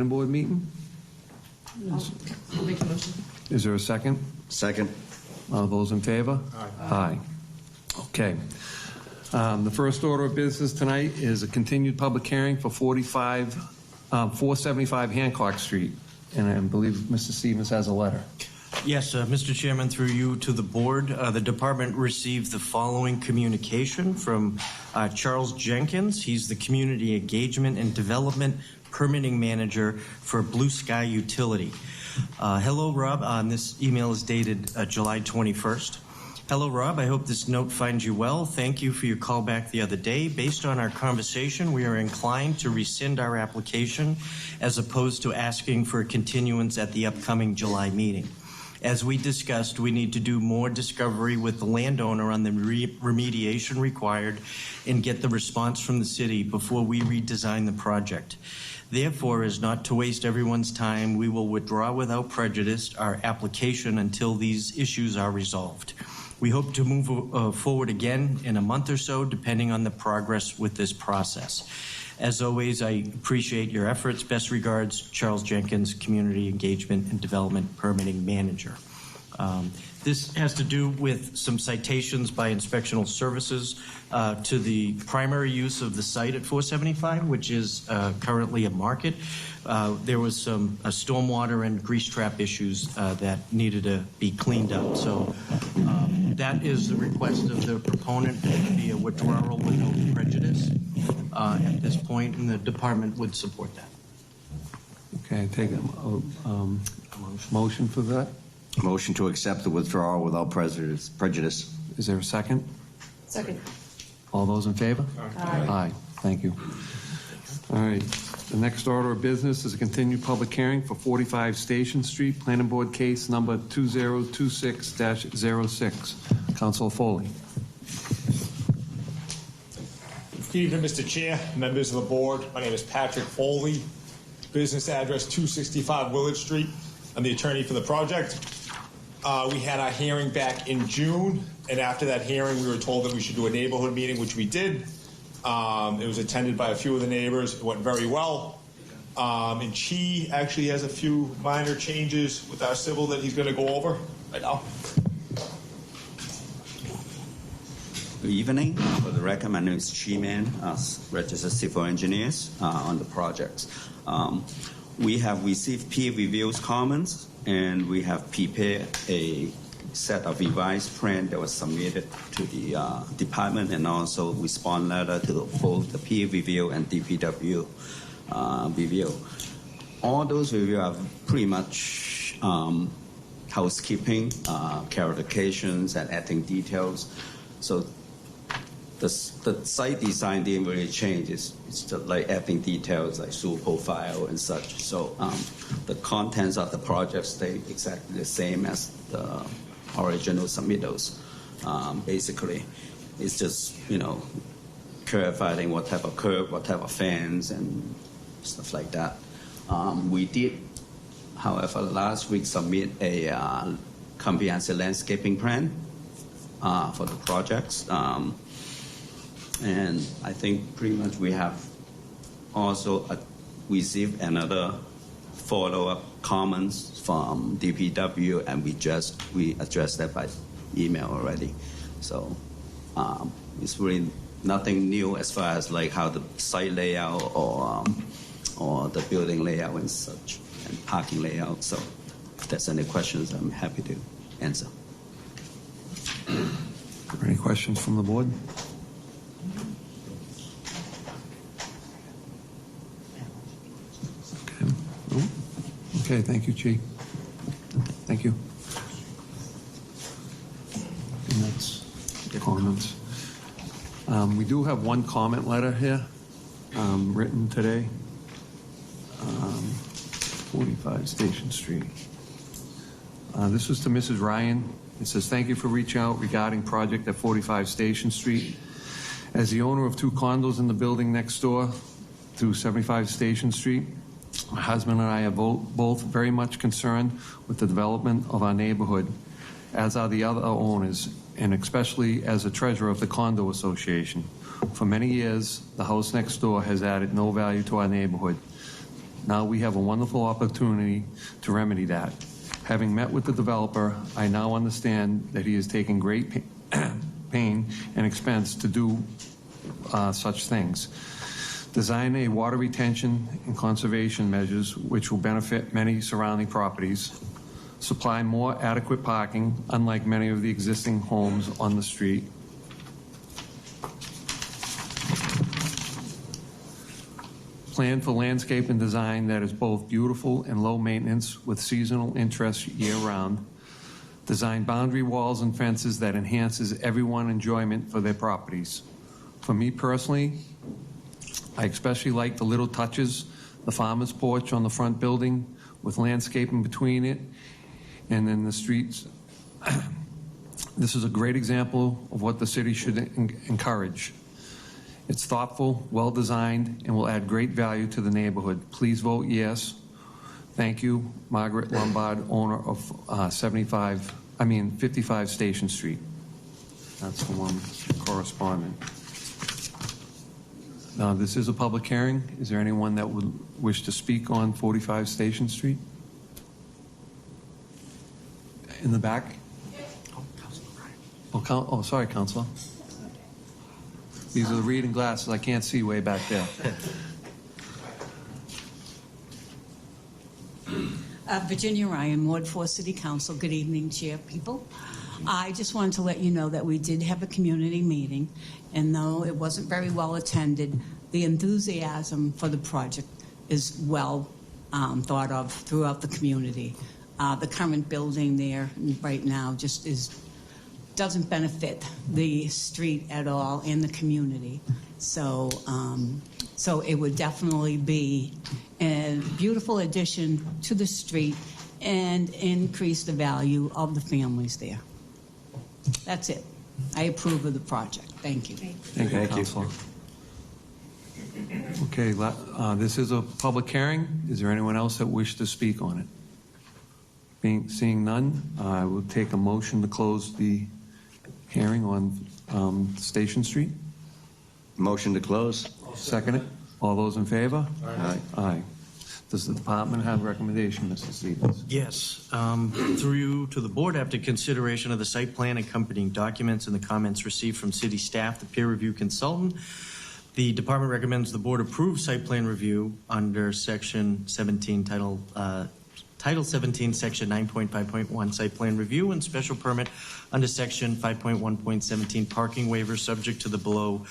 board meeting. I'll make a motion. Is there a second? Second. All those in favor? Aye. Okay. The first order of business tonight is a continued public hearing for 475 Hancock Street. And I believe Mr. Stevens has a letter. Yes, Mr. Chairman, through you to the board, the department received the following communication from Charles Jenkins. He's the Community Engagement and Development Permitting Manager for Blue Sky Utility. Hello, Rob. This email is dated July 21st. Hello, Rob. I hope this note finds you well. Thank you for your call back the other day. Based on our conversation, we are inclined to rescind our application as opposed to asking for a continuance at the upcoming July meeting. As we discussed, we need to do more discovery with the landowner on the remediation required and get the response from the city before we redesign the project. Therefore, as not to waste everyone's time, we will withdraw without prejudice our application until these issues are resolved. We hope to move forward again in a month or so, depending on the progress with this process. As always, I appreciate your efforts. Best regards, Charles Jenkins, Community Engagement and Development Permitting Manager. This has to do with some citations by Inspectional Services to the primary use of the site at 475, which is currently a market. There was some stormwater and grease trap issues that needed to be cleaned up. So that is the request of the proponent. It would be a withdrawal without prejudice at this point, and the department would support that. Okay, take a motion for that. Motion to accept the withdrawal without prejudice. Is there a second? Second. All those in favor? Aye. Aye. Thank you. All right. The next order of business is a continued public hearing for 45 Station Street, Planning Board case number 2026-06. Councilor Foley. Good evening, Mr. Chair, members of the board. My name is Patrick Foley, business address 265 Willard Street. I'm the attorney for the project. We had our hearing back in June, and after that hearing, we were told that we should do a neighborhood meeting, which we did. It was attended by a few of the neighbors. It went very well. And Chi actually has a few minor changes with our civil that he's going to go over right now. Good evening. For the record, my name is Chi Man, registered civil engineers on the project. We have received peer reviews comments, and we have prepared a set of revised plans that was submitted to the department, and also respond letter to both the peer review and DPW review. All those reviews are pretty much housekeeping, clarifications, and adding details. So the site design didn't really change. It's just like adding details like sewer profile and such. So the contents of the project stay exactly the same as the original submittals. Basically, it's just, clarifying what type of curb, what type of fence, and stuff like that. We did, however, last week submit a comprehensive landscaping plan for the projects. And I think pretty much we have also received another follow-up comments from DPW, and we addressed that by email already. So it's really nothing new as far as like how the site layout or the building layout and such, and parking layout. So if there's any questions, I'm happy to answer. Any questions from the board? Okay, thank you, Chi. Thank you. And that's comments. We do have one comment letter here, written today. 45 Station Street. This was to Mrs. Ryan. It says, thank you for reaching out regarding project at 45 Station Street. As the owner of 2 condos in the building next door to 75 Station Street, my husband and I are both very much concerned with the development of our neighborhood, as are the other owners, and especially as the treasurer of the condo association. For many years, the house next door has added no value to our neighborhood. Now we have a wonderful opportunity to remedy that. Having met with the developer, I now understand that he is taking great pain and expense to do such things. Design a water retention and conservation measures which will benefit many surrounding properties. Supply more adequate parking, unlike many of the existing homes on the street. Plan for landscape and design that is both beautiful and low maintenance with seasonal interest year-round. Design boundary walls and fences that enhances everyone's enjoyment for their properties. For me personally, I especially like the little touches, the farmer's porch on the front building with landscaping between it and then the streets. This is a great example of what the city should encourage. It's thoughtful, well-designed, and will add great value to the neighborhood. Please vote yes. Thank you, Margaret Lombard, owner of 55 Station Street. That's the one correspondent. Now, this is a public hearing. Is there anyone that would wish to speak on 45 Station Street? In the back? Oh, sorry, Counselor. These are the reading glasses. I can't see way back there. Virginia Ryan, Ward 4 City Council. Good evening, Chair people. I just wanted to let you know that we did have a community meeting, and though it wasn't very well attended, the enthusiasm for the project is well thought of throughout the community. The current building there right now just doesn't benefit the street at all in the community. So it would definitely be a beautiful addition to the street and increase the value of the families there. That's it. I approve of the project. Thank you. Thank you, Counselor. Okay, this is a public hearing. Is there anyone else that wishes to speak on it? Seeing none, I will take a motion to close the hearing on Station Street. Motion to close. Second it. All those in favor? Aye. Aye. Does the department have a recommendation, Mr. Stevens? Yes. Through you to the board, after consideration of the site plan accompanying documents and the comments received from city staff, the peer review consultant, the department recommends the board approve site plan review under Section 17, Title 17, Section 9.5.1, site plan review and special permit under Section 5.1.17, parking waiver subject to the below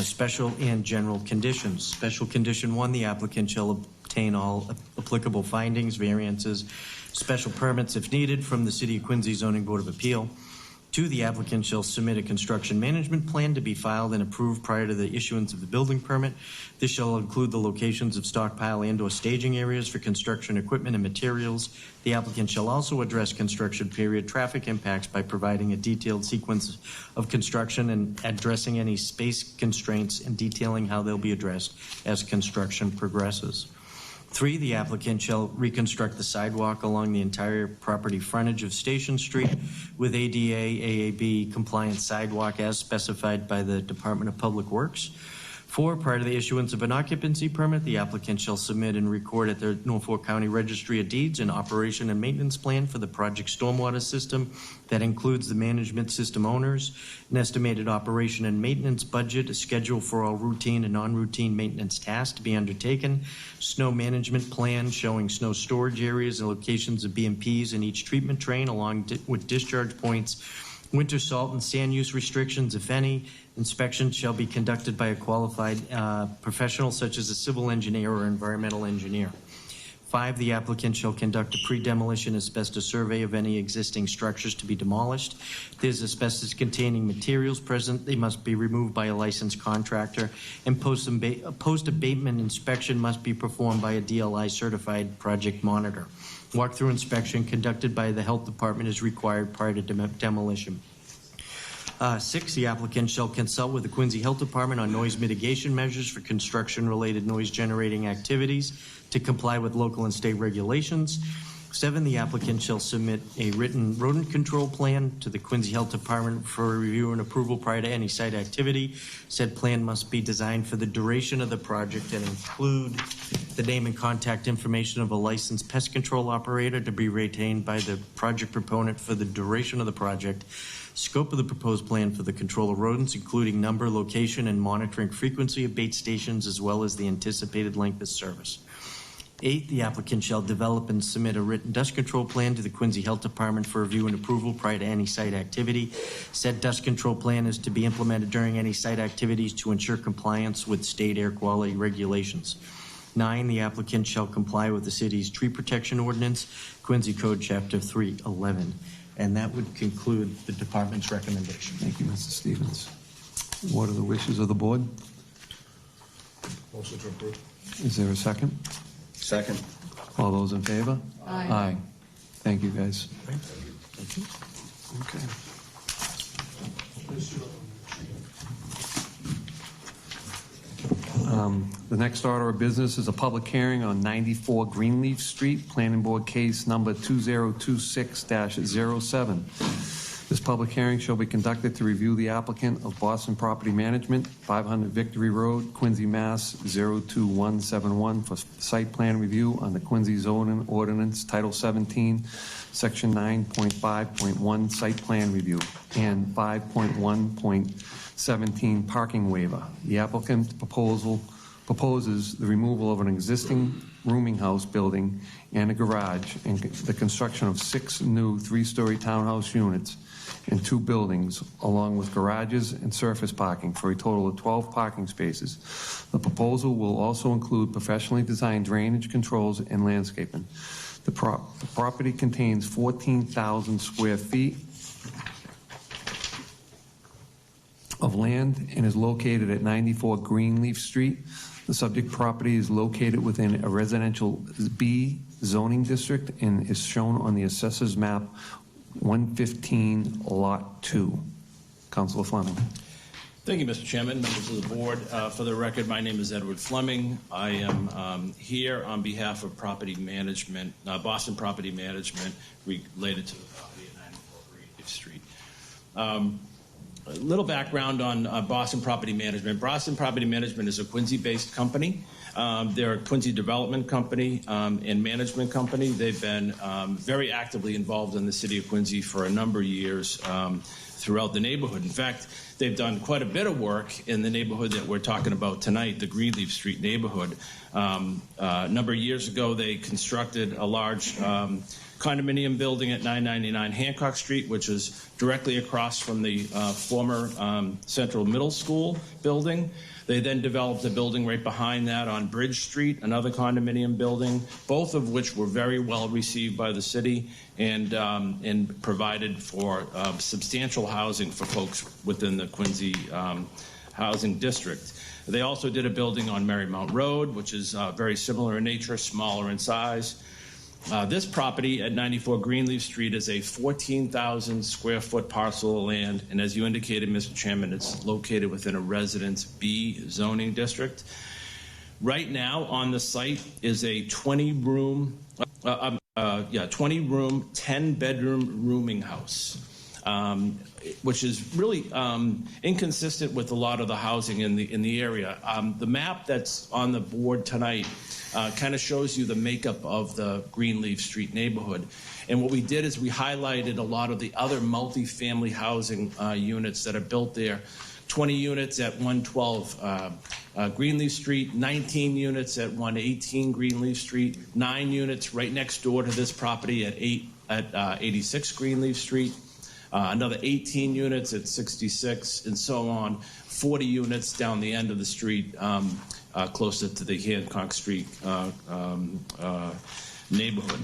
special and general conditions. Special condition 1, the applicant shall obtain all applicable findings, variances, special permits if needed from the City of Quincy Zoning Board of Appeal. 2, the applicant shall submit a construction management plan to be filed and approved prior to the issuance of the building permit. This shall include the locations of stockpile and/or staging areas for construction equipment and materials. The applicant shall also address construction period traffic impacts by providing a detailed sequence of construction and addressing any space constraints and detailing how they'll be addressed as construction progresses. 3, the applicant shall reconstruct the sidewalk along the entire property frontage of Station Street with ADA, AAB compliant sidewalk as specified by the Department of Public Works. 4, prior to the issuance of an occupancy permit, the applicant shall submit and record at the Norfolk County Registry of Deeds an operation and maintenance plan for the project stormwater system that includes the management system owners, an estimated operation and maintenance budget, a schedule for all routine and non-routine maintenance tasks to be undertaken, snow management plan showing snow storage areas and locations of BMPs in each treatment train along with discharge points, winter salt and sand use restrictions, if any. Inspections shall be conducted by a qualified professional such as a civil engineer or environmental engineer. 5, the applicant shall conduct a pre-demolition asbestos survey of any existing structures to be demolished. If there's asbestos-containing materials present, they must be removed by a licensed contractor, and post-abatement inspection must be performed by a DLI-certified project monitor. Walkthrough inspection conducted by the health department is required prior to demolition. 6, the applicant shall consult with the Quincy Health Department on noise mitigation measures for construction-related noise-generating activities to comply with local and state regulations. 7, the applicant shall submit a written rodent control plan to the Quincy Health Department for review and approval prior to any site activity. Said plan must be designed for the duration of the project and include the name and contact information of a licensed pest control operator to be retained by the project proponent for the duration of the project. Scope of the proposed plan for the control of rodents, including number, location, and monitoring frequency of bait stations, as well as the anticipated length of service. 8, the applicant shall develop and submit a written dust control plan to the Quincy Health Department for review and approval prior to any site activity. Said dust control plan is to be implemented during any site activities to ensure compliance with state air quality regulations. 9, the applicant shall comply with the city's tree protection ordinance, Quincy Code Chapter 311. And that would conclude the department's recommendation. Thank you, Mr. Stevens. What are the wishes of the board? Motion to approve. Is there a second? Second. All those in favor? Aye. Thank you, guys. Thank you. Okay. The next order of business is a public hearing on 94 Greenleaf Street, Planning Board Case Number 2026-07. This public hearing shall be conducted to review the applicant of Boston Property Management, 500 Victory Road, Quincy, Mass. 02171 for site plan review on the Quincy zoning ordinance, Title 17, Section 9.5.1 site plan review, and 5.1.17 parking waiver. The applicant proposes the removal of an existing rooming house building and a garage and the construction of 6 new 3-story townhouse units in 2 buildings, along with garages and surface parking for a total of 12 parking spaces. The proposal will also include professionally designed drainage controls and landscaping. The property contains 14,000 square feet of land and is located at 94 Greenleaf Street. The subject property is located within a residential B zoning district and is shown on the assessor's map 115 Lot 2. Councilor Fleming. Thank you, Mr. Chairman, members of the board. For the record, my name is Edward Fleming. I am here on behalf of Property Management, Boston Property Management, related to the property at 94 Greenleaf Street. A little background on Boston Property Management. Boston Property Management is a Quincy-based company. They're a Quincy development company and management company. They've been very actively involved in the city of Quincy for a number of years throughout the neighborhood. In fact, they've done quite a bit of work in the neighborhood that we're talking about tonight, the Greenleaf Street neighborhood. A number of years ago, they constructed a large condominium building at 999 Hancock Street, which is directly across from the former Central Middle School building. They then developed a building right behind that on Bridge Street, another condominium building, both of which were very well received by the city and provided for substantial housing for folks within the Quincy housing district. They also did a building on Marymount Road, which is very similar in nature, smaller in size. This property at 94 Greenleaf Street is a 14,000 square foot parcel of land, and as you indicated, Mr. Chairman, it's located within a Residence B zoning district. Right now on the site is a 20-room, 10-bedroom rooming house, which is really inconsistent with a lot of the housing in the area. The map that's on the board tonight kind of shows you the makeup of the Greenleaf Street neighborhood. And what we did is we highlighted a lot of the other multifamily housing units that are built there. 20 units at 112 Greenleaf Street, 19 units at 118 Greenleaf Street, 9 units right next door to this property at 86 Greenleaf Street, another 18 units at 66, and so on, 40 units down the end of the street, closer to the Hancock Street neighborhood.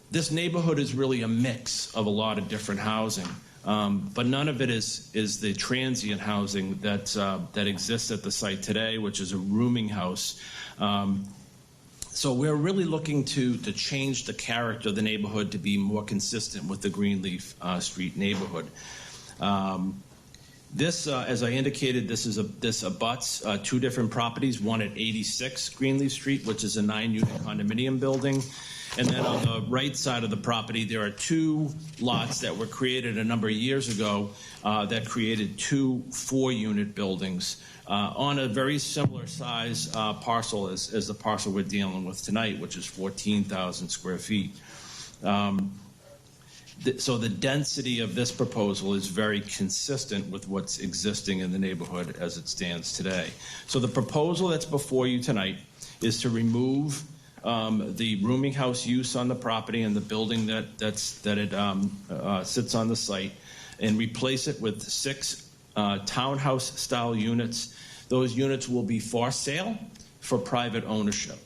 This neighborhood is really a mix of a lot of different housing, but none of it is the transient housing that exists at the site today, which is a rooming house. So we're really looking to change the character of the neighborhood to be more consistent with the Greenleaf Street neighborhood. This, as I indicated, this abuts 2 different properties, one at 86 Greenleaf Street, which is a 9-unit condominium building, And then on the right side of the property, there are 2 lots that were created a number of years ago that created 2 4-unit buildings on a very similar size parcel as the parcel we're dealing with tonight, which is 14,000 square feet. So the density of this proposal is very consistent with what's existing in the neighborhood as it stands today. So the proposal that's before you tonight is to remove the rooming house use on the property and the building that sits on the site, and replace it with 6 townhouse-style units. Those units will be for sale for private ownership.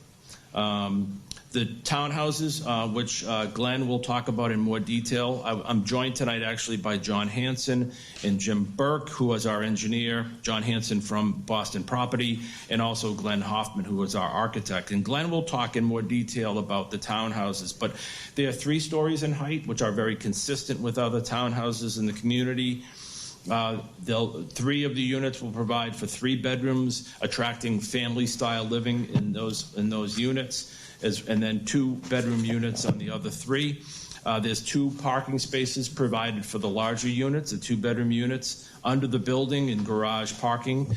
The townhouses, which Glenn will talk about in more detail. I'm joined tonight actually by John Hanson and Jim Burke, who is our engineer, John Hanson from Boston Property, and also Glenn Hoffman, who is our architect. And Glenn will talk in more detail about the townhouses, but they are 3 stories in height, which are very consistent with other townhouses in the community. 3 of the units will provide for 3 bedrooms, attracting family-style living in those units. And then 2-bedroom units on the other 3. There's 2 parking spaces provided for the larger units, the 2-bedroom units, under the building in garage parking,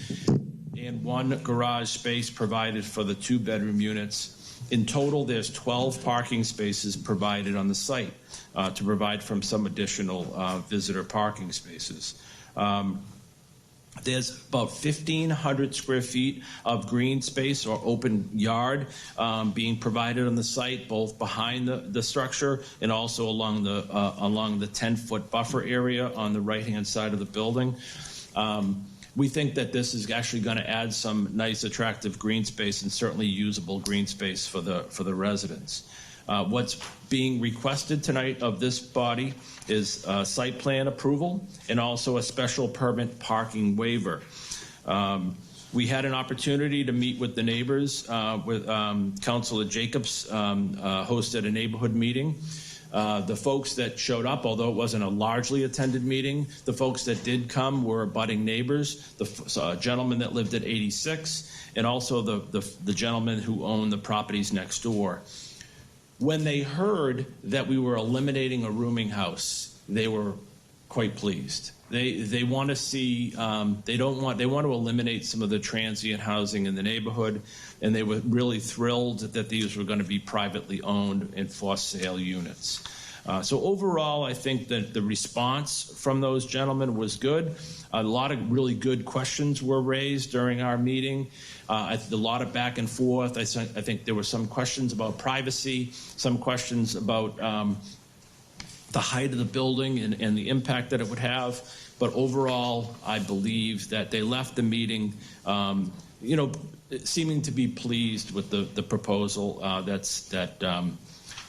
and 1 garage space provided for the 2-bedroom units. In total, there's 12 parking spaces provided on the site to provide from some additional visitor parking spaces. There's about 1,500 square feet of green space or open yard being provided on the site, both behind the structure and also along the 10-foot buffer area on the right-hand side of the building. We think that this is actually going to add some nice, attractive green space and certainly usable green space for the residents. What's being requested tonight of this body is site plan approval and also a special permit parking waiver. We had an opportunity to meet with the neighbors. With Councilor Jacobs hosted a neighborhood meeting. The folks that showed up, although it wasn't a largely attended meeting, the folks that did come were abutting neighbors, the gentleman that lived at 86, and also the gentleman who owned the properties next door. When they heard that we were eliminating a rooming house, they were quite pleased. They want to see they want to eliminate some of the transient housing in the neighborhood, and they were really thrilled that these were going to be privately owned and for sale units. So overall, I think that the response from those gentlemen was good. A lot of really good questions were raised during our meeting. A lot of back and forth. I think there were some questions about privacy, some questions about the height of the building and the impact that it would have. But overall, I believe that they left the meeting, seeming to be pleased with the proposal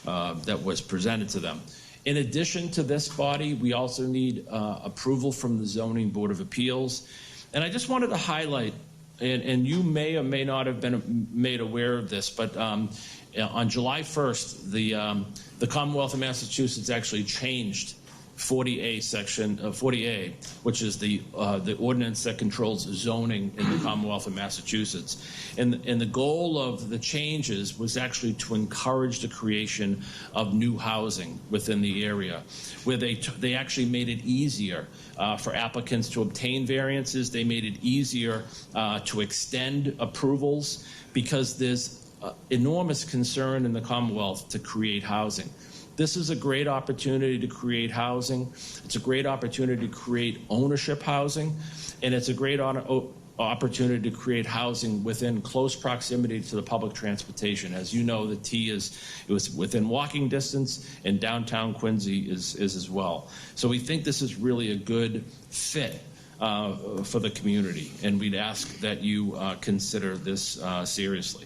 that was presented to them. In addition to this body, we also need approval from the Zoning Board of Appeals. And I just wanted to highlight, and you may or may not have been made aware of this, but on July 1st, the Commonwealth of Massachusetts actually changed 40A section 40A, which is the ordinance that controls zoning in the Commonwealth of Massachusetts, and the goal of the changes was actually to encourage the creation of new housing within the area, where they actually made it easier for applicants to obtain variances. They made it easier to extend approvals because there's enormous concern in the Commonwealth to create housing. This is a great opportunity to create housing. It's a great opportunity to create ownership housing, and it's a great opportunity to create housing within close proximity to the public transportation. As you know, the T it was within walking distance, and downtown Quincy is as well. So we think this is really a good fit for the community, and we'd ask that you consider this seriously.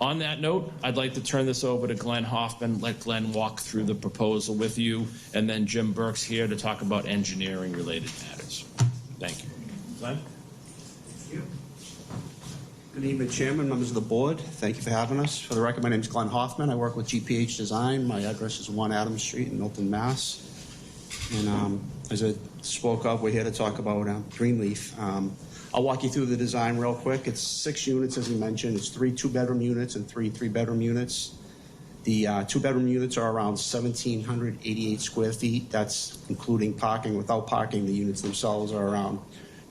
On that note, I'd like to turn this over to Glenn Hoffman, let Glenn walk through the proposal with you, and then Jim Burke's here to talk about engineering-related matters. Thank you. Glenn? Thank you. Good evening, Chairman, members of the board. Thank you for having us. For the record, my name is Glenn Hoffman. I work with GPH Design. My address is 1 Adams Street in Milton, Mass. And as I spoke of, we're here to talk about Greenleaf. I'll walk you through the design real quick. It's 6 units, as we mentioned. It's 3 2-bedroom units and 3 3-bedroom units. The two-bedroom units are around 1,788 square feet. That's including parking. Without parking, the units themselves are around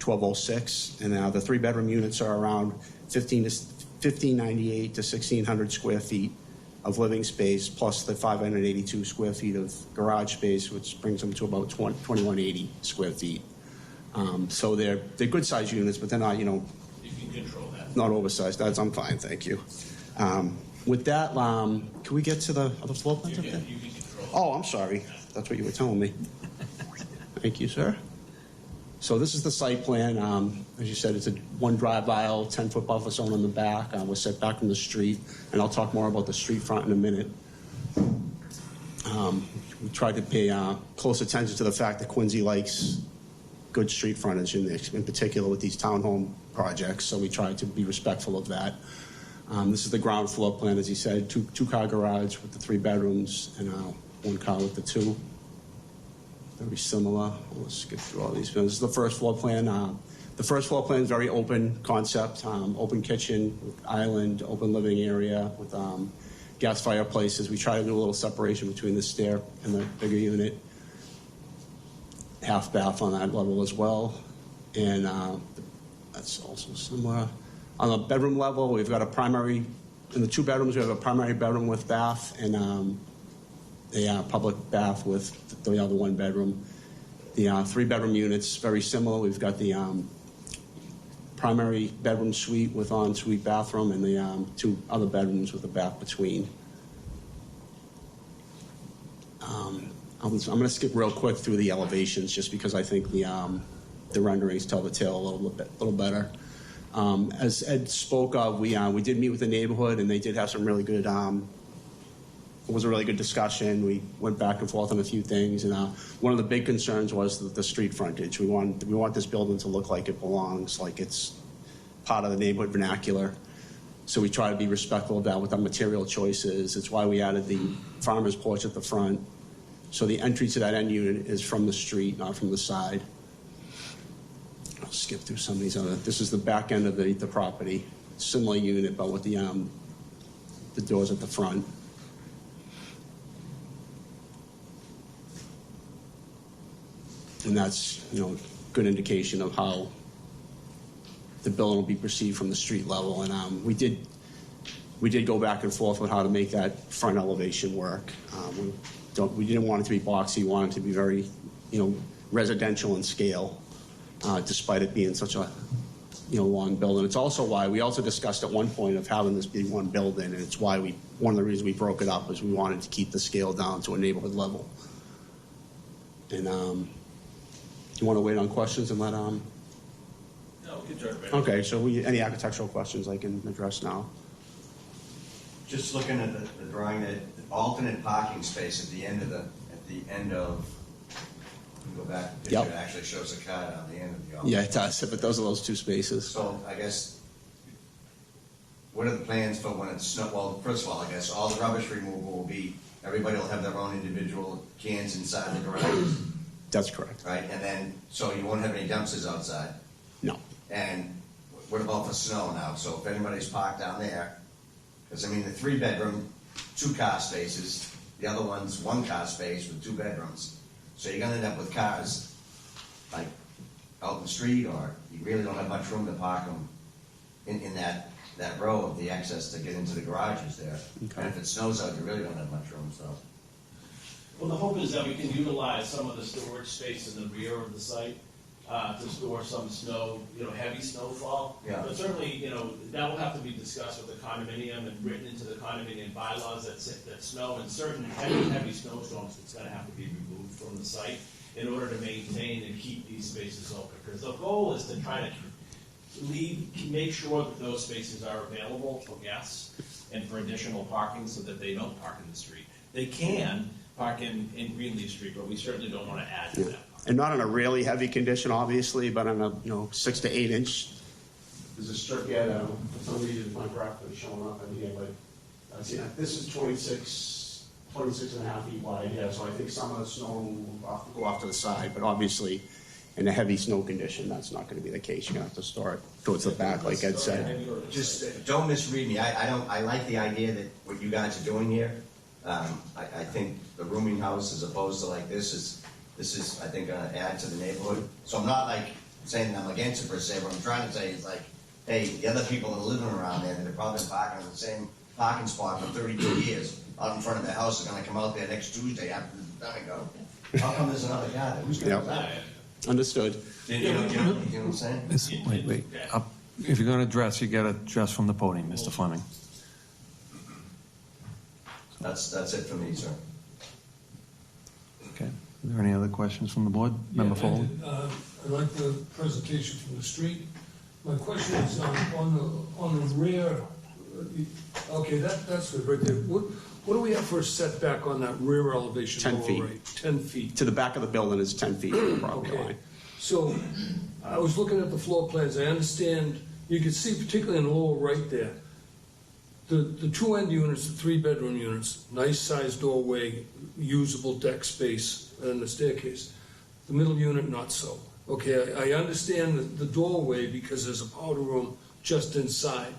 1,206. And the three-bedroom units are around 1,598 to 1,600 square feet of living space, plus the 582 square feet of garage space, which brings them to about 2,180 square feet. So they're good-sized units, but they're not, You can control that. not oversized. I'm fine, thank you. With that, can we get to the other floor plans up there? You can control Oh, I'm sorry. That's what you were telling me. Thank you, sir. So this is the site plan. As you said, it's a one drive aisle, 10-foot buffer zone on the back. We're set back from the street, and I'll talk more about the street front in a minute. We tried to pay close attention to the fact that Quincy likes good street frontage, in particular with these townhome projects, so we tried to be respectful of that. This is the ground floor plan, as he said, two-car garage with the 3 bedrooms and one car with the 2. Very similar. Let's skip through all these. This is the first floor plan. The first floor plan is very open concept, open kitchen, island, open living area with gas fireplaces. We try to do a little separation between the stair and the bigger unit. Half bath on that level as well. And that's also similar. On the bedroom level, we've got a primary, in the 2 bedrooms, we have a primary bedroom with bath and a public bath with the other 1 bedroom. The 3-bedroom units, very similar. We've got the primary bedroom suite with ensuite bathroom and the 2 other bedrooms with a bath between. I'm going to skip real quick through the elevations just because I think the renderings tell the tale a little better. As Ed spoke of, we did meet with the neighborhood, and they did have some really good. It was a really good discussion. We went back and forth on a few things, and one of the big concerns was the street frontage. We want this building to look like it belongs, like it's part of the neighborhood vernacular. So we try to be respectful of that with our material choices. It's why we added the farmer's porch at the front. So the entry to that end unit is from the street, not from the side. I'll skip through some of these other. This is the back end of the property. Similar unit, but with the doors at the front. And that's, good indication of how the building will be perceived from the street level. And we did go back and forth with how to make that front elevation work. We didn't want it to be boxy. We wanted it to be very, residential in scale, despite it being such a, long building. It's also why we also discussed at one point of having this be one building, and it's why one of the reasons we broke it up is we wanted to keep the scale down to a neighborhood level. And you want to wait on questions and let No, we can turn it back. Okay, so any architectural questions I can address now? Just looking at the drawing, the alternate parking space at the end of, go back, the picture, Yep. It actually shows a car down the end of the alternate. Yeah, it does, but those are those 2 spaces. So I guess, what are the plans for when it's snow? Well, first of all, I guess all the rubbish removal will be, everybody will have their own individual cans inside the garage, That's correct. right? And then, so you won't have any dumpsters outside. No. And what about for snow now? So if anybody's parked down there, because the 3-bedroom, 2 car spaces, the other one's 1 car space with 2 bedrooms. So you're gonna end up with cars like out in the street, or you really don't have much room to park them in that row of the access to get into the garages there. Okay. And if it snows out, you really don't have much room, so. Well, the hope is that we can utilize some of the storage space in the rear of the site to store some snow, heavy snowfall. Yeah. But certainly, that will have to be discussed with the condominium and written into the condominium bylaws that snow and certain heavy snowstorms, it's gonna have to be removed from the site in order to maintain and keep these spaces open. Because the goal is to try to make sure that those spaces are available for guests and for additional parking so that they don't park in the street. They can park in Greenleaf Street, but we certainly don't want to add to that. And not in a really heavy condition, obviously, but on a 6 to 8 inch. There's a strip here that for some reason my graph is showing up in here, but this is 26 and a half feet wide here, so I think some of the snow will go off to the side, but obviously in a heavy snow condition, that's not going to be the case. You're going to have to store it towards the back, like Ed said. Just don't misread me. I like the idea that what you guys are doing here, I think the rooming house as opposed to like this is, I think, gonna add to the neighborhood. So I'm not like saying I'm against it per se, what I'm trying to say is like, hey, the other people that are living around there, that have probably been parking on the same parking spot for 32 years, out in front of their house, are gonna come out there next Tuesday after the time and go, how come there's another guy there? Who's gonna do that? Understood. You know what I'm saying? Wait. If you're going to address, you got to address from the podium, Mr. Fleming. That's it for me, sir. Okay. Are there any other questions from the board? Member Foley? I like the presentation from the street. My question is on the rear, okay, that's good right there. What do we have for a setback on that rear elevation? 10 lower feet. right? 10 feet. To the back of the building is 10 feet from the property Okay. line. So I was looking at the floor plans. I understand, you can see particularly in the lower right there, the two end units, the 3-bedroom units, nice sized doorway, usable deck space, and the staircase. The middle unit, not so. Okay, I understand the doorway because there's a powder room just inside.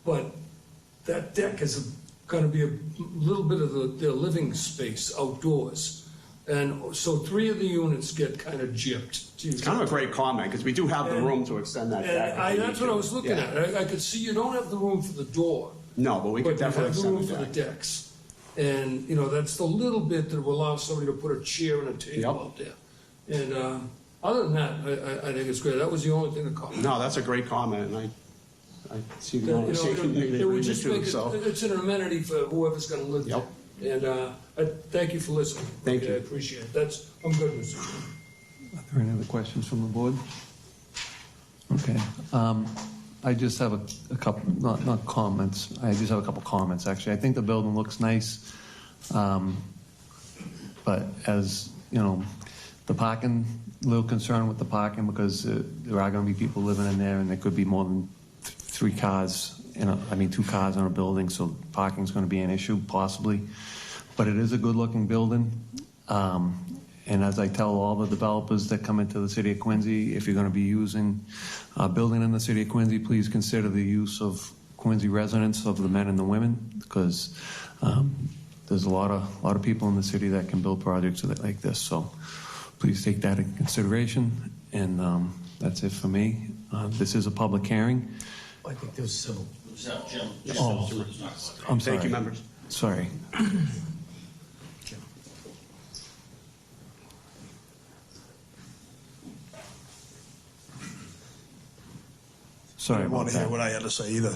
But that deck is going to be a little bit of their living space outdoors. And so 3 of the units get kind of gypped. It's kind of a great comment, because we do have the room to extend that deck. if we That's need what I to. was looking Yeah. at. I could see you don't have the room for the door. No, but we could But you definitely have the extend room the for the deck. decks. And, that's the little bit that will allow somebody to put a chair and a table Yep. out there. And other than that, I think it's great. That was the only thing that caught me. No, that's a great comment, and I see the That, owner shaking it would just make too, it, so. it's an amenity for whoever's gonna live there. Yep. And I thank you for listening. Thank Okay, you. I appreciate it. I'm good, Mr. Chairman. Are there any other questions from the board? Okay. I just have a couple, not comments, I just have a couple comments, actually. I think the building looks nice, but as, the parking, a little concerned with the parking because there are going to be people living in there and there could be more than 3 cars, 2 cars in a building, so parking's going to be an issue, possibly. But it is a good-looking building. And as I tell all the developers that come into the city of Quincy, if you're going to be using a building in the city of Quincy, please consider the use of Quincy residents, of the men and the women, because there's a lot of people in the city that can build projects like this. So please take that into consideration. And that's it for me. This is a public hearing. I think there's civil. Oh, I'm sorry. Thank you, members. Sorry. Sorry I didn't about want to hear that. what I had to say either.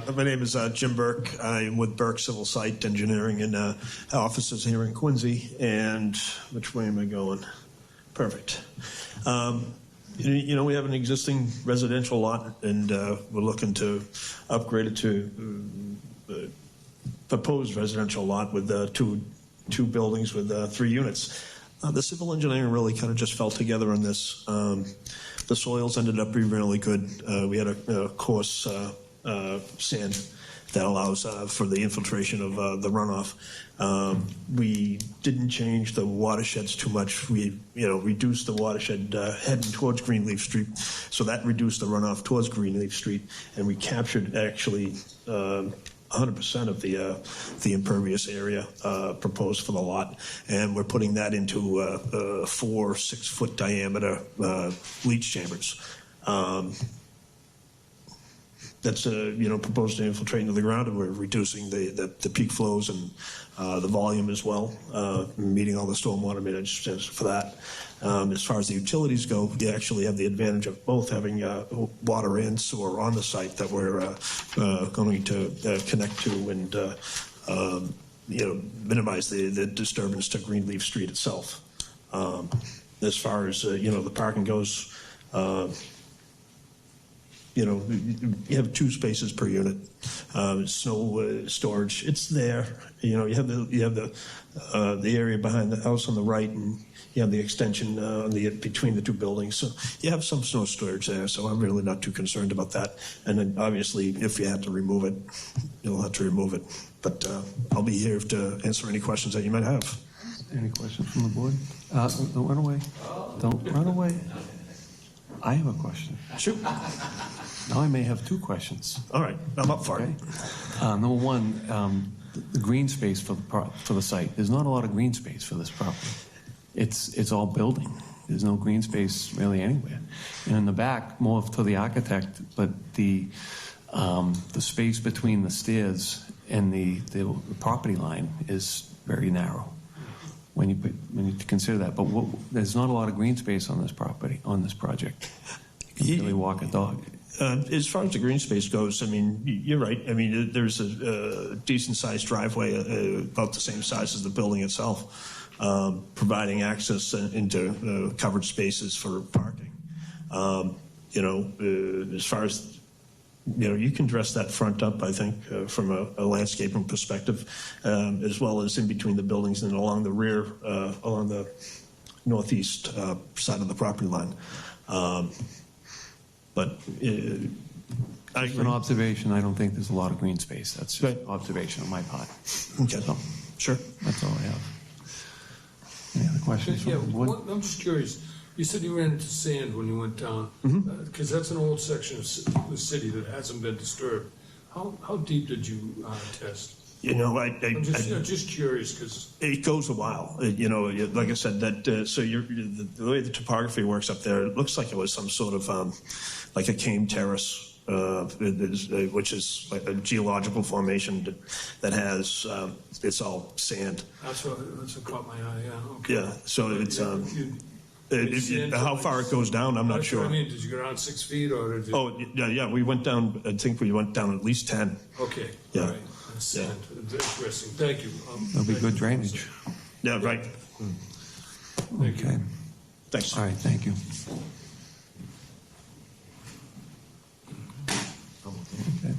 But my name is Jim Burke. I'm with Burke Civil Site Engineering and offices here in Quincy. And which way am I going? Perfect. We have an existing residential lot, and we're looking to upgrade it to a proposed residential lot with two buildings with 3 units. The civil engineering really kind of just fell together on this. The soils ended up being really good. We had a coarse sand that allows for the infiltration of the runoff. We didn't change the watersheds too much. We reduced the watershed heading towards Greenleaf Street, so that reduced the runoff towards Greenleaf Street, and we captured actually 100% of the impervious area proposed for the lot, and we're putting that into 4 6-foot diameter leach chambers. That's proposed to infiltrate into the ground, and we're reducing the peak flows and the volume as well, meeting all the stormwater management for that. As far as the utilities go, you actually have the advantage of both having water and sewer on the site that we're going to connect to and minimize the disturbance to Greenleaf Street itself. As far as the parking goes, you have 2 spaces per unit. Snow storage, it's there. You have the area behind the house on the right, and you have the extension between the 2 buildings. So you have some snow storage there. So I'm really not too concerned about that. And then obviously, if you have to remove it, you'll have to remove it. But I'll be here to answer any questions that you might have. Any questions from the board? Don't run away. Don't run away. I have a question. Shoot. Now I may have 2 questions. All right, I'm up for Okay. it. Number one, the green space for the site. There's not a lot of green space for this property. It's all building. There's no green space really anywhere. And in the back, more to the architect, but the space between the stairs and the property line is very narrow when you consider that. But there's not a lot of green space on this property, on this project. You can really walk a dog. As far as the green space goes, I mean, you're right. I mean, there's a decent-sized driveway, about the same size as the building itself, providing access into covered spaces for parking. As far as, you can dress that front up, I think, from a landscaping perspective, as well as in between the buildings and along the rear, along the northeast side of the property line. But I agree. An observation, I don't think there's a lot of green space. That's just an observation on my part. Okay. So, sure. that's all I have. Any other questions? Yeah, from the board? I'm just curious. You said you ran into sand when you went down, because that's an old section of the city that hasn't been disturbed. How deep did you test? I'm just curious because it goes a while. Like I said, that the way the topography works up there, it looks like it was some sort of like a cane terrace, which is like a geological formation that has it's all sand. that's what caught my eye. Yeah. Okay. Yeah. So it's how far it goes down, I'm not sure. I mean, did you go down 6 feet or did you? Oh yeah. We went down. I think we went down at least 10. Okay. Yeah. All right. Sand. Interesting. Thank you. There'll be good drainage. Yeah. Right. Okay. Thanks. All right, thank you. Okay.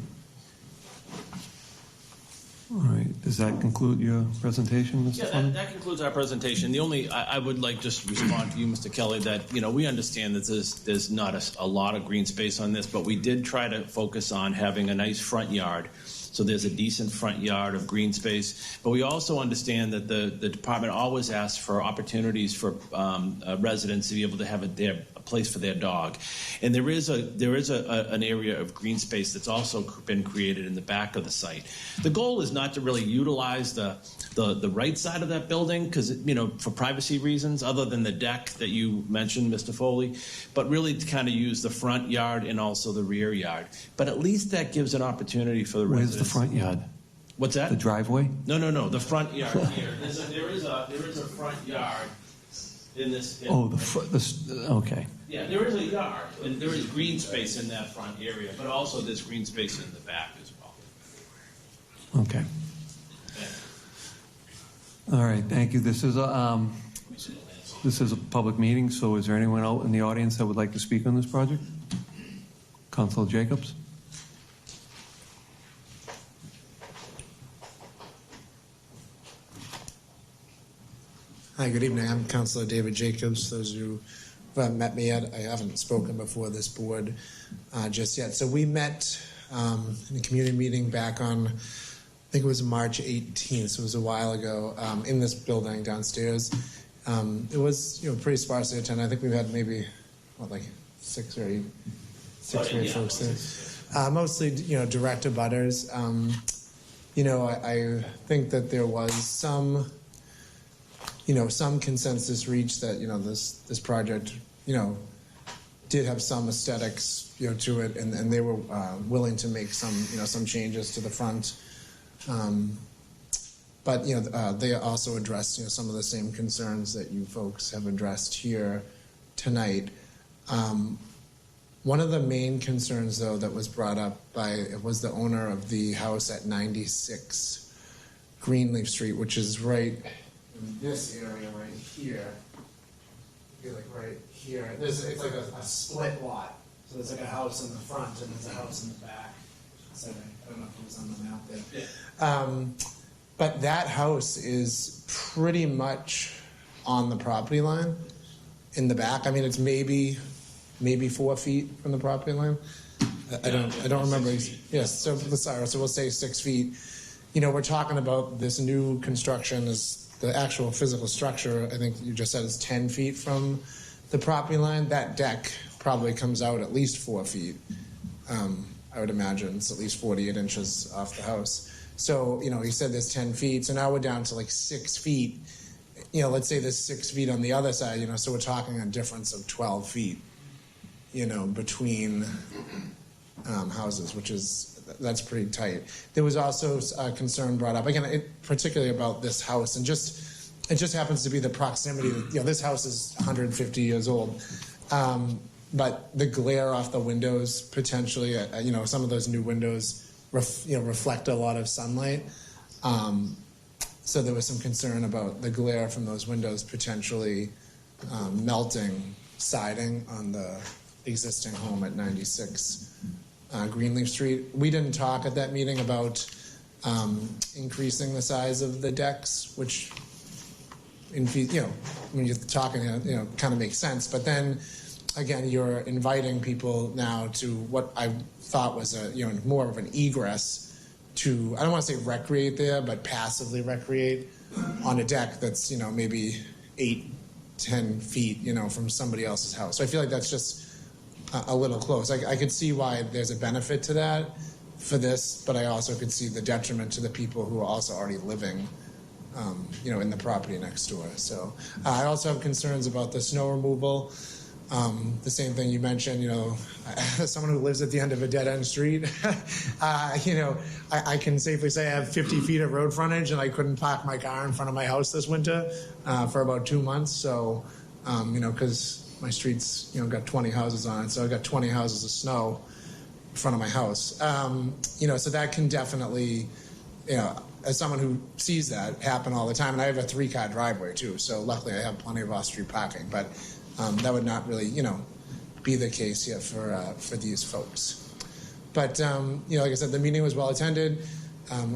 All right, does that conclude your presentation, Mr. Yeah, Fleming? that concludes our presentation. The only, I would like just to respond to you, Mr. Kelly, that, we understand that there's not a lot of green space on this, but we did try to focus on having a nice front yard. So there's a decent front yard of green space. But we also understand that the department always asks for opportunities for residents to be able to have a place for their dog. And there is an area of green space that's also been created in the back of the site. The goal is not to really utilize the right side of that building because, for privacy reasons, other than the deck that you mentioned, Mr. Foley, but really to kind of use the front yard and also the rear yard. But at least that gives an opportunity for the residents. Where's the front yard? What's that? The driveway? No. The front yard here. There is a front yard in this. Okay. Yeah, there is a yard, and there is green space in that front area, but also there's green space in the back as well. Okay. All right, thank you. This is a public meeting, so is there anyone out in the audience that would like to speak on this project? Councilor Jacobs? Hi, good evening. I'm Councilor David Jacobs. Those of you who haven't met me yet, I haven't spoken before this board just yet. So we met in a community meeting back on, I think it was March 18th, so it was a while ago, in this building downstairs. It was, pretty sparsely attended. I think we've had maybe, six or eight folks there. Mostly, direct abutters. I think that there was some consensus reached that, this project, did have some aesthetics, to it, and they were willing to make some changes to the front. But, they also addressed, some of the same concerns that you folks have addressed here tonight. One of the main concerns, though, that was brought up was the owner of the house at 96 Greenleaf Street, which is right in this area right here. Right here. It's like a split lot. So there's like a house in the front and there's a house in the back. So I don't know if it was on the map there. Yeah. But that house is pretty much on the property line in the back. I mean, it's maybe 4 feet from the property line. I don't remember. Yes. So we'll say 6 feet. We're talking about this new construction is the actual physical structure. I think you just said is 10 feet from the property line. That deck probably comes out at least 4 feet. I would imagine. It's at least 48 inches off the house. So, he said there's 10 feet. So now we're down to like 6 feet. Let's say there's 6 feet on the other side, so we're talking a difference of 12 feet, between houses, that's pretty tight. There was also a concern brought up, again, particularly about this house, and it just happens to be the proximity. This house is 150 years old. But the glare off the windows potentially, some of those new windows, reflect a lot of sunlight. So there was some concern about the glare from those windows potentially melting siding on the existing home at 96 Greenleaf Street. We didn't talk at that meeting about increasing the size of the decks, which, when you're talking, kind of makes sense. But then, again, you're inviting people now to what I thought was more of an egress to, I don't want to say recreate there, but passively recreate on a deck that's, maybe 8-10 feet, from somebody else's house. So I feel like that's just a little close. I could see why there's a benefit to that for this, but I also could see the detriment to the people who are also already living in the property next door. So I also have concerns about the snow removal. The same thing you mentioned, as someone who lives at the end of a dead-end street, I can safely say I have 50 feet of road frontage, and I couldn't park my car in front of my house this winter for about 2 months. So, because my street's, got 20 houses on it, so I've got 20 houses of snow in front of my house. So that can definitely, as someone who sees that happen all the time, and I have a 3-car driveway too, so luckily I have plenty of off-street parking, but that would not really, be the case yet for these folks. But, like I said, the meeting was well attended.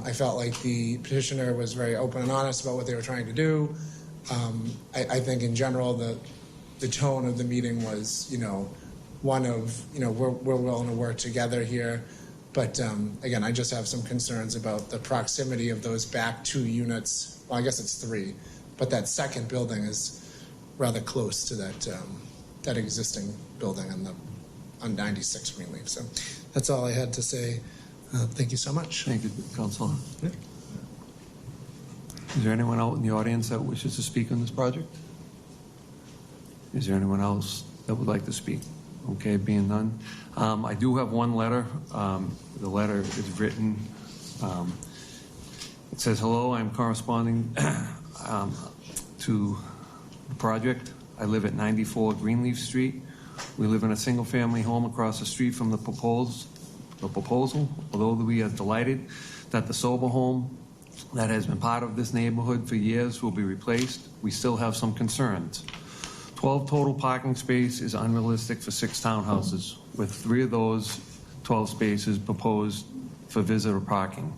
I felt like the petitioner was very open and honest about what they were trying to do. I think in general, the tone of the meeting was, one of, we're willing to work together here. But again, I just have some concerns about the proximity of those back 2 units. Well, I guess it's 3, but that second building is rather close to that existing building on 96 Greenleaf. So that's all I had to say. Thank you so much. Thank you, Councilor. Yeah. Is there anyone out in the audience that wishes to speak on this project? Is there anyone else that would like to speak? Okay, being none. I do have one letter. The letter is written. It says, hello, I'm corresponding to the project. I live at 94 Greenleaf Street. We live in a single-family home across the street from the proposal. Although we are delighted that the sober home that has been part of this neighborhood for years will be replaced, we still have some concerns. 12 total parking space is unrealistic for 6 townhouses, with 3 of those 12 spaces proposed for visitor parking.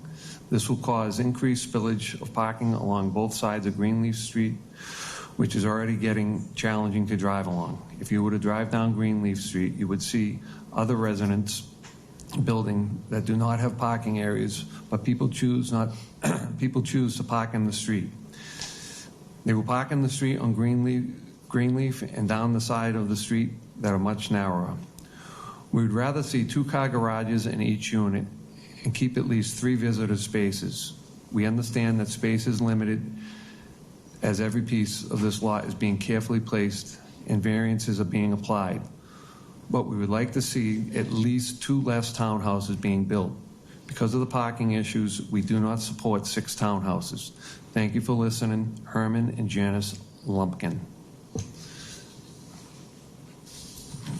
This will cause increased spillage of parking along both sides of Greenleaf Street, which is already getting challenging to drive along. If you were to drive down Greenleaf Street, you would see other residents building that do not have parking areas, but people choose to park in the street. They will park in the street on Greenleaf and down the side of the street that are much narrower. We would rather see 2-car garages in each unit and keep at least 3 visitor spaces. We understand that space is limited as every piece of this lot is being carefully placed and variances are being applied. But we would like to see at least 2 less townhouses being built. Because of the parking issues, we do not support 6 townhouses. Thank you for listening. Herman and Janice Lumpkin.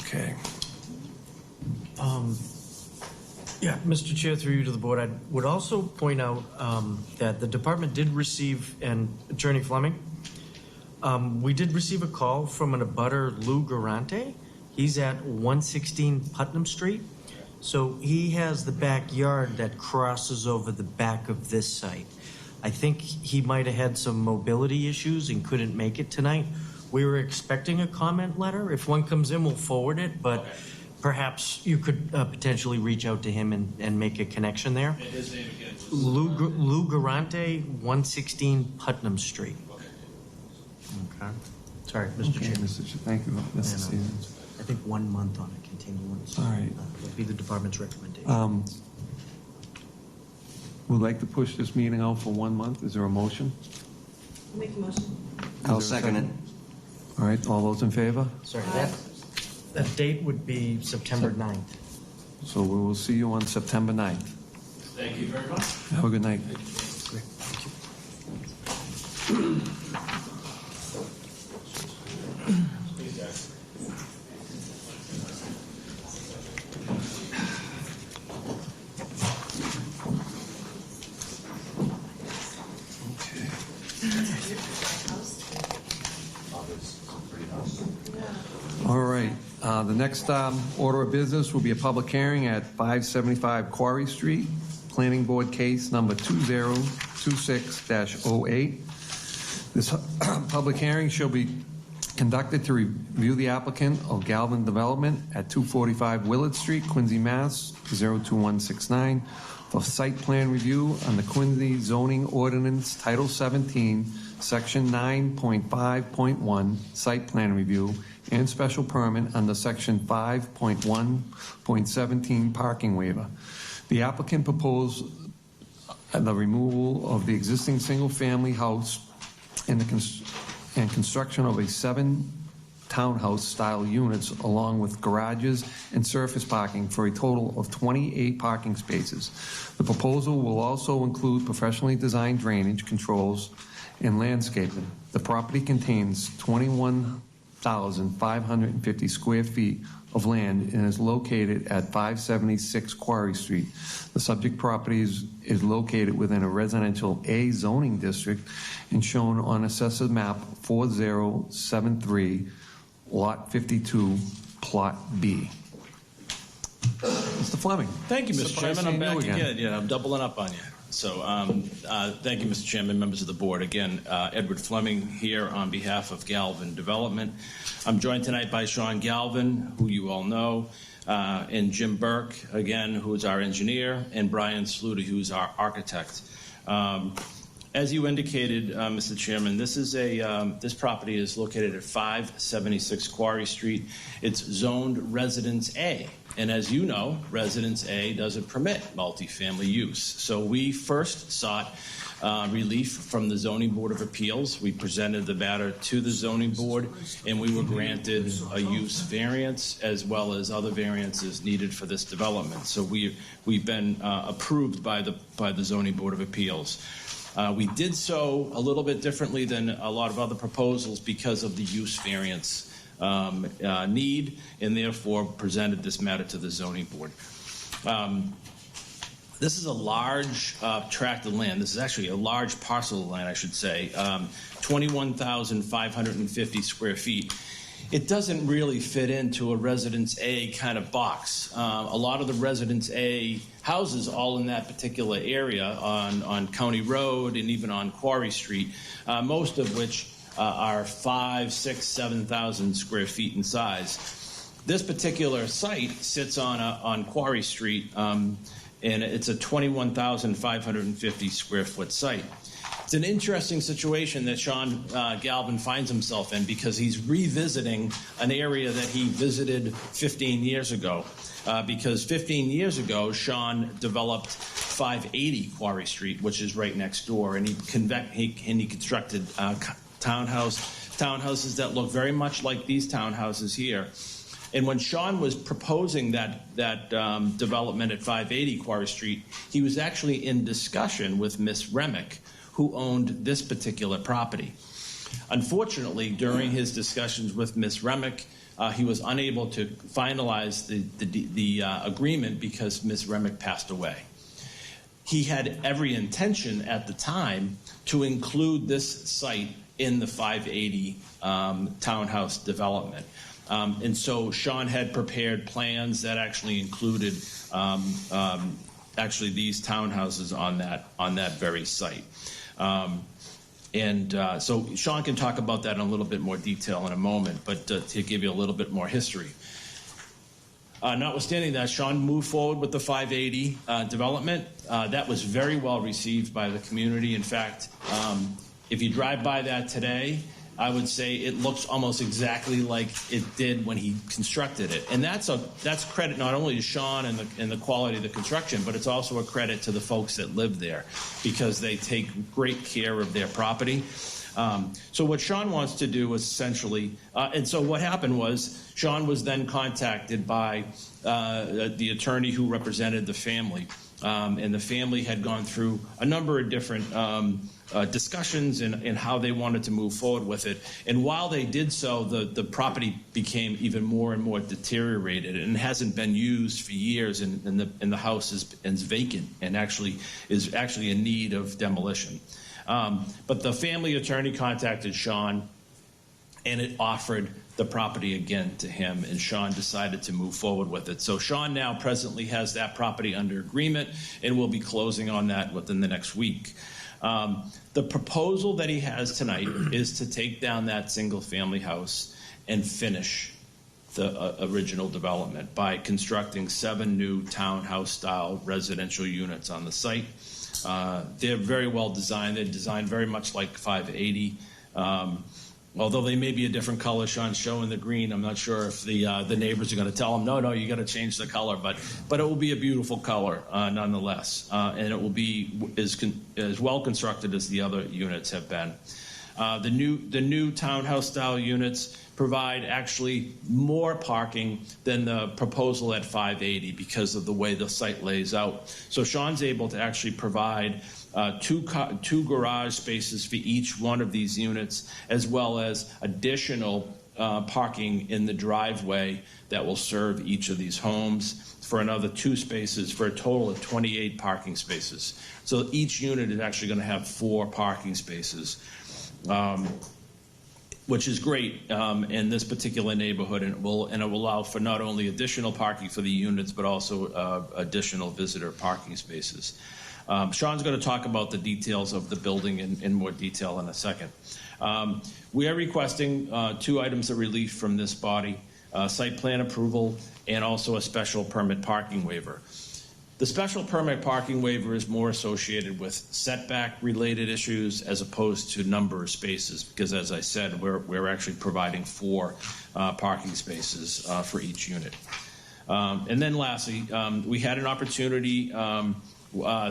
Okay. Mr. Chair, through you to the board, I would also point out that the department did receive, and Attorney Fleming, we did receive a call from an abutter, Lou Garante. He's at 116 Putnam Street. So he has the backyard that crosses over the back of this site. I think he might have had some mobility issues and couldn't make it tonight. We were expecting a comment letter. If one comes in, we'll forward it, but perhaps you could potentially reach out to him and make a connection there. And his name again was? Lou Garante, 116 Putnam Street. Okay. Sorry, Mr. Chairman. Thank you, Mr. Stevens. I think 1 month on a continuance. All right. Would be the department's recommendation. Would like to push this meeting out for 1 month. Is there a motion? I'll make a motion. I'll second it. All right, all those in favor? Sorry, that date would be September 9th. So we will see you on September 9th. Thank you very much. Have a good night. Great, thank All right, the next order of business will be a public hearing at 575 Quarry Street, Planning Board case number 2026-08. This public hearing shall be conducted to review the applicant of Galvin Development at 245 Willard Street, Quincy, Mass. 02169 for site plan review on the Quincy zoning ordinance Title 17, Section 9.5.1 site plan review and special permit under Section 5.1.17 parking waiver. The applicant proposed the removal of the existing single-family house and construction of a 7 townhouse-style units along with garages and surface parking for a total of 28 parking spaces. The proposal will also include professionally designed drainage controls and landscaping. The property contains 21,550 square feet of land and is located at 576 Quarry Street. The subject property is located within a residential A zoning district and shown on Assessor Map 4073, Lot 52, Plot B. Mr. Fleming. Thank you, Mr. Surprised Chairman. I'm seeing back you again. Yeah, I'm doubling up on you. So thank you, Mr. Chairman, members of the board. Again, Edward Fleming here on behalf of Galvin Development. I'm joined tonight by Sean Galvin, who you all know, and Jim Burke, again, who is our engineer, and Brian Sluta, who is our architect. As you indicated, Mr. Chairman, this property is located at 576 Quarry Street. It's zoned Residence A. And as you know, Residence A doesn't permit multifamily use. So we first sought relief from the Zoning Board of Appeals. We presented the matter to the Zoning Board, and we were granted a use variance as well as other variances needed for this development. So we've been approved by the Zoning Board of Appeals. We did so a little bit differently than a lot of other proposals because of the use variance need, and therefore presented this matter to the zoning board. This is a large tract of land. This is actually a large parcel of land, I should say, 21,550 square feet. It doesn't really fit into a Residence A kind of box. A lot of the Residence A houses all in that particular area on County Road and even on Quarry Street, most of which are 5,000, 6,000, 7,000 square feet in size. This particular site sits on Quarry Street, and it's a 21,550 square foot site. It's an interesting situation that Sean Galvin finds himself in because he's revisiting an area that he visited 15 years ago. Because 15 years ago, Sean developed 580 Quarry Street, which is right next door, and he constructed townhouses that look very much like these townhouses here. And when Sean was proposing that development at 580 Quarry Street, he was actually in discussion with Miss Remick, who owned this particular property. Unfortunately, during his discussions with Miss Remick, he was unable to finalize the agreement because Miss Remick passed away. He had every intention at the time to include this site in the 580 townhouse development. And so Sean had prepared plans that actually included actually these townhouses on that very site. So Sean can talk about that in a little bit more detail in a moment, but to give you a little bit more history. Notwithstanding that, Sean moved forward with the 580 development. That was very well received by the community. In fact, if you drive by that today, I would say it looks almost exactly like it did when he constructed it. And that's credit not only to Sean and the quality of the construction, but it's also a credit to the folks that live there because they take great care of their property. So what Sean wants to do is essentially, and so what happened was Sean was then contacted by the attorney who represented the family. And the family had gone through a number of different discussions in how they wanted to move forward with it. And while they did so, the property became even more and more deteriorated and hasn't been used for years. And the house is vacant and is actually in need of demolition. But the family attorney contacted Sean, and it offered the property again to him, and Sean decided to move forward with it. So Sean now presently has that property under agreement, and will be closing on that within the next week. The proposal that he has tonight is to take down that single-family house and finish the original development by constructing 7 new townhouse-style residential units on the site. They're very well designed. They're designed very much like 580. Although they may be a different color, Sean's showing the green. I'm not sure if the neighbors are going to tell him, no, you got to change the color. But it will be a beautiful color nonetheless, and it will be as well constructed as the other units have been. The new townhouse style units provide actually more parking than the proposal at 580 because of the way the site lays out. So Sean's able to actually provide two garage spaces for each one of these units, as well as additional parking in the driveway that will serve each of these homes for another 2 spaces for a total of 28 parking spaces. So each unit is actually going to have 4 parking spaces, which is great in this particular neighborhood, and it will allow for not only additional parking for the units, but also additional visitor parking spaces. Sean's going to talk about the details of the building in more detail in a second. We are requesting 2 items of relief from this body, site plan approval and also a special permit parking waiver. The special permit parking waiver is more associated with setback-related issues as opposed to number of spaces, because as I said, we're actually providing 4 parking spaces for each unit. And then lastly, we had an opportunity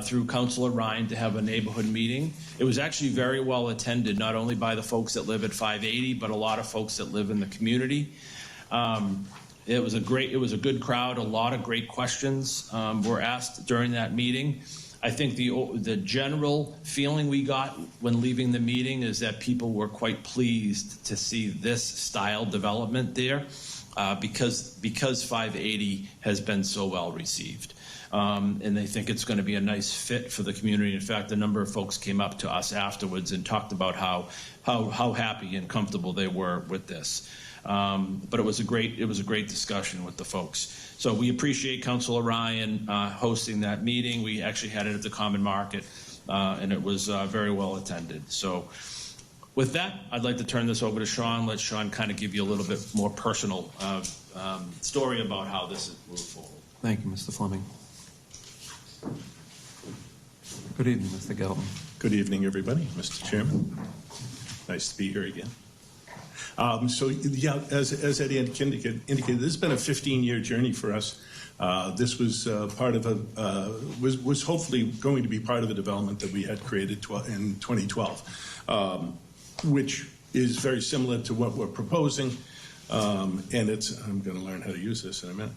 through Councilor Ryan to have a neighborhood meeting. It was actually very well attended, not only by the folks that live at 580, but a lot of folks that live in the community. It was a good crowd. A lot of great questions were asked during that meeting. I think the general feeling we got when leaving the meeting is that people were quite pleased to see this style development there because 580 has been so well received. And they think it's going to be a nice fit for the community. In fact, a number of folks came up to us afterwards and talked about how happy and comfortable they were with this. But it was a great discussion with the folks. So we appreciate Councilor Ryan hosting that meeting. We actually had it at the Common Market, and it was very well attended. So with that, I'd like to turn this over to Sean. Let Sean kind of give you a little bit more personal story about how this is moved forward. Thank you, Mr. Fleming. Good evening, Mr. Gelton. Good evening, everybody. Mr. Chairman, nice to be here again. As Eddie indicated, this has been a 15-year journey for us. This was was hopefully going to be part of a development that we had created in 2012, which is very similar to what we're proposing. And I'm going to learn how to use this in a minute.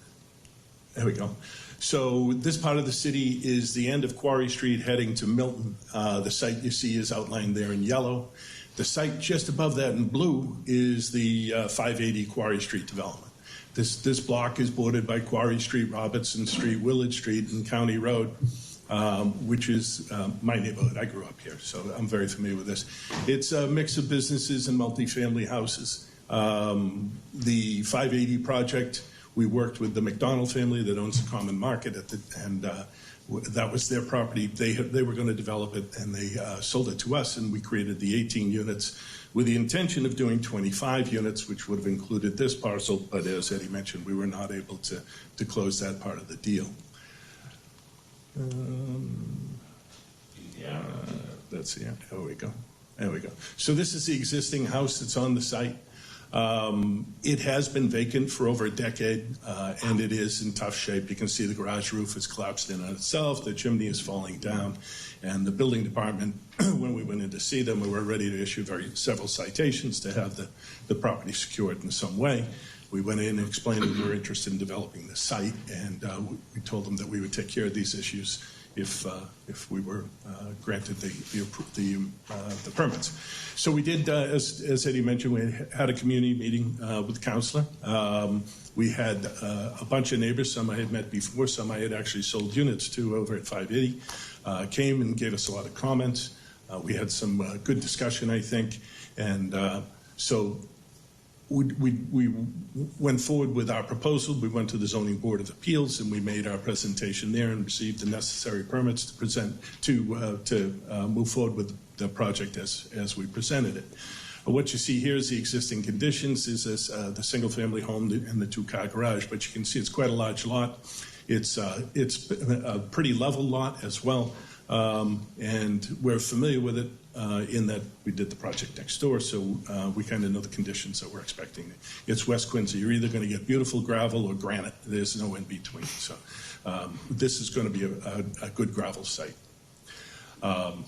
There we go. So this part of the city is the end of Quarry Street heading to Milton. The site you see is outlined there in yellow. The site just above that in blue is the 580 Quarry Street development. This block is bordered by Quarry Street, Robertson Street, Willard Street, and County Road, which is my neighborhood. I grew up here, so I'm very familiar with this. It's a mix of businesses and multifamily houses. The 580 project, we worked with the McDonald family that owns the Common Market, and that was their property. They were going to develop it, and they sold it to us, and we created the 18 units with the intention of doing 25 units, which would have included this parcel. But as Eddie mentioned, we were not able to close that part of the deal. That's the end. There we go. There we go. So this is the existing house that's on the site. It has been vacant for over a decade, and it is in tough shape. You can see the garage roof has collapsed in on itself, the chimney is falling down, and the building department, when we went in to see them, we were ready to issue several citations to have the property secured in some way. We went in and explained that we were interested in developing the site, and we told them that we would take care of these issues if we were granted the permits. So we did, as Eddie mentioned, we had a community meeting with the counselor. We had a bunch of neighbors, some I had met before, some I had actually sold units to over at 580, came and gave us a lot of comments. We had some good discussion, I think, and so we went forward with our proposal. We went to the Zoning Board of Appeals and we made our presentation there and received the necessary permits to present to move forward with the project as we presented it. What you see here is the existing conditions. Is this, the single-family home and the two-car garage, but you can see it's quite a large lot. It's a pretty level lot as well, and we're familiar with it. In that we did the project next door, so we kind of know the conditions that we're expecting. It's West Quincy. You're either going to get beautiful gravel or granite. There's no in between. So this is going to be a good gravel site.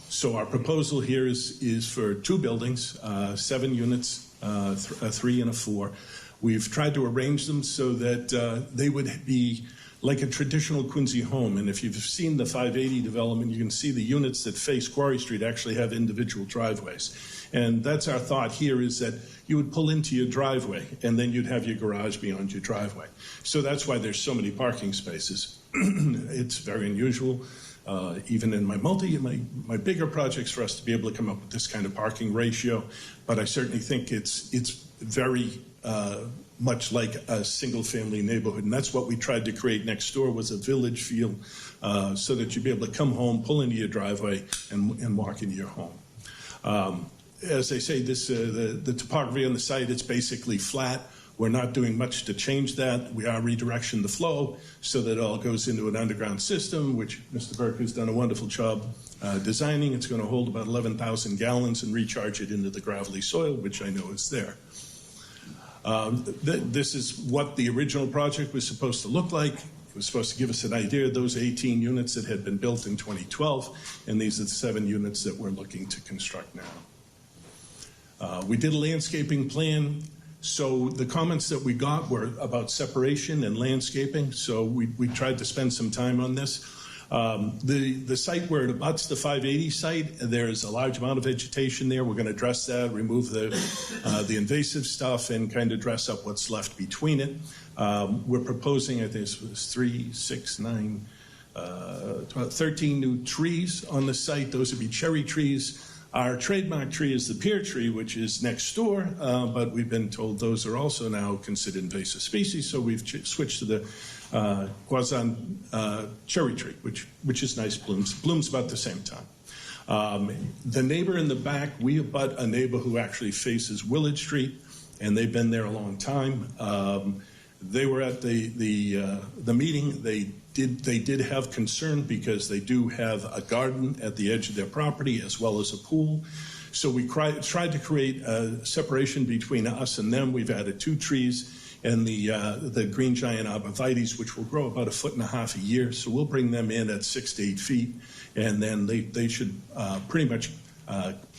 So our proposal here is for 2 buildings, 7 units, a 3 and a 4. We've tried to arrange them so that they would be like a traditional Quincy home. And if you've seen the 580 development, you can see the units that face Quarry Street actually have individual driveways. And that's our thought here, is that you would pull into your driveway and then you'd have your garage beyond your driveway. So that's why there's so many parking spaces. It's very unusual, even in my bigger projects, for us to be able to come up with this kind of parking ratio. But I certainly think it's very much like a single-family neighborhood, and that's what we tried to create next door, was a village feel, so that you'd be able to come home, pull into your driveway, and walk into your home. As I say, the topography on the site, it's basically flat. We're not doing much to change that. We are redirecting the flow so that it all goes into an underground system, which Mr. Burke has done a wonderful job designing. It's going to hold about 11,000 gallons and recharge it into the gravelly soil, which I know is there. This is what the original project was supposed to look like. It was supposed to give us an idea of those 18 units that had been built in 2012, and these are the 7 units that we're looking to construct now. We did a landscaping plan, so the comments that we got were about separation and landscaping, so we tried to spend some time on this. The site where it abuts the 580 site, there's a large amount of vegetation there. We're going to address that, remove the invasive stuff, and kind of dress up what's left between it. We're proposing, I think it was 3, 6, 9, 13 new trees on the site. Those would be cherry trees. Our trademark tree is the pear tree, which is next door, but we've been told those are also now considered invasive species, so we've switched to the Guazan cherry tree, which is nice, blooms about the same time. The neighbor in the back, we abut a neighbor who actually faces Willard Street, and they've been there a long time. They were at the meeting. They did have concern because they do have a garden at the edge of their property as well as a pool. So we tried to create a separation between us and them. We've added 2 trees and the green giant arborvitaes, which will grow about 1.5 feet a year. So we'll bring them in at 6 to 8 feet, and then they should pretty much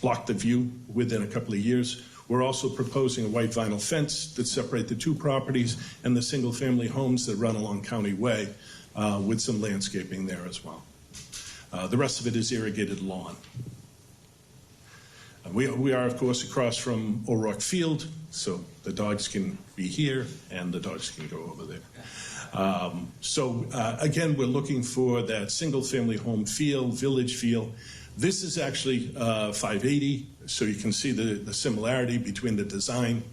block the view within a couple of years. We're also proposing a white vinyl fence that separate the 2 properties and the single-family homes that run along County Way, with some landscaping there as well. The rest of it is irrigated lawn. We are, of course, across from O'Rourke Field, so the dogs can be here and the dogs can go over there. Again, we're looking for that single-family home feel, village feel. This is actually 580, so you can see the similarity between the design,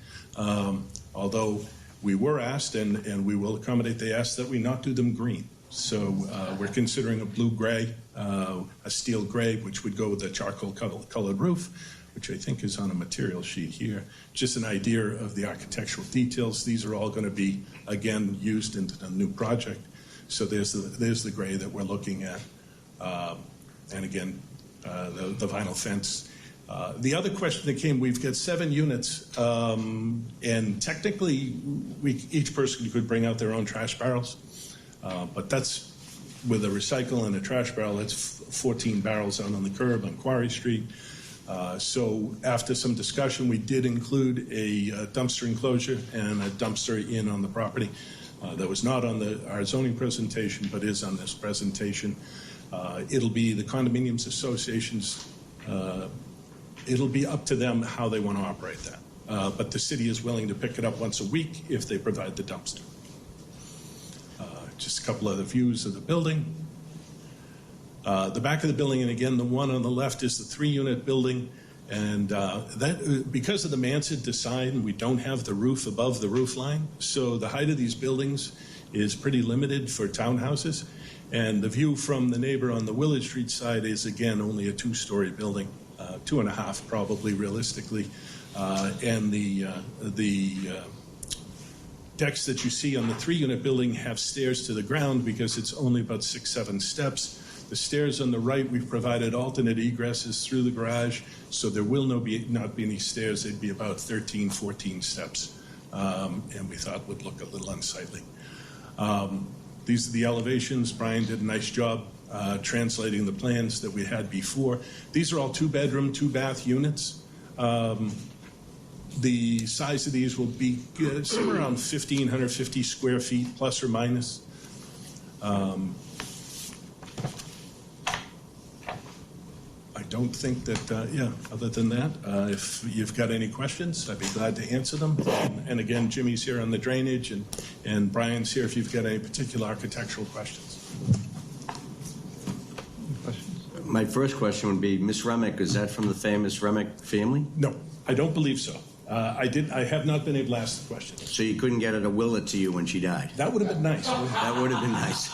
although we were asked, and we will accommodate, they asked that we not do them green. So we're considering a blue-gray, a steel gray, which would go with the charcoal-colored roof, which I think is on a material sheet here. Just an idea of the architectural details. These are all going to be, again, used into the new project. So there's the gray that we're looking at. And again, the vinyl fence. The other question that came, we've got 7 units, and technically, each person could bring out their own trash barrels, but that's with a recycle and a trash barrel, that's 14 barrels out on the curb on Quarry Street. So after some discussion, we did include a dumpster enclosure and a dumpster in on the property. That was not on our zoning presentation, but is on this presentation. It'll be the condominiums associations, it'll be up to them how they want to operate that. But the city is willing to pick it up once a week if they provide the dumpster. Just a couple of the views of the building. The back of the building, and again, the one on the left is the 3-unit building. And that, because of the Mansard design, we don't have the roof above the roof line. So the height of these buildings is pretty limited for townhouses. And the view from the neighbor on the Willard Street side is, again, only a 2-story building, 2.5 probably realistically. And the decks that you see on the 3-unit building have stairs to the ground because it's only about 6-7 steps. The stairs on the right, we've provided alternate egresses through the garage, so there will not be any stairs. They'd be about 13, 14 steps, and we thought would look a little unsightly. These are the elevations. Brian did a nice job translating the plans that we had before. These are all 2-bedroom, 2-bath units. The size of these will be somewhere around 1,550 square feet, plus or minus. I don't think that, other than that, if you've got any questions, I'd be glad to answer them. And again, Jimmy's here on the drainage, and Brian's here if you've got any particular architectural questions. My first question would be, Miss Remick, is that from the famous Remick family? No, I don't believe so. I have not been able to ask the question. So you couldn't get her to will it to you when she died? That would have been nice. That would have been nice.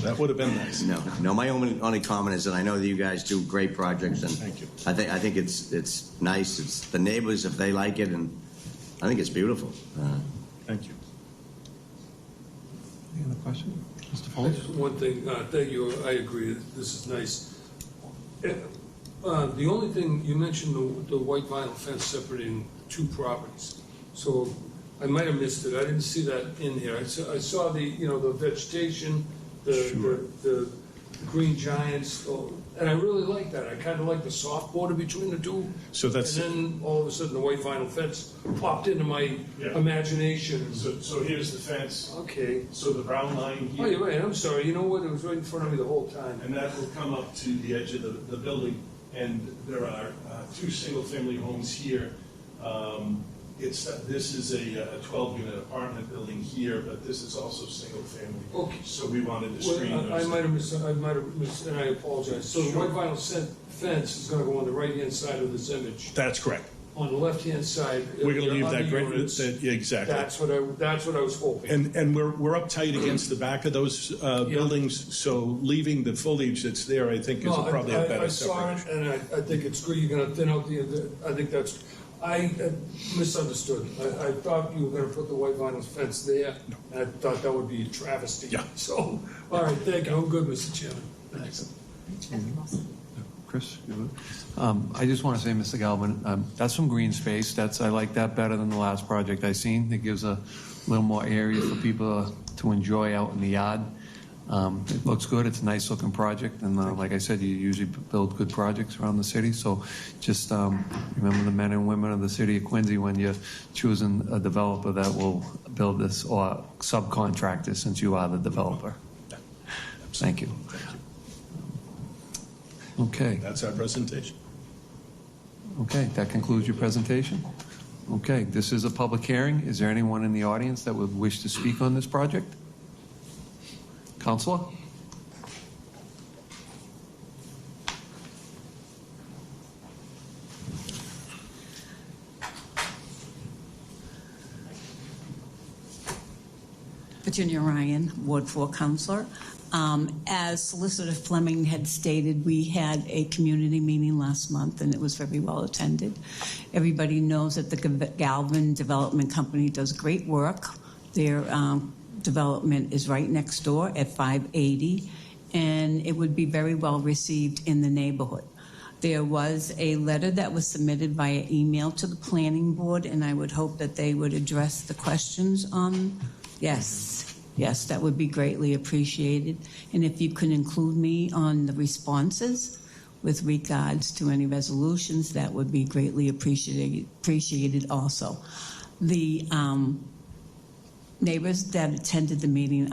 That would have been nice. No. My only comment is that I know that you guys do great projects, and thank you. I think it's nice. It's the neighbors if they like it, and I think it's beautiful. Thank you. Any other question, Mr. I Foley? just one thing, thank you. I agree. This is nice. The only thing you mentioned the white vinyl fence separating 2 properties. So I might have missed it. I didn't see that in here. I saw the the vegetation, the green giants, and I really like that. I kind of like the soft border between the 2. So that's. And then all of a sudden the white vinyl fence popped into my imagination. So here's the fence. Okay. So the brown line here. Oh, you're right. I'm sorry. You know what? It was right in front of me the whole time. And that will come up to the edge of the building. And there are 2 single-family homes here. This is a 12-unit apartment building here, but this is also single-family. Okay. So we wanted to screen those. I might have missed, and I apologize. So the white vinyl fence is going to go on the right-hand side of this image. That's correct. On the left-hand side, We're going to leave that great. units. Yeah, exactly. That's what I was hoping. And we're up tight against the back of those buildings, so leaving the foliage that's there, I think, is probably a better I saw it, separation. and I think it's good. You're going to thin out I think that's. I misunderstood. I thought you were going to put the white vinyl fence there. No. And I thought that would be a travesty. Yeah. So, all right, thank you. I'm good, Mr. Chairman. Thanks. Chris? I just want to say, Mr. Galvin, that's some green space. I like that better than the last project I seen. It gives a little more area for people to enjoy out in the yard. It looks good. It's a nice looking project, and like I said, you usually build good projects around the city. So just remember the men and women of the city of Quincy when you're choosing a developer that will build this, or subcontractor, since you are the developer. Thank you. Okay. That's our presentation. Okay, that concludes your presentation. Okay, this is a public hearing. Is there anyone in the audience that would wish to speak on this project? Counselor? Virginia Ryan, Ward 4 Counselor. As Solicitor Fleming had stated, we had a community meeting last month, and it was very well attended. Everybody knows that the Galvin Development Company does great work. Their development is right next door at 580, and it would be very well received in the neighborhood. There was a letter that was submitted via email to the planning board, and I would hope that they would address the questions on, yes, that would be greatly appreciated. And if you could include me on the responses with regards to any resolutions, that would be greatly appreciated also. The neighbors that attended the meeting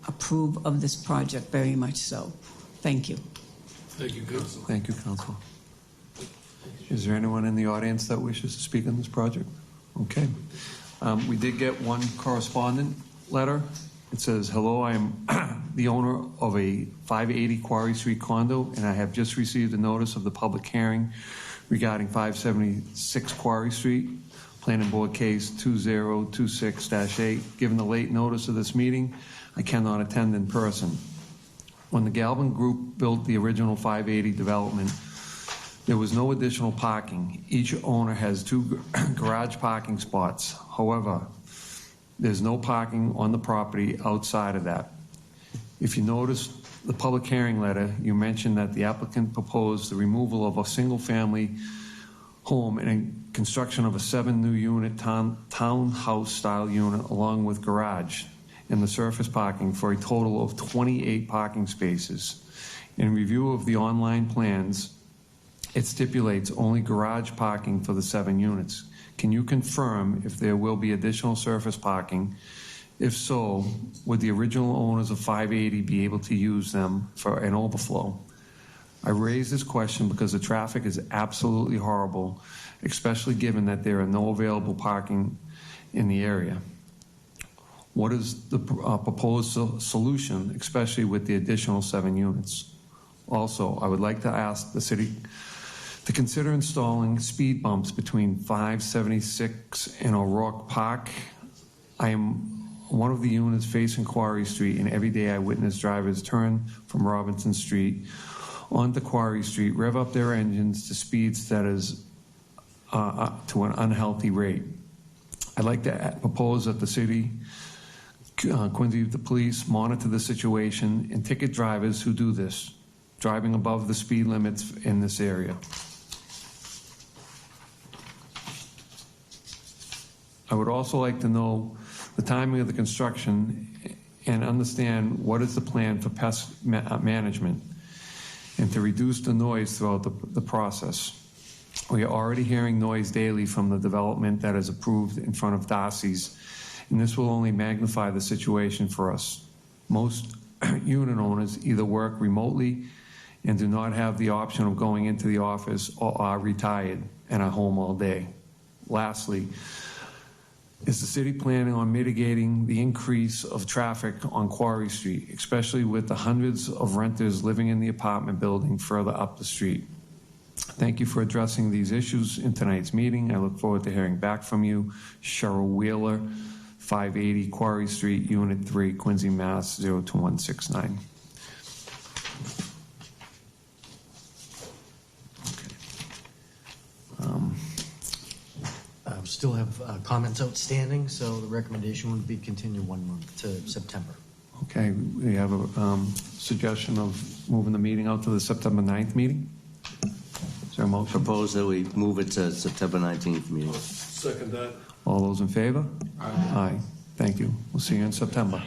approve of this project very much so. Thank you. Thank you, Council. Thank you, Council. Is there anyone in the audience that wishes to speak on this project? Okay. We did get one correspondent letter. It says, hello, I am the owner of a 580 Quarry Street condo, and I have just received a notice of the public hearing regarding 576 Quarry Street, Planning Board Case 2026-8. Given the late notice of this meeting, I cannot attend in person. When the Galvin Group built the original 580 development, there was no additional parking. Each owner has 2 garage parking spots. However, there's no parking on the property outside of that. If you notice the public hearing letter, you mentioned that the applicant proposed the removal of a single-family home and construction of a 7 new unit townhouse-style unit along with garage and the surface parking for a total of 28 parking spaces. In review of the online plans, it stipulates only garage parking for the 7 units. Can you confirm if there will be additional surface parking? If so, would the original owners of 580 be able to use them for an overflow? I raise this question because the traffic is absolutely horrible, especially given that there are no available parking in the area. What is the proposed solution, especially with the additional 7 units? Also, I would like to ask the city to consider installing speed bumps between 576 and O'Rourke Park. I am one of the units facing Quarry Street, and every day I witness drivers turn from Robinson Street onto Quarry Street, rev up their engines to speeds that is to an unhealthy rate. I'd like to propose that the city, Quincy, the police, monitor the situation and ticket drivers who do this, driving above the speed limits in this area. I would also like to know the timing of the construction and understand what is the plan for pest management and to reduce the noise throughout the process. We are already hearing noise daily from the development that is approved in front of Darcy's, and this will only magnify the situation for us. Most unit owners either work remotely and do not have the option of going into the office or are retired and are home all day. Lastly, is the city planning on mitigating the increase of traffic on Quarry Street, especially with the hundreds of renters living in the apartment building further up the street? Thank you for addressing these issues in tonight's meeting. I look forward to hearing back from you. Cheryl Wheeler, 580 Quarry Street, Unit 3, Quincy, Mass. 02169. Still have comments outstanding, so the recommendation would be continue 1 month to September. Okay, we have a suggestion of moving the meeting out to the September 9th meeting. Is there a motion? Propose that we move it to September 19th meeting. Second that. All those in favor? Aye. Thank you. We'll see you in September.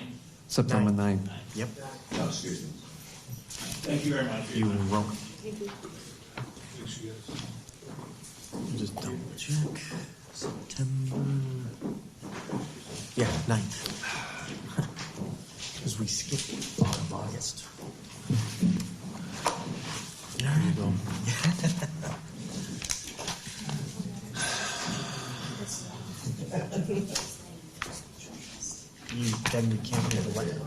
September 9th. Yep. No, excuse me. Thank you very much. You were welcome. Thanks, you guys. Just double check. September. Yeah, 9th. Because we skipped all of August. There you go. Then you can't read the letter.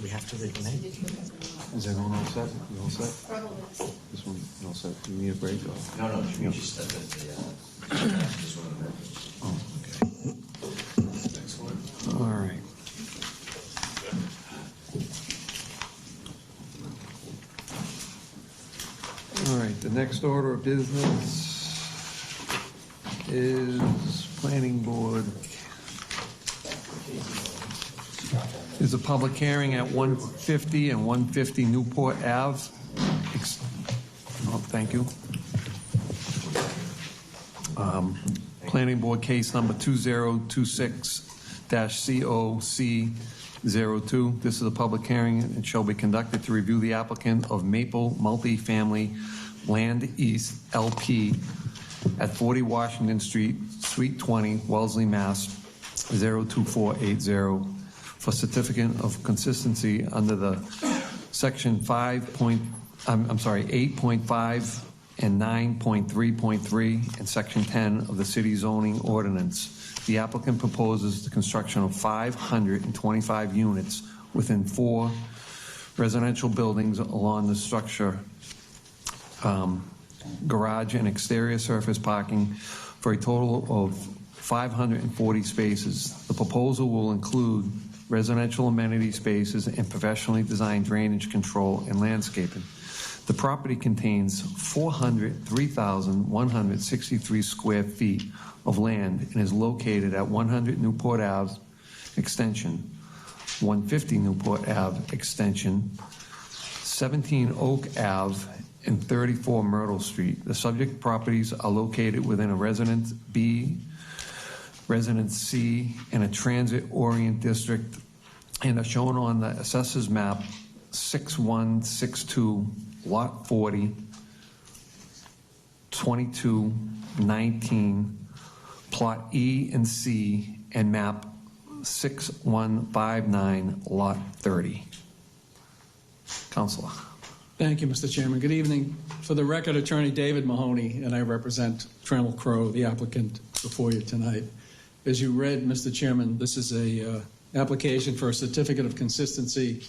We have to read the name. Is everyone all set? You all set? This one, you all set? You need a break? Or? No, you just stepped into the, just one minute. Oh, okay. Excellent. All right. All right, the next order of business is planning board. Is a public hearing at 150 and 150 Newport Ave. Thank you. Planning Board case number 2026-COC02. This is a public hearing and shall be conducted to review the applicant of Maple Multifamily Land East LP at 40 Washington Street, Suite 20, Wellesley, Mass. 02480 for certificate of consistency under the section 8.5 and 9.3.3 and section 10 of the city zoning ordinance. The applicant proposes the construction of 525 units within 4 residential buildings along the structure, garage and exterior surface parking for a total of 540 spaces. The proposal will include residential amenity spaces and professionally designed drainage control and landscaping. The property contains 403,163 square feet of land and is located at 100 Newport Ave Extension, 150 Newport Ave Extension, 17 Oak Ave, and 34 Myrtle Street. The subject properties are located within a Residence B, Residence C, and a transit-oriented district, and are shown on the Assessors Map 6162, Lot 40, 2219, Plot E and C, and Map 6159, Lot 30. Councilor. Thank you, Mr. Chairman. Good evening. For the record, Attorney David Mahoney, and I represent Trammell Crow, the applicant before you tonight. As you read, Mr. Chairman, this is a application for a certificate of consistency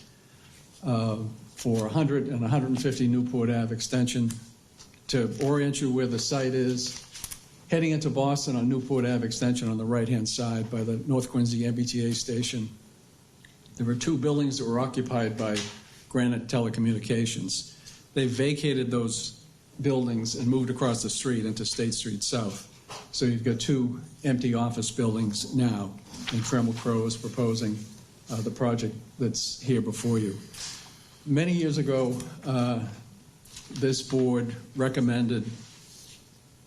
for 100 and 150 Newport Ave extension. To orient you where the site is, heading into Boston on Newport Ave extension on the right-hand side by the North Quincy MBTA station, there were 2 buildings that were occupied by Granite Telecommunications. They vacated those buildings and moved across the street into State Street South. So you've got 2 empty office buildings now, and Trammell Crow is proposing the project that's here before you. Many years ago, this board recommended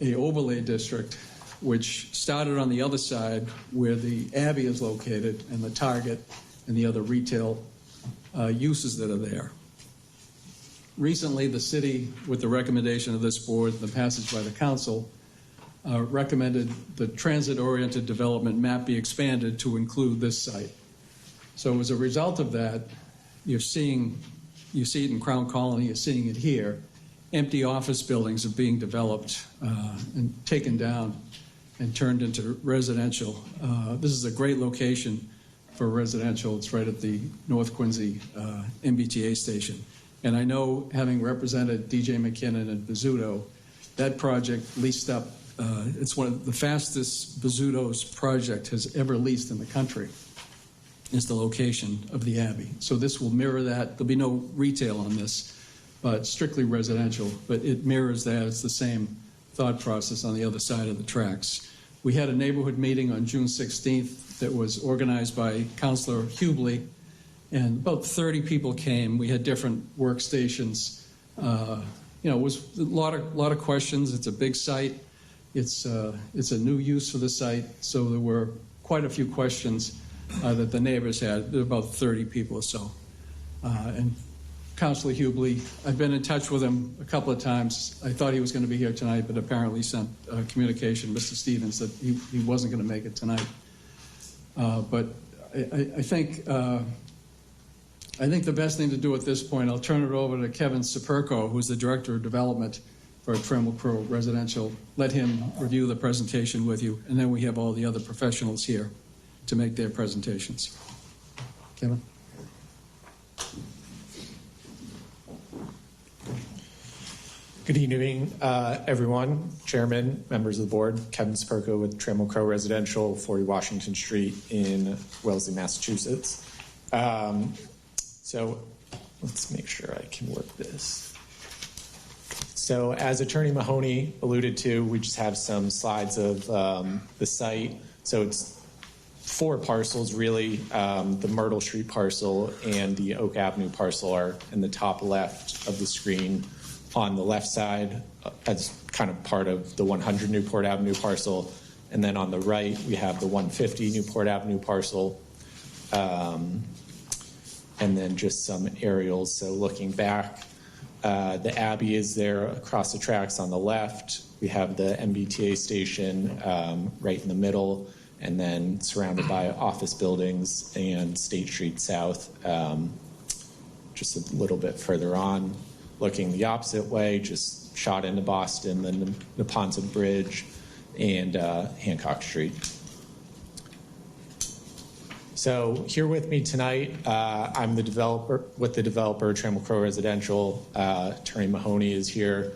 a overlay district which started on the other side where the Abbey is located and the Target and the other retail uses that are there. Recently, the city, with the recommendation of this board and the passage by the council, recommended the transit-oriented development map be expanded to include this site. So as a result of that, you see it in Crown Colony, you're seeing it here. Empty office buildings are being developed and taken down and turned into residential. This is a great location for residential. It's right at the North Quincy MBTA station. And I know, having represented DJ McKinnon and Bizzuto, that project leased up. It's one of the fastest Bizzuto's project has ever leased in the country, is the location of the Abbey. So this will mirror that. There'll be no retail on this, but strictly residential. But it mirrors that. It's the same thought process on the other side of the tracks. We had a neighborhood meeting on June 16th that was organized by Councilor Hubley, and about 30 people came. We had different workstations. It was a lot of questions. It's a big site. It's a new use for the site, so there were quite a few questions that the neighbors had. There were about 30 people or so. And Councilor Hubley, I've been in touch with him a couple of times. I thought he was going to be here tonight, but apparently sent communication, Mr. Stevens, that he wasn't going to make it tonight. But I think the best thing to do at this point, I'll turn it over to Kevin Saperko, who's the Director of Development for Trammell Crow Residential. Let him review the presentation with you, and then we have all the other professionals here to make their presentations. Kevin? Good evening, everyone. Chairman, members of the board. Kevin Saperko with Trammell Crow Residential, 40 Washington Street in Wellesley, Massachusetts. So let's make sure I can work this. So as Attorney Mahoney alluded to, we just have some slides of the site. So it's 4 parcels, really. The Myrtle Street parcel and the Oak Avenue parcel are in the top left of the screen. on the left side as kind of part of the 100 Newport Avenue parcel. And then on the right, we have the 150 Newport Avenue parcel. And then just some aerials. So looking back, the Abbey is there across the tracks on the left. We have the MBTA station right in the middle, and then surrounded by office buildings and State Street South just a little bit further on. Looking the opposite way, just shot into Boston, the Neponset Bridge, and Hancock Street. So here with me tonight, I'm the developer, Trammell Crow Residential. Attorney Mahoney is here.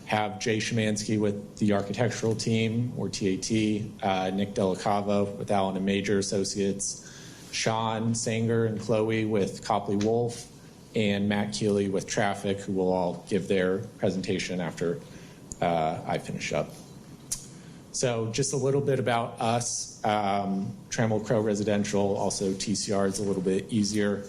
Have Jay Szymanski with the architectural team, or TAT, Nick Delacava with Allen and Major Associates, Sean Sanger and Chloe with Copley Wolf, and Matt Keeley with Traffic, who will all give their presentation after I finish up. So just a little bit about us. Trammell Crow Residential, also TCR is a little bit easier.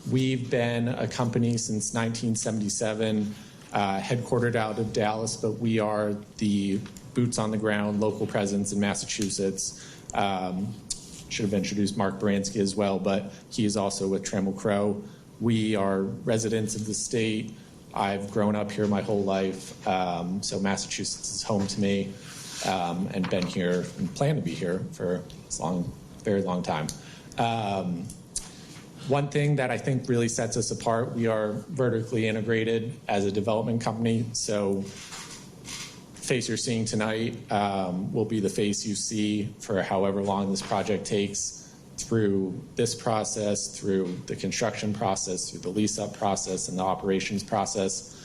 We've been a company since 1977, headquartered out of Dallas, but we are the boots on the ground local presence in Massachusetts. Should have introduced Mark Baranski as well, but he is also with Trammell Crow. We are residents of the state. I've grown up here my whole life, so Massachusetts is home to me, and been here and plan to be here for a very long time. One thing that I think really sets us apart, we are vertically integrated as a development company. So the face you're seeing tonight will be the face you see for however long this project takes, through this process, through the construction process, through the lease-up process, and the operations process.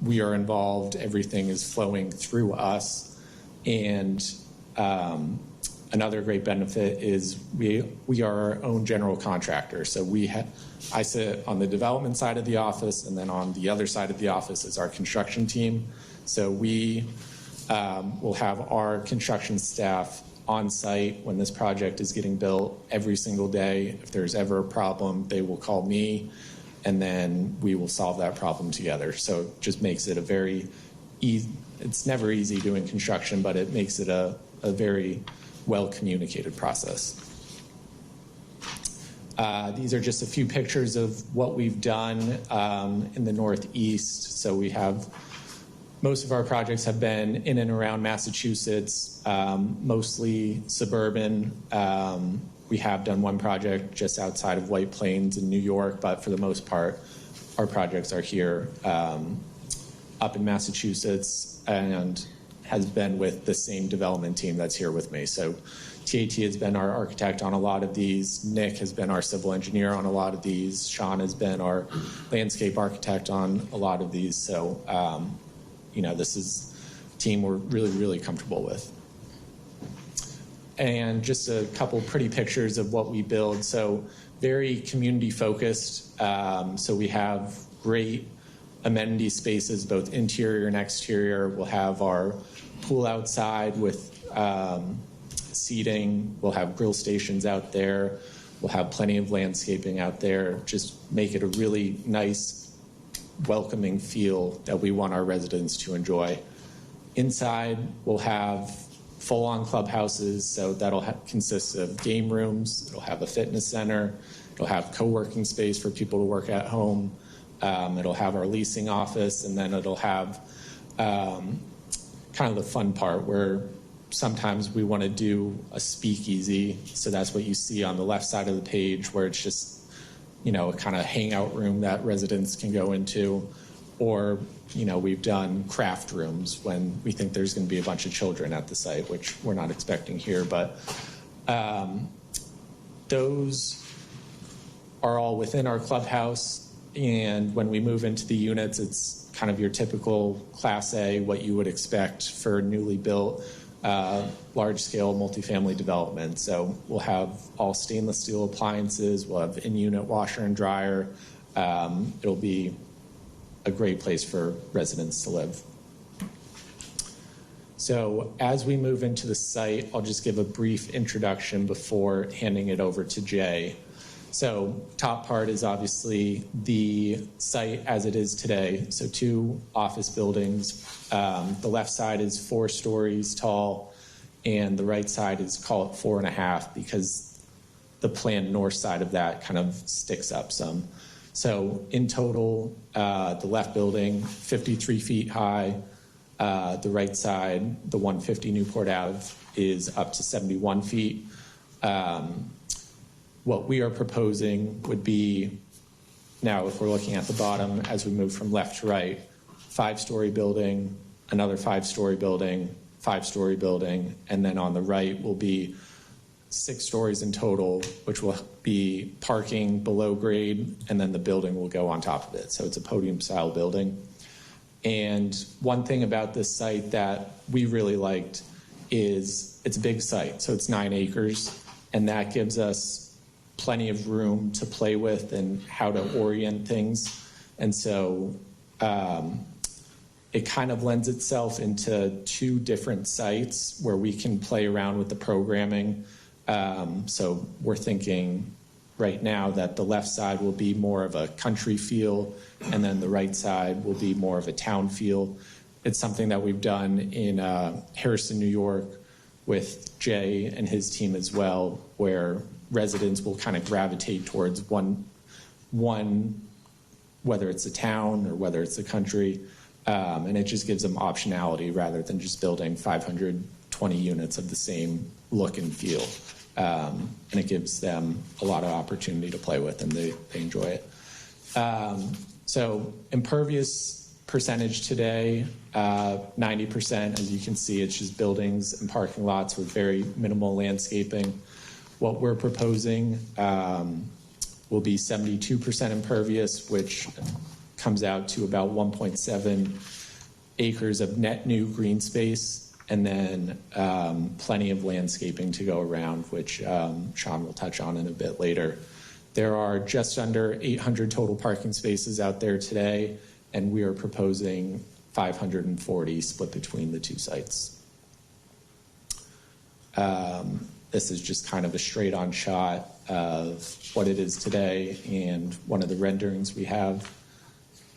We are involved. Everything is flowing through us. And another great benefit is we are our own general contractor. So I sit on the development side of the office, and then on the other side of the office is our construction team. So we will have our construction staff on site when this project is getting built every single day. If there's ever a problem, they will call me, and then we will solve that problem together. So it just makes it a very easy, it's never easy doing construction, but it makes it a very well-communicated process. These are just a few pictures of what we've done in the Northeast. So we have, most of our projects have been in and around Massachusetts, mostly suburban. We have done one project just outside of White Plains in New York, but for the most part, our projects are here up in Massachusetts, and has been with the same development team that's here with me. So TAT has been our architect on a lot of these. Nick has been our civil engineer on a lot of these. Sean has been our landscape architect on a lot of these. So, this is a team we're really, really comfortable with. And just a couple pretty pictures of what we build. So very community focused. So we have great amenity spaces, both interior and exterior. We'll have our pool outside with seating. We'll have grill stations out there. We'll have plenty of landscaping out there. Just make it a really nice, welcoming feel that we want our residents to enjoy. Inside, we'll have full-on clubhouses, so that'll consist of game rooms. It'll have a fitness center. It'll have co-working space for people to work at home. It'll have our leasing office, and then it'll have kind of the fun part where sometimes we want to do a speakeasy. So that's what you see on the left side of the page, where it's just, a kind of hangout room that residents can go into. Or, we've done craft rooms when we think there's going to be a bunch of children at the site, which we're not expecting here. But those are all within our clubhouse. And when we move into the units, it's kind of your typical Class A, what you would expect for newly built, large-scale multifamily development. So we'll have all stainless steel appliances. We'll have in-unit washer and dryer. It'll be a great place for residents to live. So as we move into the site, I'll just give a brief introduction before handing it over to Jay. So top part is obviously the site as it is today. So 2 office buildings. The left side is 4 stories tall, and the right side is, call it 4.5, because the planned north side of that kind of sticks up some. So in total, the left building, 53 feet high. The right side, the 150 Newport Ave, is up to 71 feet. What we are proposing would be, now if we're looking at the bottom, as we move from left to right, 5-story building, another 5-story building, 5-story building, and then on the right will be 6 stories in total, which will be parking below grade, and then the building will go on top of it. So it's a podium-style building. And one thing about this site that we really liked is it's a big site, so it's 9 acres, and that gives us plenty of room to play with and how to orient things. And so it kind of lends itself into 2 different sites where we can play around with the programming. So we're thinking right now that the left side will be more of a country feel, and then the right side will be more of a town feel. It's something that we've done in Harrison, New York, with Jay and his team as well, where residents will kind of gravitate towards one, whether it's a town or whether it's a country, and it just gives them optionality rather than just building 520 units of the same look and feel. And it gives them a lot of opportunity to play with, and they enjoy it. So impervious percentage today, 90%. As you can see, it's just buildings and parking lots with very minimal landscaping. What we're proposing will be 72% impervious, which comes out to about 1.7 acres of net new green space, and then plenty of landscaping to go around, which Sean will touch on in a bit later. There are just under 800 total parking spaces out there today, and we are proposing 540 split between the 2 sites. This is just kind of a straight-on shot of what it is today and one of the renderings we have.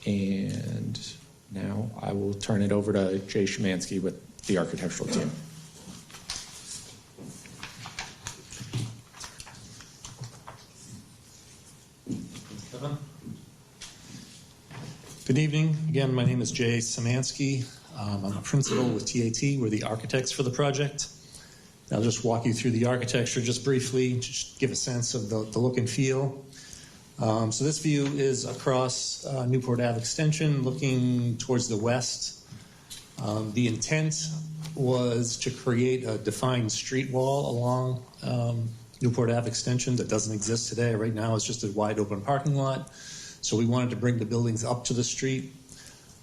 And now I will turn it over to Jay Szymanski with the architectural team. Good evening. Again, my name is Jay Szymanski. I'm a principal with TAT. We're the architects for the project. I'll just walk you through the architecture just briefly, just give a sense of the look and feel. So this view is across Newport Ave Extension, looking towards the west. The intent was to create a defined street wall along Newport Ave Extension that doesn't exist today. Right now it's just a wide open parking lot. So we wanted to bring the buildings up to the street.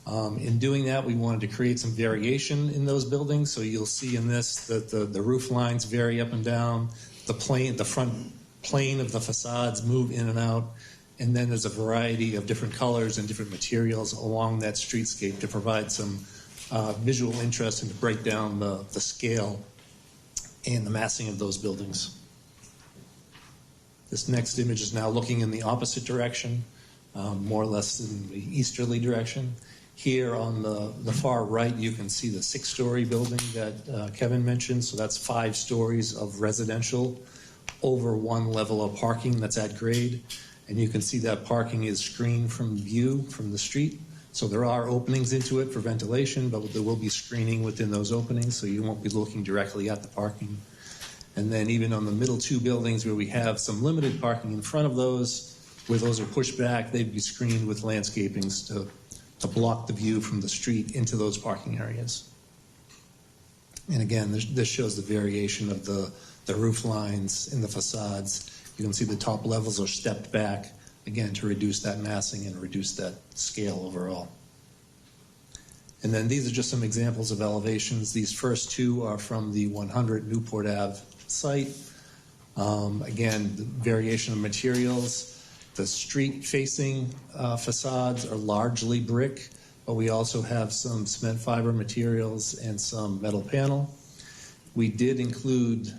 In doing that, we wanted to create some variation in those buildings. So you'll see in this that the roof lines vary up and down, the front plane of the facades move in and out, and then there's a variety of different colors and different materials along that streetscape to provide some visual interest and to break down the scale and the massing of those buildings. This next image is now looking in the opposite direction, more or less in the easterly direction. Here on the far right, you can see the 6-story building that Kevin mentioned. So that's 5 stories of residential over 1 level of parking that's at grade. And you can see that parking is screened from view from the street. So there are openings into it for ventilation, but there will be screening within those openings, so you won't be looking directly at the parking. And then even on the middle 2 buildings where we have some limited parking in front of those, where those are pushed back, they'd be screened with landscapings to block the view from the street into those parking areas. And again, this shows the variation of the roof lines in the facades. You can see the top levels are stepped back, again, to reduce that massing and reduce that scale overall. And then these are just some examples of elevations. These first 2 are from the 100 Newport Ave site. Again, the variation of materials. The street-facing facades are largely brick, but we also have some cement fiber materials and some metal panel. We did include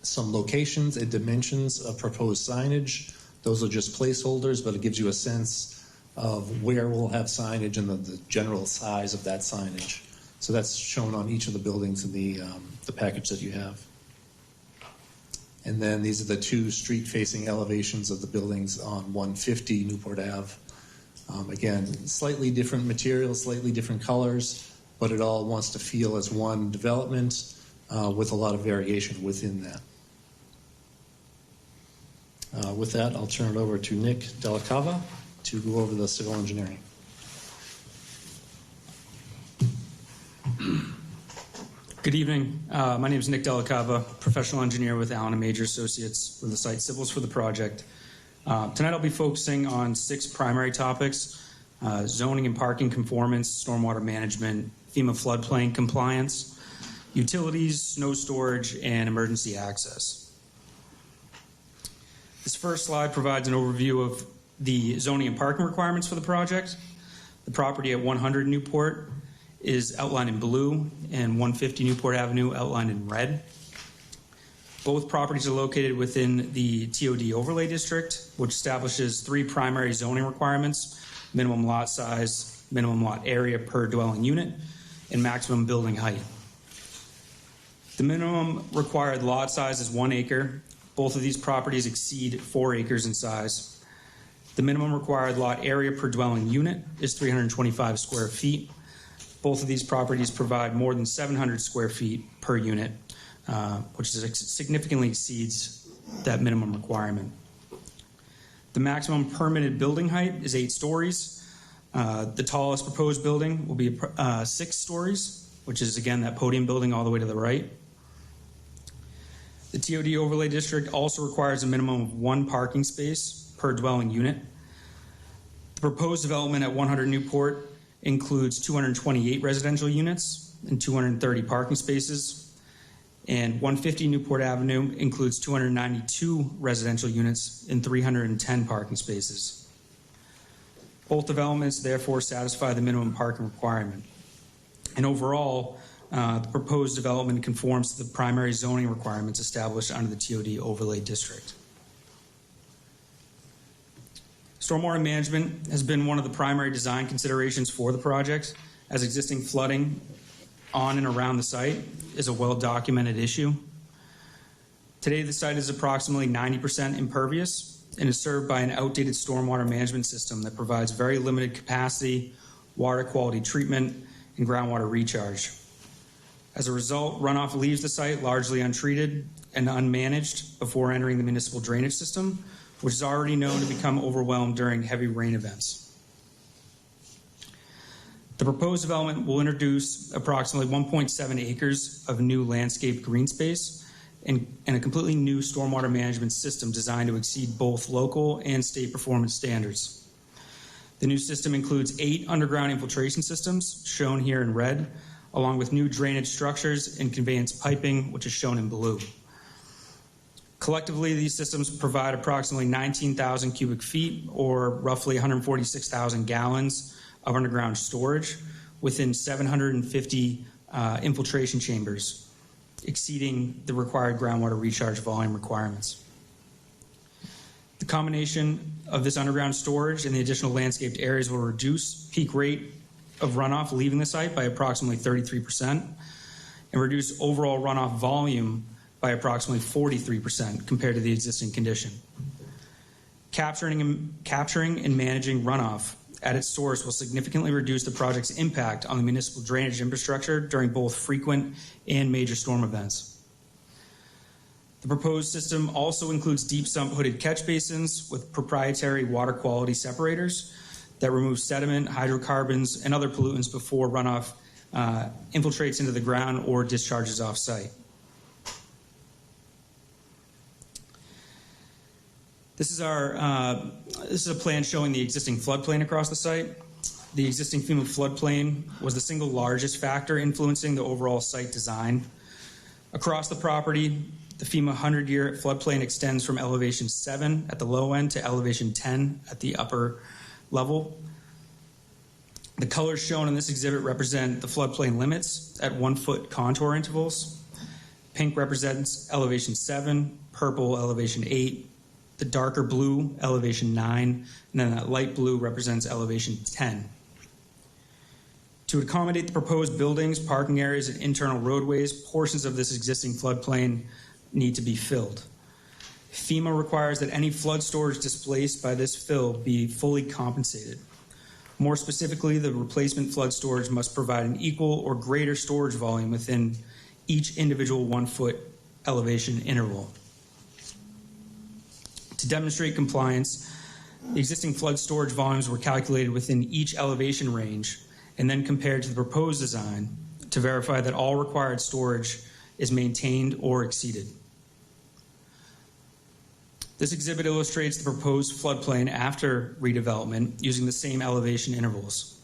some locations and dimensions of proposed signage. Those are just placeholders, but it gives you a sense of where we'll have signage and the general size of that signage. So that's shown on each of the buildings in the package that you have. And then these are the two street-facing elevations of the buildings on 150 Newport Ave. Again, slightly different materials, slightly different colors, but it all wants to feel as one development with a lot of variation within that. With that, I'll turn it over to Nick Delacava to go over the civil engineering. Good evening. My name is Nick Delacava, professional engineer with Allen & Major Associates with the site civils for the project. Tonight I'll be focusing on 6 primary topics: zoning and parking conformance, stormwater management, FEMA floodplain compliance, utilities, snow storage, and emergency access. This first slide provides an overview of the zoning and parking requirements for the project. The property at 100 Newport is outlined in blue and 150 Newport Avenue outlined in red. Both properties are located within the TOD overlay district, which establishes 3 primary zoning requirements: minimum lot size, minimum lot area per dwelling unit, and maximum building height. The minimum required lot size is 1 acre. Both of these properties exceed 4 acres in size. The minimum required lot area per dwelling unit is 325 square feet. Both of these properties provide more than 700 square feet per unit, which significantly exceeds that minimum requirement. The maximum permitted building height is 8 stories. The tallest proposed building will be 6 stories, which is, again, that podium building all the way to the right. The TOD overlay district also requires a minimum of 1 parking space per dwelling unit. The proposed development at 100 Newport includes 228 residential units and 230 parking spaces, and 150 Newport Avenue includes 292 residential units and 310 parking spaces. Both developments therefore satisfy the minimum parking requirement. And overall, the proposed development conforms to the primary zoning requirements established under the TOD overlay district. Stormwater management has been one of the primary design considerations for the project, as existing flooding on and around the site is a well-documented issue. Today, the site is approximately 90% impervious and is served by an outdated stormwater management system that provides very limited capacity, water quality treatment, and groundwater recharge. As a result, runoff leaves the site largely untreated and unmanaged before entering the municipal drainage system, which is already known to become overwhelmed during heavy rain events. The proposed development will introduce approximately 1.7 acres of new landscape green space and a completely new stormwater management system designed to exceed both local and state performance standards. The new system includes 8 underground infiltration systems, shown here in red, along with new drainage structures and conveyance piping, which is shown in blue. Collectively, these systems provide approximately 19,000 cubic feet, or roughly 146,000 gallons of underground storage within 750 infiltration chambers, exceeding the required groundwater recharge volume requirements. The combination of this underground storage and the additional landscaped areas will reduce peak rate of runoff leaving the site by approximately 33% and reduce overall runoff volume by approximately 43% compared to the existing condition. Capturing and managing runoff at its source will significantly reduce the project's impact on the municipal drainage infrastructure during both frequent and major storm events. The proposed system also includes deep sump hooded catch basins with proprietary water quality separators that remove sediment, hydrocarbons, and other pollutants before runoff infiltrates into the ground or discharges off-site. This is a plan showing the existing floodplain across the site. The existing FEMA floodplain was the single largest factor influencing the overall site design. Across the property, the FEMA 100-year floodplain extends from elevation 7 at the low end to elevation 10 at the upper level. The colors shown in this exhibit represent the floodplain limits at 1-foot contour intervals. Pink represents elevation 7, purple elevation 8, the darker blue elevation 9, and then that light blue represents elevation 10. To accommodate the proposed buildings, parking areas, and internal roadways, portions of this existing floodplain need to be filled. FEMA requires that any flood storage displaced by this fill be fully compensated. More specifically, the replacement flood storage must provide an equal or greater storage volume within each individual 1-foot elevation interval. To demonstrate compliance, the existing flood storage volumes were calculated within each elevation range and then compared to the proposed design to verify that all required storage is maintained or exceeded. This exhibit illustrates the proposed floodplain after redevelopment using the same elevation intervals.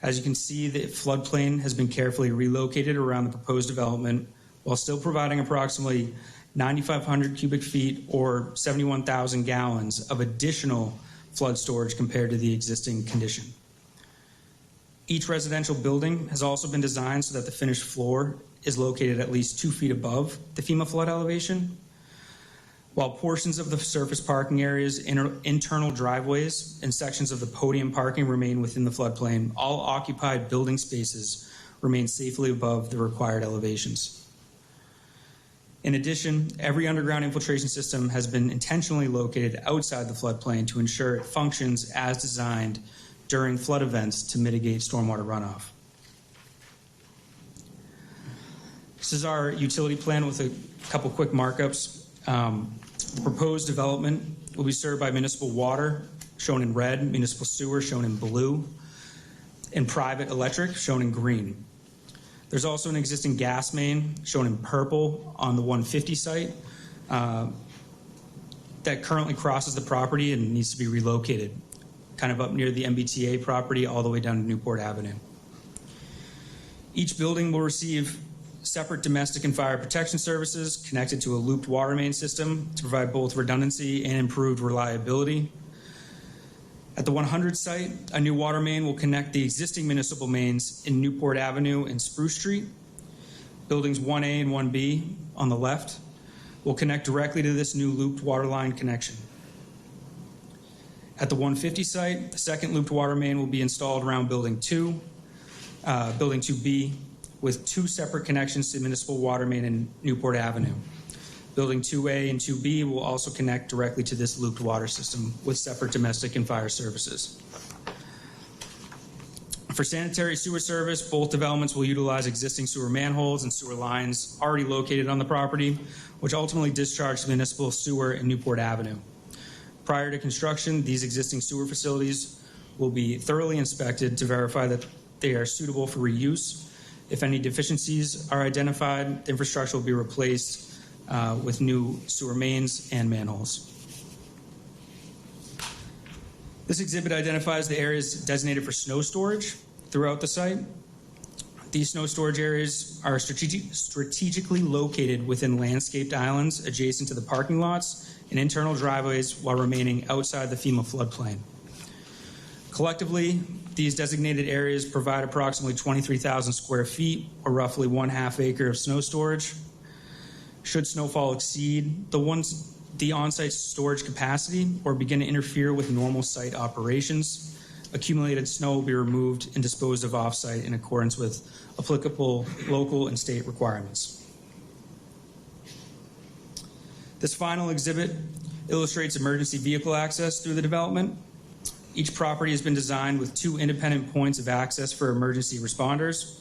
As you can see, the floodplain has been carefully relocated around the proposed development while still providing approximately 9,500 cubic feet or 71,000 gallons of additional flood storage compared to the existing condition. Each residential building has also been designed so that the finished floor is located at least 2 feet above the FEMA flood elevation. While portions of the surface parking areas, internal driveways, and sections of the podium parking remain within the floodplain, all occupied building spaces remain safely above the required elevations. In addition, every underground infiltration system has been intentionally located outside the floodplain to ensure it functions as designed during flood events to mitigate stormwater runoff. This is our utility plan with a couple quick markups. The proposed development will be served by municipal water, shown in red, municipal sewer, shown in blue, and private electric, shown in green. There's also an existing gas main, shown in purple, on the 150 site that currently crosses the property and needs to be relocated, kind of up near the MBTA property all the way down to Newport Avenue. Each building will receive separate domestic and fire protection services connected to a looped water main system to provide both redundancy and improved reliability. At the 100 site, a new water main will connect the existing municipal mains in Newport Avenue and Spruce Street. Buildings 1A and 1B on the left will connect directly to this new looped water line connection. At the 150 site, a second looped water main will be installed around Building 2, Building 2B, with 2 separate connections to municipal water main in Newport Avenue. Building 2A and 2B will also connect directly to this looped water system with separate domestic and fire services. For sanitary sewer service, both developments will utilize existing sewer manholes and sewer lines already located on the property, which ultimately discharge to municipal sewer in Newport Avenue. Prior to construction, these existing sewer facilities will be thoroughly inspected to verify that they are suitable for reuse. If any deficiencies are identified, the infrastructure will be replaced with new sewer mains and manholes. This exhibit identifies the areas designated for snow storage throughout the site. These snow storage areas are strategically located within landscaped islands adjacent to the parking lots and internal driveways while remaining outside the FEMA floodplain. Collectively, these designated areas provide approximately 23,000 square feet, or roughly 1/2 acre of snow storage. Should snowfall exceed the on-site storage capacity or begin to interfere with normal site operations, accumulated snow will be removed and disposed of off-site in accordance with applicable local and state requirements. This final exhibit illustrates emergency vehicle access through the development. Each property has been designed with 2 independent points of access for emergency responders.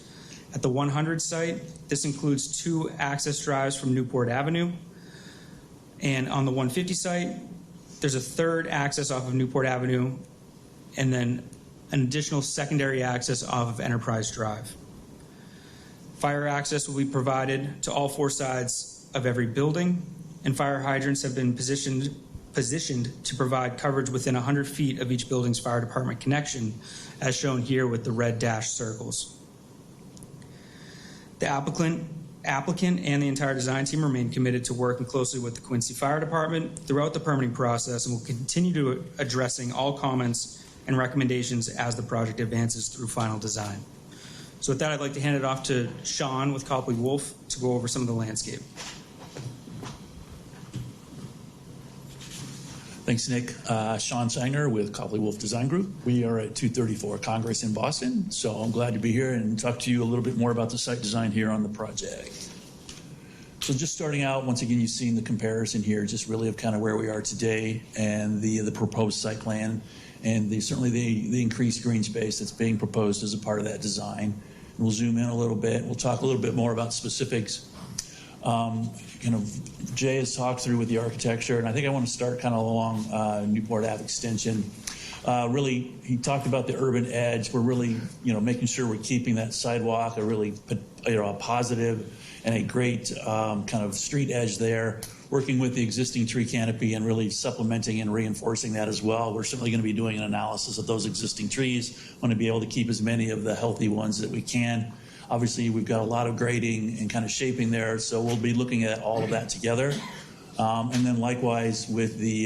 At the 100 site, this includes 2 access drives from Newport Avenue. And on the 150 site, there's a 3rd access off of Newport Avenue and then an additional secondary access off of Enterprise Drive. Fire access will be provided to all 4 sides of every building, and fire hydrants have been positioned to provide coverage within 100 feet of each building's fire department connection, as shown here with the red dashed circles. The applicant and the entire design team remain committed to working closely with the Quincy Fire Department throughout the permitting process and will continue to addressing all comments and recommendations as the project advances through final design. So with that, I'd like to hand it off to Sean with Copley Wolf to go over some of the landscape. Thanks, Nick. Sean Sanger with Copley Wolf Design Group. We are at 234 Congress in Boston, so I'm glad to be here and talk to you a little bit more about the site design here on the project. So just starting out, once again, you've seen the comparison here, just really of kind of where we are today and the proposed site plan and certainly the increased green space that's being proposed as a part of that design. And we'll zoom in a little bit. We'll talk a little bit more about specifics. Jay has talked through with the architecture, and I think I want to start kind of along Newport Ave extension. Really, he talked about the urban edge. We're really, making sure we're keeping that sidewalk a really, a positive and a great kind of street edge there, working with the existing tree canopy and really supplementing and reinforcing that as well. We're certainly going to be doing an analysis of those existing trees. Want to be able to keep as many of the healthy ones that we can. Obviously, we've got a lot of grading and kind of shaping there, so we'll be looking at all of that together. And then likewise with the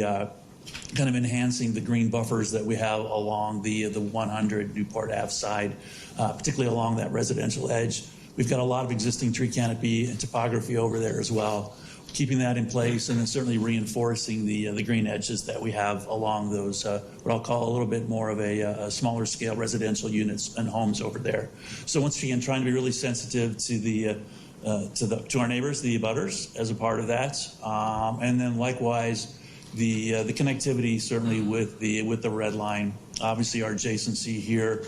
kind of enhancing the green buffers that we have along the 100 Newport Ave side, particularly along that residential edge. We've got a lot of existing tree canopy and topography over there as well. Keeping that in place and then certainly reinforcing the green edges that we have along those, what I'll call a little bit more of a smaller scale residential units and homes over there. So once again, trying to be really sensitive to to our neighbors, the abutters, as a part of that, and then likewise the connectivity certainly with the red line. Obviously, our adjacency here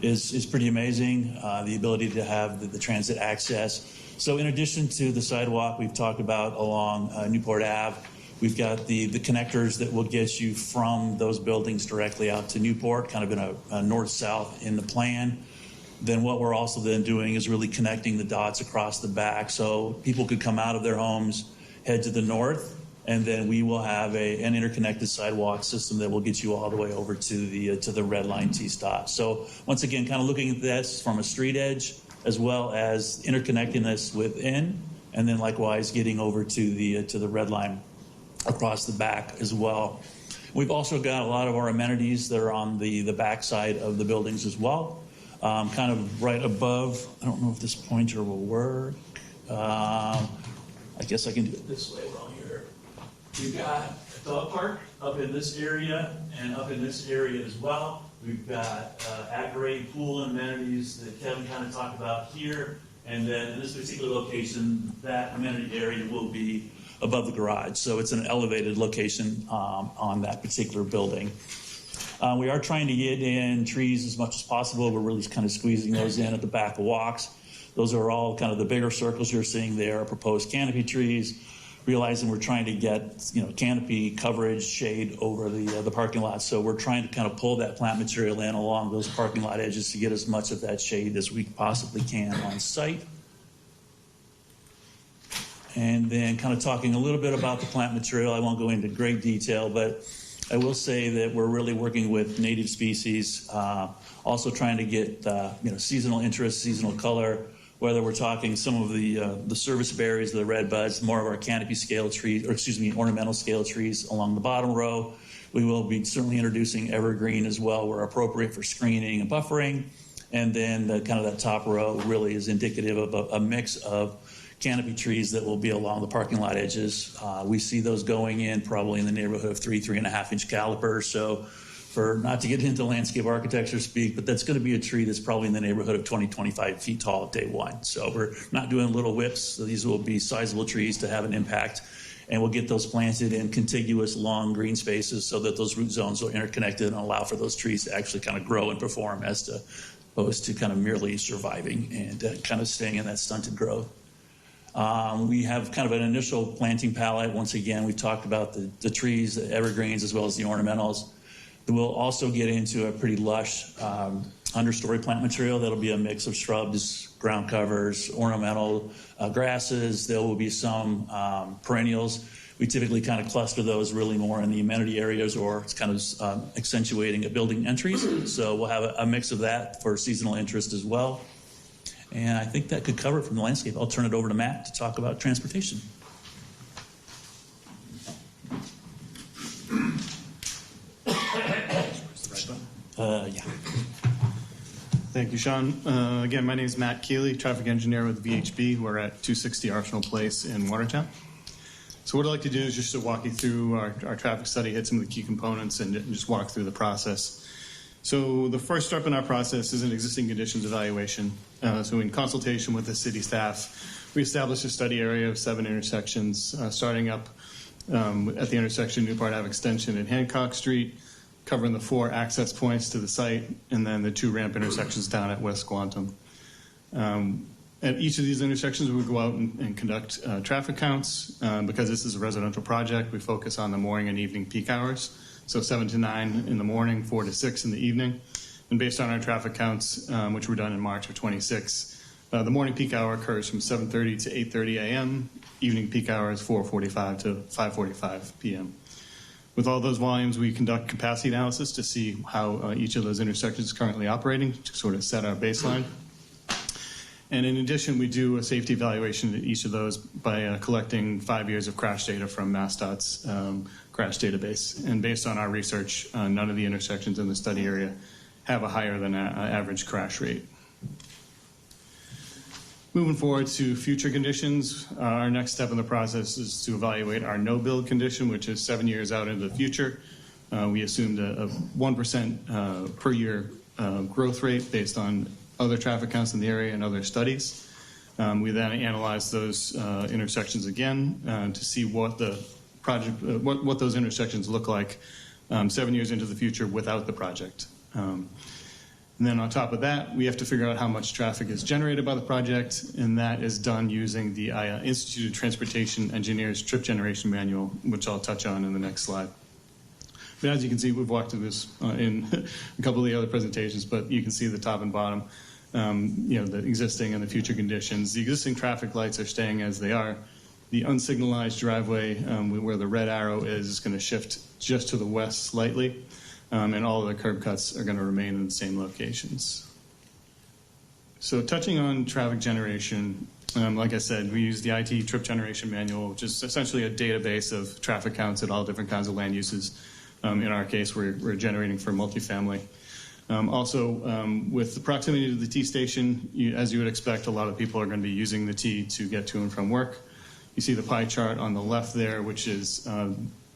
is pretty amazing. The ability to have the transit access. So in addition to the sidewalk we've talked about along Newport Ave, we've got the connectors that will get you from those buildings directly out to Newport, kind of in a north-south in the plan. Then what we're also then doing is really connecting the dots across the back so people could come out of their homes, head to the north, and then we will have an interconnected sidewalk system that will get you all the way over to the red line T-stop. So once again, kind of looking at this from a street edge, as well as interconnectedness within, and then likewise getting over to the red line across the back as well. We've also got a lot of our amenities that are on the back side of the buildings as well, kind of right above. I don't know if this pointer will work. I guess I can do it this way while here. We've got a dog park up in this area and up in this area as well. We've got at-grade pool and amenities that Kevin kind of talked about here. And then in this particular location, that amenity area will be above the garage. So it's an elevated location on that particular building. We are trying to get in trees as much as possible. We're really kind of squeezing those in at the back of walks. Those are all kind of the bigger circles you're seeing there, proposed canopy trees. Realizing we're trying to get canopy coverage, shade over the parking lot. So we're trying to kind of pull that plant material in along those parking lot edges to get as much of that shade as we possibly can on site. And then kind of talking a little bit about the plant material. I won't go into great detail, but I will say that we're really working with native species, also trying to get seasonal interest, seasonal color. Whether we're talking some of the service berries, the red buds, more of our canopy scale trees, or ornamental scale trees along the bottom row. We will be certainly introducing evergreen as well, where appropriate for screening and buffering. And then kind of that top row really is indicative of a mix of canopy trees that will be along the parking lot edges. We see those going in probably in the neighborhood of 3.5 inch calipers. So for not to get into landscape architecture speak, but that's going to be a tree that's probably in the neighborhood of 25 feet tall at day one. So we're not doing little whips. So these will be sizable trees to have an impact. And we'll get those planted in contiguous long green spaces so that those root zones are interconnected and allow for those trees to actually kind of grow and perform as opposed to kind of merely surviving and kind of staying in that stunted growth. We have kind of an initial planting palette. Once again, we've talked about the trees, the evergreens, as well as the ornamentals. We'll also get into a pretty lush understory plant material. That'll be a mix of shrubs, ground covers, ornamental grasses. There will be some perennials. We typically kind of cluster those really more in the amenity areas, or it's kind of accentuating a building entries. So we'll have a mix of that for seasonal interest as well. And I think that could cover it from the landscape. I'll turn it over to Matt to talk about transportation. Yeah. Thank you, Sean. Again, my name is Matt Keeley, traffic engineer with VHB. We're at 260 Arsenal Place in Watertown. So what I'd like to do is just to walk you through our traffic study, hit some of the key components, and just walk through the process. So the first step in our process is an existing conditions evaluation. So in consultation with the city staff, we established a study area of 7 intersections, starting up at the intersection Newport Ave Extension and Hancock Street, covering the 4 access points to the site, and then the 2 ramp intersections down at West Squantum. At each of these intersections, we go out and conduct traffic counts. Because this is a residential project, we focus on the morning and evening peak hours. So 7 to 9 in the morning, 4 to 6 in the evening. And based on our traffic counts, which were done in March of 26, the morning peak hour occurs from 7:30 to 8:30 a.m. Evening peak hour is 4:45 to 5:45 p.m. With all those volumes, we conduct capacity analysis to see how each of those intersections is currently operating, to sort of set our baseline. And in addition, we do a safety evaluation at each of those by collecting 5 years of crash data from MassDOT's crash database. And based on our research, none of the intersections in the study area have a higher than average crash rate. Moving forward to future conditions, our next step in the process is to evaluate our no-build condition, which is 7 years out into the future. We assumed a 1% per year growth rate based on other traffic counts in the area and other studies. We then analyzed those intersections again to see what the project, what those intersections look like 7 years into the future without the project. And then on top of that, we have to figure out how much traffic is generated by the project, and that is done using the Institute of Transportation Engineers Trip Generation Manual, which I'll touch on in the next slide. But as you can see, we've walked through this in a couple of the other presentations, but you can see the top and bottom, the existing and the future conditions. The existing traffic lights are staying as they are. The unsignalized driveway, where the red arrow is going to shift just to the west slightly. And all of the curb cuts are going to remain in the same locations. So touching on traffic generation, like I said, we use the IT Trip Generation Manual, which is essentially a database of traffic counts at all different kinds of land uses. In our case, we're generating for multifamily. With the proximity to the T station, as you would expect, a lot of people are going to be using the T to get to and from work. You see the pie chart on the left there, which is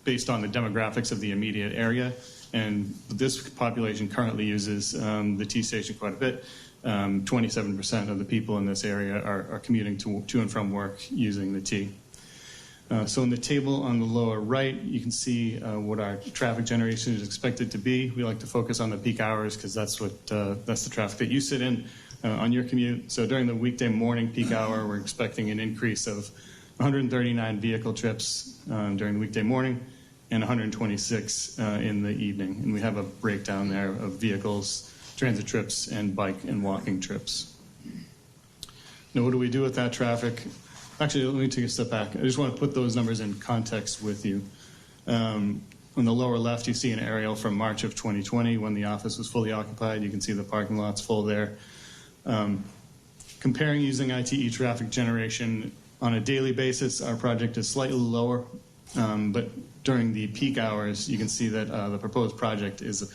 based on the demographics of the immediate area. And this population currently uses the T station quite a bit. 27% of the people in this area are commuting to and from work using the T. So in the table on the lower right, you can see what our traffic generation is expected to be. We like to focus on the peak hours because that's the traffic that you sit in on your commute. So during the weekday morning peak hour, we're expecting an increase of 139 vehicle trips during the weekday morning, and 126 in the evening. And we have a breakdown there of vehicles, transit trips, and bike and walking trips. Now, what do we do with that traffic? Actually, let me take a step back. I just want to put those numbers in context with you. On the lower left, you see an aerial from March of 2020 when the office was fully occupied. You can see the parking lot's full there. Comparing using ITE traffic generation on a daily basis, our project is slightly lower, but during the peak hours, you can see that the proposed project is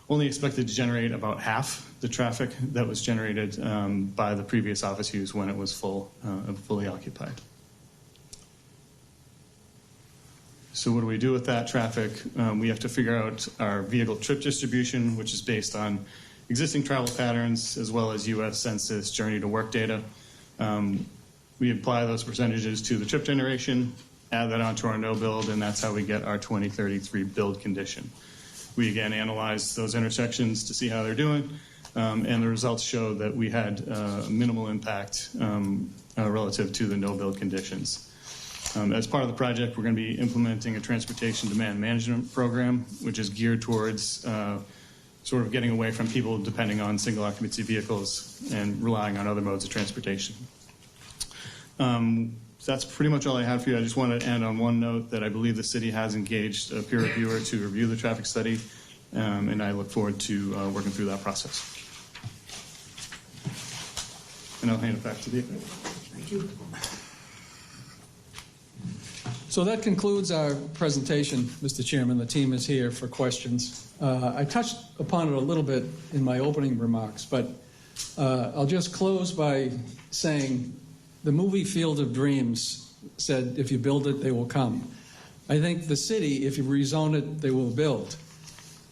only expected to generate about half the traffic that was generated by the previous office use when it was fully occupied. So what do we do with that traffic? We have to figure out our vehicle trip distribution, which is based on existing travel patterns as well as U.S. Census journey to work data. We apply those percentages to the trip generation, add that onto our no build, and that's how we get our 2033 build condition. We again analyze those intersections to see how they're doing, and the results show that we had minimal impact relative to the no build conditions. As part of the project, we're going to be implementing a transportation demand management program, which is geared towards sort of getting away from people depending on single occupancy vehicles and relying on other modes of transportation. That's pretty much all I have for you. I just want to end on one note that I believe the city has engaged a peer reviewer to review the traffic study, and I look forward to working through that process. And I'll hand it back to you. Thank you. So that concludes our presentation, Mr. Chairman. The team is here for questions. I touched upon it a little bit in my opening remarks, but I'll just close by saying the movie Field of Dreams said, if you build it, they will come. I think the city, if you rezone it, they will build.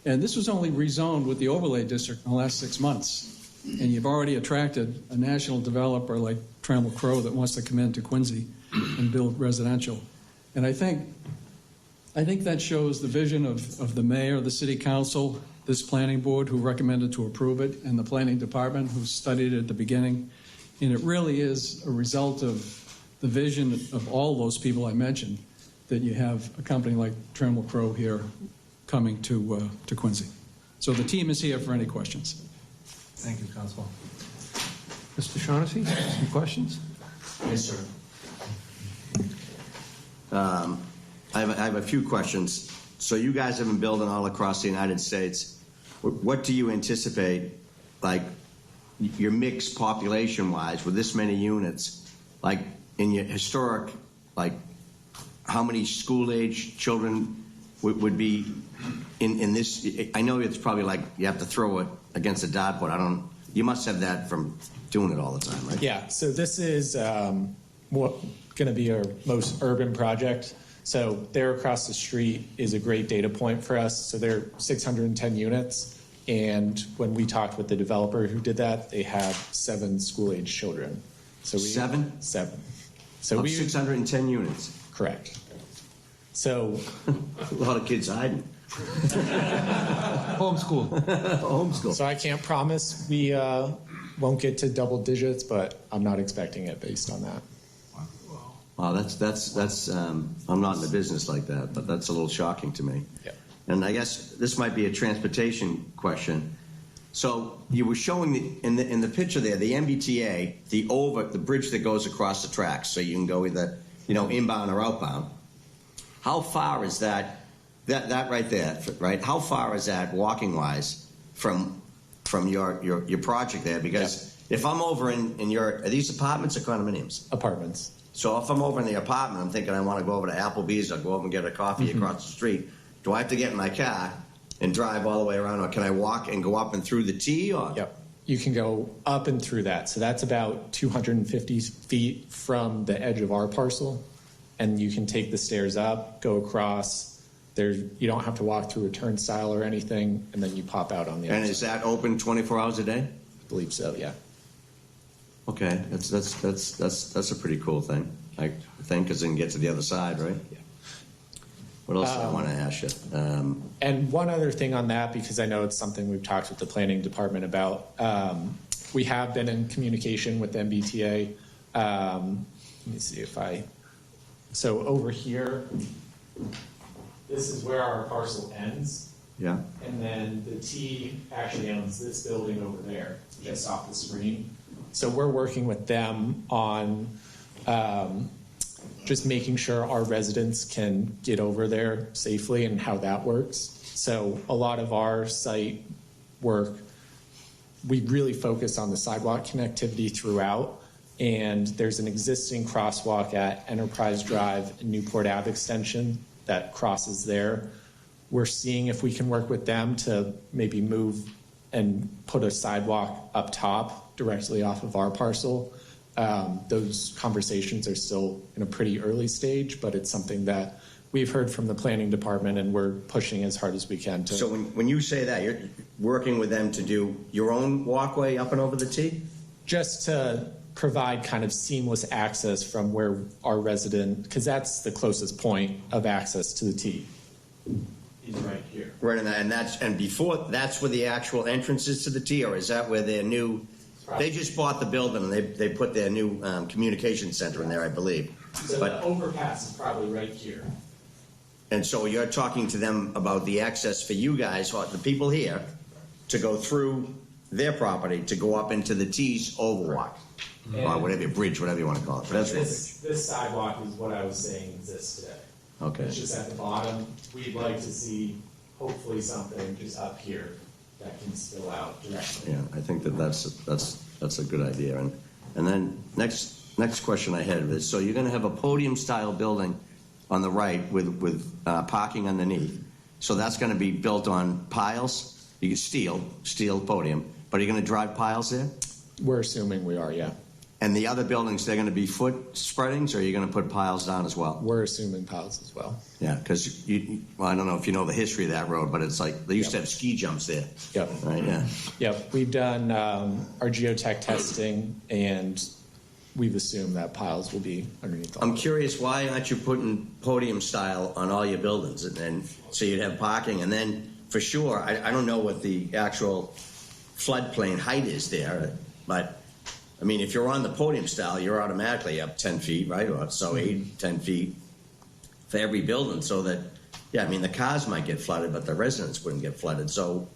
And this was only rezoned with the overlay district in the last 6 months. And you've already attracted a national developer like Trammell Crow that wants to come into Quincy and build residential. And I think that shows the vision of the mayor, the city council, this planning board who recommended to approve it, and the planning department who studied it at the beginning. And it really is a result of the vision of all those people I mentioned, that you have a company like Trammell Crow here coming to Quincy. So the team is here for any questions. Thank you, Councilman. Mr. Shaughnessy, some questions? Yes, sir. I have a few questions. So you guys have been building all across the United States. What do you anticipate, like, your mix population-wise with this many units, like, in your historic, like, how many school-age children would be in this? I know it's probably like you have to throw it against a dartboard. You must have that from doing it all the time, right? Yeah, so this is going to be our most urban project. So there across the street is a great data point for us. So there are 610 units. And when we talked with the developer who did that, they have 7 school-age children. So Seven? 7. So we 610 units. Correct. So a lot of kids hiding. Homeschool. Homeschool. So I can't promise we won't get to double digits, but I'm not expecting it based on that. Wow, that's. I'm not in the business like that, but that's a little shocking to me. Yeah. And I guess this might be a transportation question. So you were showing in the picture there, the MBTA, the bridge that goes across the tracks, so you can go either inbound or outbound. How far is that right there, right? How far is that walking wise from your project there? Because if I'm over in are these apartments or condominiums? Apartments. So if I'm over in the apartment, I'm thinking I want to go over to Applebee's or go over and get a coffee across the street. Do I have to get in my car and drive all the way around, or can I walk and go up and through the T? Or? Yep. You can go up and through that. So that's about 250 feet from the edge of our parcel. And you can take the stairs up, go across. You don't have to walk through a turnstile or anything, and then you pop out on the other side. And is that open 24 hours a day? I believe so, yeah. Okay, that's a pretty cool thing, I think, because then get to the other side, right? Yeah. What else do I want to ask you? And one other thing on that, because I know it's something we've talked with the planning department about. We have been in communication with MBTA. Let me see if So over here, this is where our parcel ends. Yeah. And then the T actually owns this building over there, just off the screen. So we're working with them on just making sure our residents can get over there safely and how that works. So a lot of our site work, we really focus on the sidewalk connectivity throughout. And there's an existing crosswalk at Enterprise Drive and Newport Ave extension that crosses there. We're seeing if we can work with them to maybe move and put a sidewalk up top directly off of our parcel. Those conversations are still in a pretty early stage, but it's something that we've heard from the planning department, and we're pushing as hard as we can to. So when you say that, you're working with them to do your own walkway up and over the T? Just to provide kind of seamless access from where our resident, because that's the closest point of access to the T. Is right here. Right, and before that's where the actual entrance is to the T, or is that where their new? They just bought the building and they put their new communication center in there, I believe. So the overpass is probably right here. And so you're talking to them about the access for you guys, or the people here, to go through their property to go up into the T's overwalk, or whatever, bridge, whatever you want to call it. But this sidewalk is what I was saying exists today. Okay. It's just at the bottom. We'd like to see hopefully something just up here that can spill out directly. Yeah, I think that's a good idea. And then next question I had is, so you're going to have a podium style building on the right with parking underneath. So that's going to be built on piles. You can steel podium, but are you going to drive piles there? We're assuming we are, yeah. And the other buildings, they're going to be foot spreadings, or are you going to put piles down as well? We're assuming piles as well. Yeah, because well, I don't know if you know the history of that road, but it's like they used to have ski jumps there. Yep. Right. Yeah. Yep. We've done our geotech testing, and we've assumed that piles will be underneath. I'm curious, why aren't you putting podium style on all your buildings, and then so you'd have parking, and then for sure, I don't know what the actual floodplain height is there, but I mean, if you're on the podium style, you're automatically up 10 feet, right? Or so 8, 10 feet for every building, so that, yeah, I mean, the cars might get flooded, but the residents wouldn't get flooded. So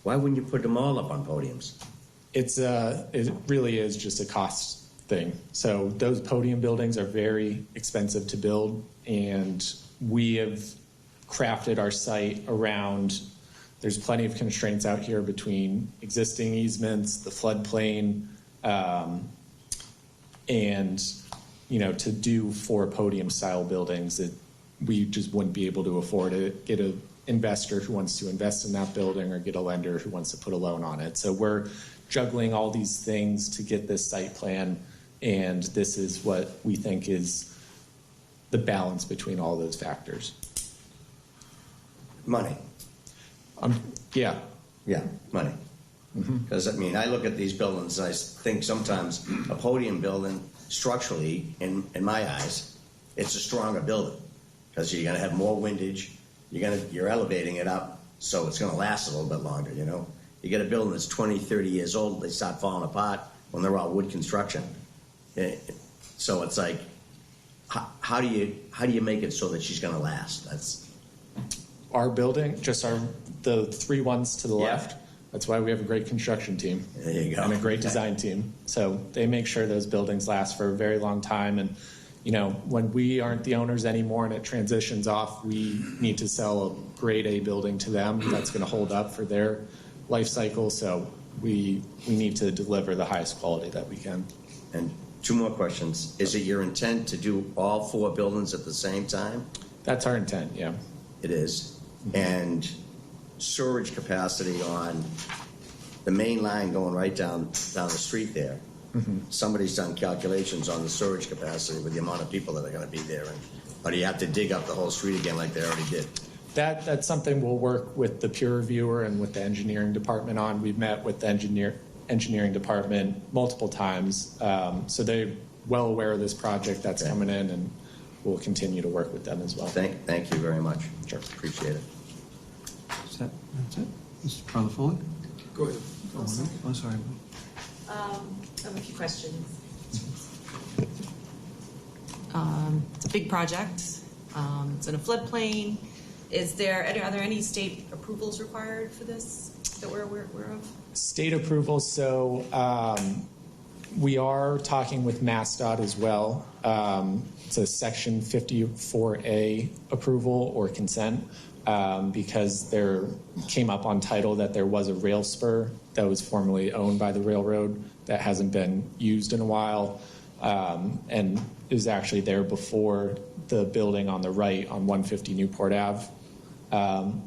why wouldn't you put them all up on podiums? It really is just a cost thing. So those podium buildings are very expensive to build, and we have crafted our site around, there's plenty of constraints out here between existing easements, the floodplain, and, you know, to do 4 podium style buildings, we just wouldn't be able to afford it. Get an investor who wants to invest in that building, or get a lender who wants to put a loan on it. So we're juggling all these things to get this site plan, and this is what we think is the balance between all those factors. Money. Yeah. Yeah, money. Because, I mean, I look at these buildings and I think sometimes a podium building, structurally, in my eyes, it's a stronger building. Because you're going to have more windage, you're elevating it up, so it's going to last a little bit longer, you know? You get a building that's 20, 30 years old, they start falling apart when they're all wood construction. So it's like, how do you make it so that she's going to last? That's our building, just the 3 ones to the left. That's why we have a great construction team. There you go. And a great design team. So they make sure those buildings last for a very long time. And, you know, when we aren't the owners anymore and it transitions off, we need to sell a grade A building to them that's going to hold up for their life cycle. So we need to deliver the highest quality that we can. And 2 more questions. Is it your intent to do all 4 buildings at the same time? That's our intent, yeah. It is. And storage capacity on the main line going right down the street there. Somebody's done calculations on the storage capacity with the amount of people that are going to be there, or do you have to dig up the whole street again like they already did? That's something we'll work with the peer reviewer and with the engineering department on. We've met with the engineering department multiple times, so they're well aware of this project that's coming in, and we'll continue to work with them as well. Thank you very much. Sure. Appreciate it. That's it? Mr. Brother Foley? Go ahead. Oh, sorry. I have a few questions. It's a big project. It's in a floodplain. Are there any state approvals required for this that we're aware of? State approval, so we are talking with MassDOT as well. It's a Section 54A approval or consent, because there came up on title that there was a rail spur that was formerly owned by the railroad that hasn't been used in a while, and it was actually there before the building on the right on 150 Newport Ave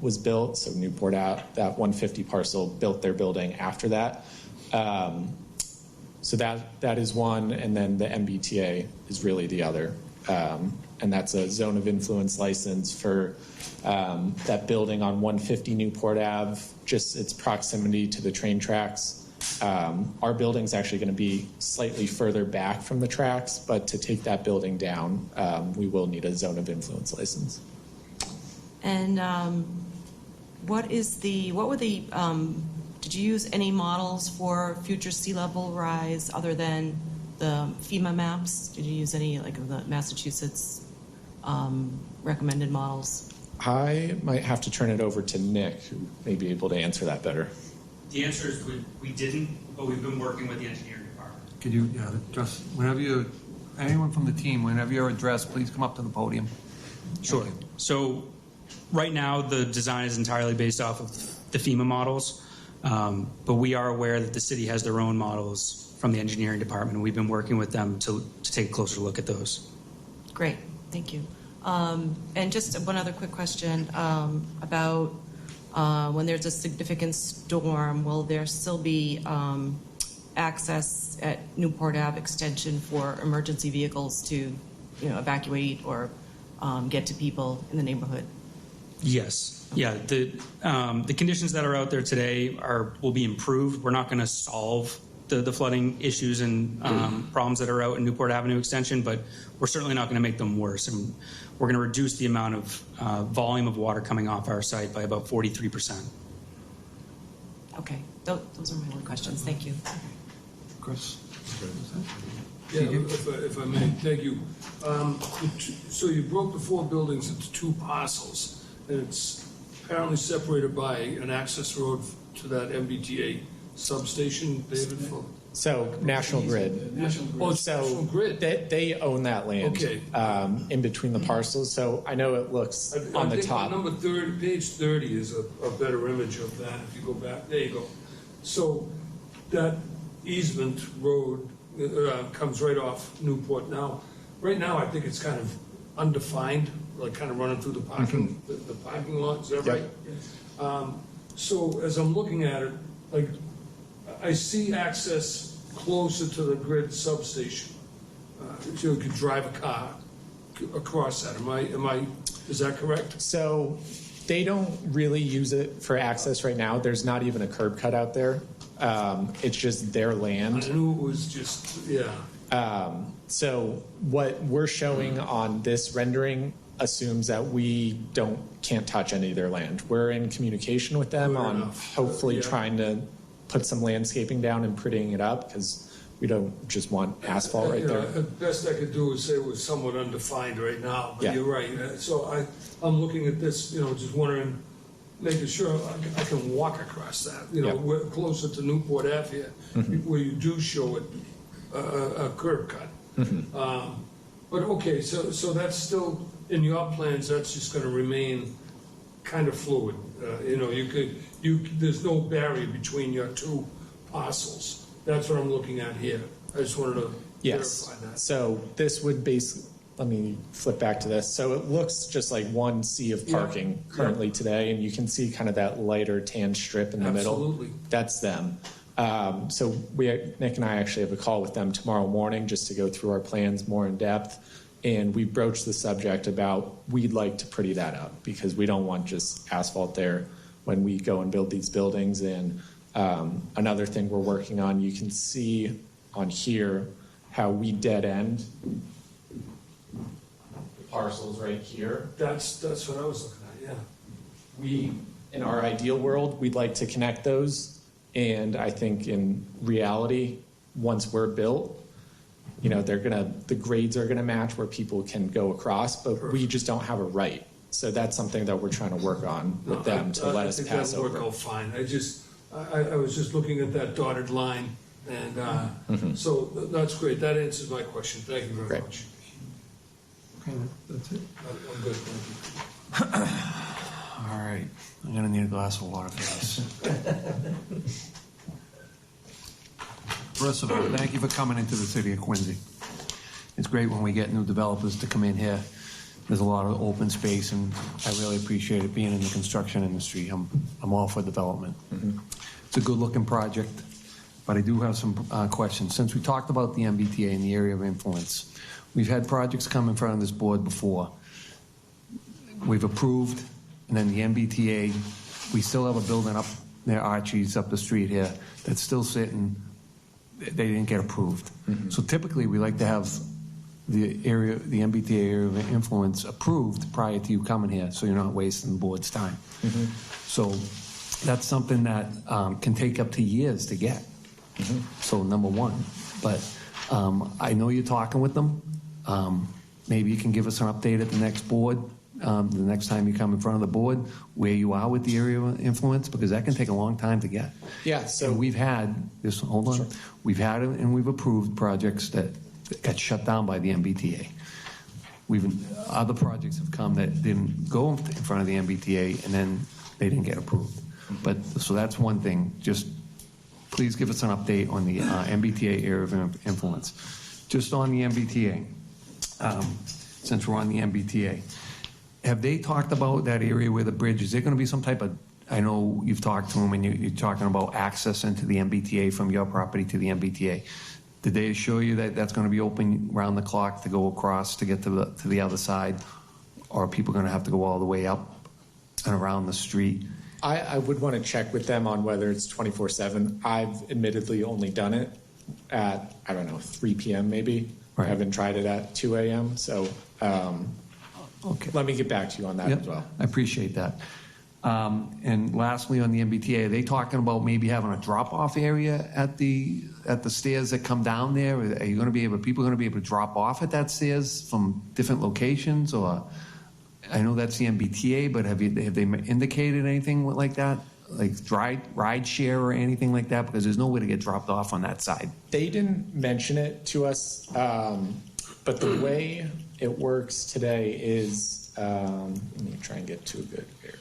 was built. So Newport Ave, that 150 parcel, built their building after that. So that is one, and then the MBTA is really the other. And that's a zone of influence license for that building on 150 Newport Ave, just its proximity to the train tracks. Our building's actually going to be slightly further back from the tracks, but to take that building down, we will need a zone of influence license. And did you use any models for future sea level rise other than the FEMA maps? Did you use any of the Massachusetts recommended models? I might have to turn it over to Nick, who may be able to answer that better. The answer is we didn't, but we've been working with the engineering department. Could you address, anyone from the team, whenever you're addressed, please come up to the podium. Sure. So right now the design is entirely based off of the FEMA models, but we are aware that the city has their own models from the engineering department, and we've been working with them to take a closer look at those. Great, thank you. And just one other quick question about when there's a significant storm, will there still be access at Newport Ave Extension for emergency vehicles to, evacuate or get to people in the neighborhood? Yes. Yeah. The conditions that are out there today will be improved. We're not going to solve the flooding issues and problems that are out in Newport Avenue Extension, but we're certainly not going to make them worse. And we're going to reduce the amount of volume of water coming off our site by about 43%. Okay. Those are my only questions. Thank you. Chris? Yeah, if I may, thank you. So you broke the 4 buildings into 2 parcels, and it's apparently separated by an access road to that MBTA substation, David? So National Grid. Oh, it's National Grid. They own that land. Okay. In between the parcels. So I know it looks on the top. Number 30, page 30 is a better image of that. If you go back, there you go. So that easement road comes right off Newport. Now, right now, I think it's kind of undefined, like kind of running through the parking the parking lot. Is that right? So as I'm looking at it, like I see access closer to the grid substation. So you could drive a car across that. Is that correct? So they don't really use it for access right now. There's not even a curb cut out there. It's just their land. I knew it was just, yeah. So what we're showing on this rendering assumes that we can't touch any of their land. We're in communication with them on hopefully trying to put some landscaping down and prettying it up, because we don't just want asphalt right there. The best I could do is say it was somewhat undefined right now, but Yeah. you're right. So I'm looking at this, just wondering, making sure I can walk across that. We're closer to Newport Ave here, where you do show it a curb cut. But okay, so that's still in your plans. That's just going to remain kind of fluid. There's no barrier between your 2 parcels. That's what I'm looking at here. I just wanted to verify that. So this would basically, let me flip back to this. So it looks just like one sea of parking currently today, and you can see kind of that lighter tan strip in the middle. Absolutely. That's them. So Nick and I actually have a call with them tomorrow morning just to go through our plans more in depth. And we broached the subject about we'd like to pretty that up, because we don't want just asphalt there when we go and build these buildings. And another thing we're working on, you can see on here how we dead end the parcels right here. That's what I was looking at, yeah. In our ideal world, we'd like to connect those. And I think in reality, once we're built, the grades are gonna match where people can go across, but we just don't have a right. So that's something that we're trying to work on with them to let us pass over. I think that'll work out fine. I was just looking at that dotted line, and so that's great. That answers my question. Thank you very much. Okay, that's it. I'm good, thank you. All right, I'm gonna need a glass of water for this. First of all, thank you for coming into the city of Quincy. It's great when we get new developers to come in here. There's a lot of open space, and I really appreciate it being in the construction industry. I'm all for development. It's a good-looking project, but I do have some questions. Since we talked about the MBTA and the area of influence, we've had projects come in front of this board before. We've approved, and then the MBTA, we still have a building up near Archie's up the street here that's still sitting. They didn't get approved. So typically, we like to have the MBTA area of influence approved prior to you coming here, so you're not wasting the board's time. So that's something that can take up to years to get. So number one, but I know you're talking with them. Maybe you can give us an update at the next board, the next time you come in front of the board, where you are with the area of influence, because that can take a long time to get. Yeah, so and we've had this. Hold on, we've had and we've approved projects that got shut down by the MBTA. Other projects have come that didn't go in front of the MBTA, and then they didn't get approved. But so that's one thing. Just please give us an update on the MBTA area of influence. Just on the MBTA, since we're on the MBTA, have they talked about that area where the bridge, is there going to be some type of I know you've talked to them and you're talking about access into the MBTA from your property to the MBTA. Did they assure you that that's going to be open round the clock to go across to get to the other side? Or are people going to have to go all the way up and around the street? I would want to check with them on whether it's 24/7. I've admittedly only done it at, 3 p.m. maybe. Right. I haven't tried it at 2 a.m. So Okay. let me get back to you on that Yep, as well. I appreciate that. And lastly, on the MBTA, are they talking about maybe having a drop-off area at the stairs that come down there? Are you going to be able, people going to be able to drop off at that stairs from different locations? Or I know that's the MBTA, but have they indicated anything like that, like ride share or anything like that? Because there's nowhere to get dropped off on that side. They didn't mention it to us, but the way it works today is, let me try and get to a good area.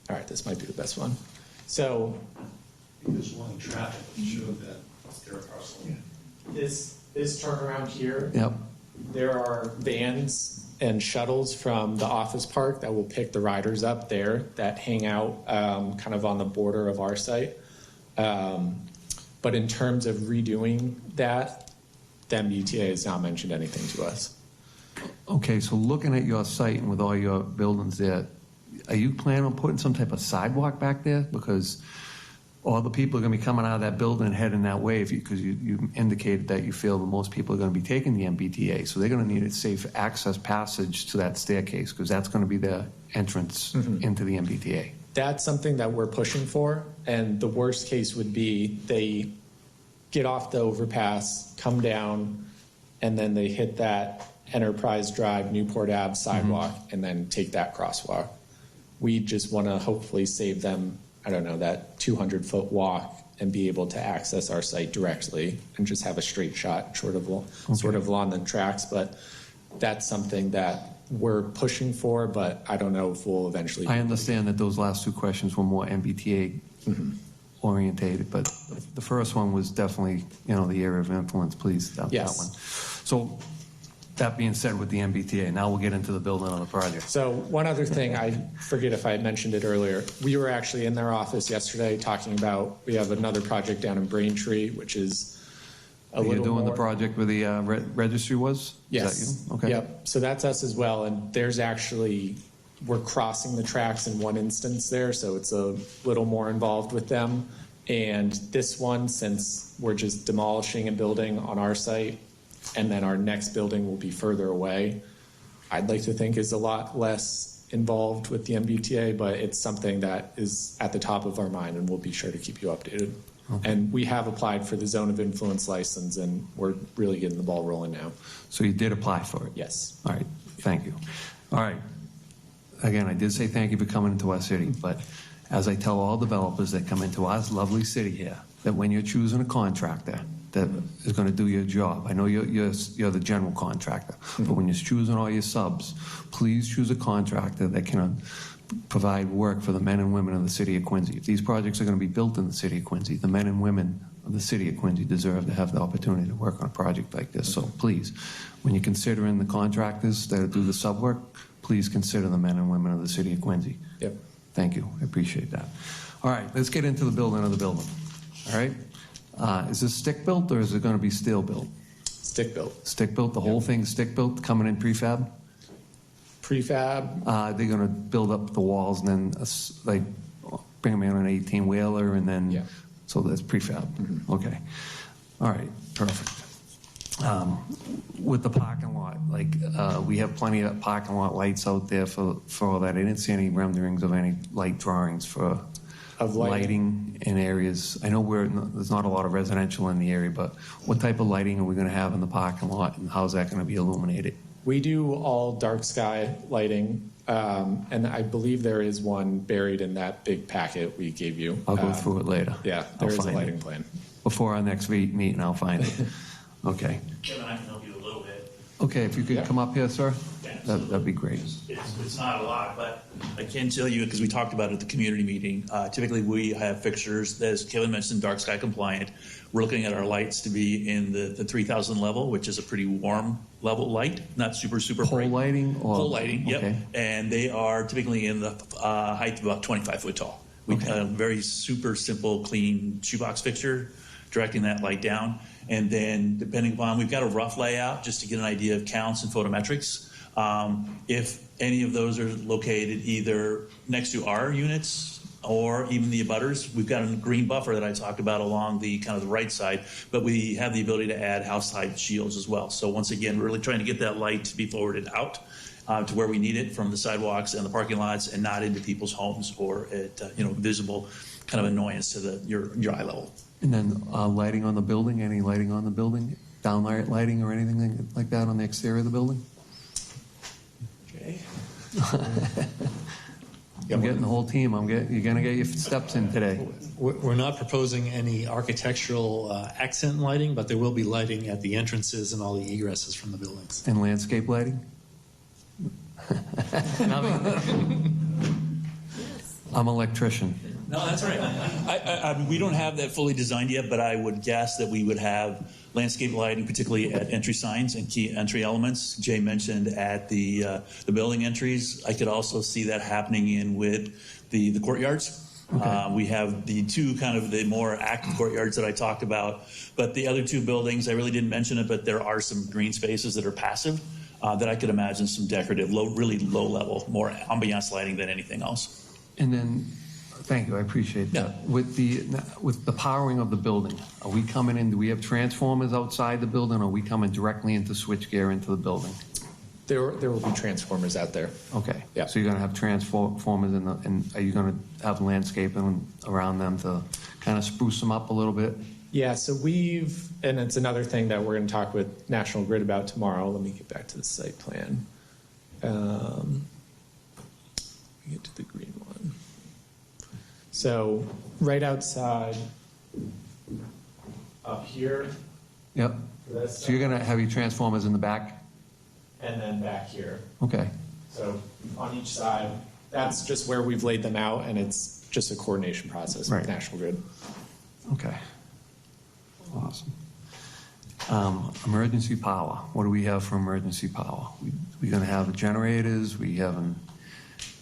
All right, this might be the best one. So There's one traffic that showed that stair parcel. this turnaround here, Yep. there are vans and shuttles from the office park that will pick the riders up there that hang out kind of on the border of our site. But in terms of redoing that, the MBTA has not mentioned anything to us. Okay, so looking at your site and with all your buildings there, are you planning on putting some type of sidewalk back there? Because all the people are going to be coming out of that building and heading that way, because you indicated that you feel that most people are going to be taking the MBTA, so they're going to need a safe access passage to that staircase, because that's going to be their entrance into the MBTA. That's something that we're pushing for, and the worst case would be they get off the overpass, come down, and then they hit that Enterprise Drive, Newport Ave sidewalk, and then take that crosswalk. We just want to hopefully save them, that 200-foot walk and be able to access our site directly and just have a straight shot sort of along the tracks. But that's something that we're pushing for, but I don't know if we'll eventually. I understand that those last two questions were more MBTA orientated, but the first one was definitely, the area of influence, please, that Yes. one. So that being said, with the MBTA, now we'll get into the building of the project. So one other thing, I forget if I had mentioned it earlier. We were actually in their office yesterday talking about, we have another project down in Braintree, which is a little You're doing the more- project where the registry was? Yes. Is that you? Okay. Yep. So that's us as well. And there's actually, we're crossing the tracks in one instance there, so it's a little more involved with them. And this one, since we're just demolishing a building on our site, and then our next building will be further away, I'd like to think is a lot less involved with the MBTA, but it's something that is at the top of our mind, and we'll be sure to keep you updated. Okay. And we have applied for the zone of influence license, and we're really getting the ball rolling now. So you did apply for it? Yes. All right, thank you. All right. Again, I did say thank you for coming into our city, but as I tell all developers that come into our lovely city here, that when you're choosing a contractor that is going to do your job, I know you're the general contractor, but when you're choosing all your subs, please choose a contractor that can provide work for the men and women of the city of Quincy. If these projects are going to be built in the city of Quincy, the men and women of the city of Quincy deserve to have the opportunity to work on a project like this. So please, when you're considering the contractors that do the sub work, please consider the men and women of the city of Quincy. Yep. Thank you. I appreciate that. All right, let's get into the building of the building. All right? Is this stick built or is it going to be steel built? Stick built. Stick built. The whole thing's stick built, coming in prefab. Prefab. They're going to build up the walls and then bring them in on an 18-wheeler and then so that's prefab. Okay. All right. Perfect. With the parking lot, we have plenty of parking lot lights out there for all that. I didn't see any renderings of any light drawings for lighting in areas. I know there's not a lot of residential in the area, but what type of lighting are we going to have in the parking lot, and how's that going to be illuminated? We do all dark sky lighting, and I believe there is one buried in that big packet we gave you. I'll go through it later. Yeah, I'll there is a find lighting it. plan. Before our next meeting, I'll find it. Okay. Kevin, I can help you a little bit. Okay, if you could come up here, sir, Yeah, that'd be great. It's not a lot, but I can tell you, because we talked about it at the community meeting, typically we have fixtures, as Kevin mentioned, dark sky compliant. We're looking at our lights to be in the 3,000 level, which is a pretty warm level light, not super bright. Pole lighting? Or, Pole lighting, yep. Okay. And they are typically in the height of about 25 foot tall. We have a very super simple, clean shoebox fixture directing that light down. And then depending upon, we've got a rough layout just to get an idea of counts and photometrics. If any of those are located either next to our units or even the abutters, we've got a green buffer that I talked about along the kind of the right side, but we have the ability to add house height shields as well. So once again, we're really trying to get that light to be forwarded out to where we need it from the sidewalks and the parking lots and not into people's homes or at visible kind of annoyance to your eye level. And then lighting on the building, any lighting on the building? Downlight lighting or anything like that on the exterior of the building? Okay. I'm getting the whole team. You're going to get your steps in today. We're not proposing any architectural accent lighting, but there will be lighting at the entrances and all the egresses from the buildings. And landscape lighting? I'm an electrician. No, that's right. We don't have that fully designed yet, but I would guess that we would have landscape lighting, particularly at entry signs and key entry elements. Jay mentioned at the building entries. I could also see that happening in with the courtyards. Okay. We have the two kind of the more active courtyards that I talked about, but the other two buildings, I really didn't mention it, but there are some green spaces that are passive that I could imagine some decorative, really low level, more ambiance lighting than anything else. And then, thank you, I appreciate that. Yeah. With the powering of the building, are we coming in, do we have transformers outside the building, or are we coming directly into switchgear into the building? There will be transformers out there. Okay. Yeah. So you're going to have transformers and are you going to have landscaping around them to kind of spruce them up a little bit? Yeah, so and it's another thing that we're going to talk with National Grid about tomorrow. Let me get back to the site plan. Let me get to the green one. So right outside, up here. Yep. So you're going to have your transformers in the back? And then back here. Okay. So on each side, that's just where we've laid them out, and it's just a coordination process with National Grid. Okay. Awesome. Emergency power. What do we have for emergency power? We going to have generators? We having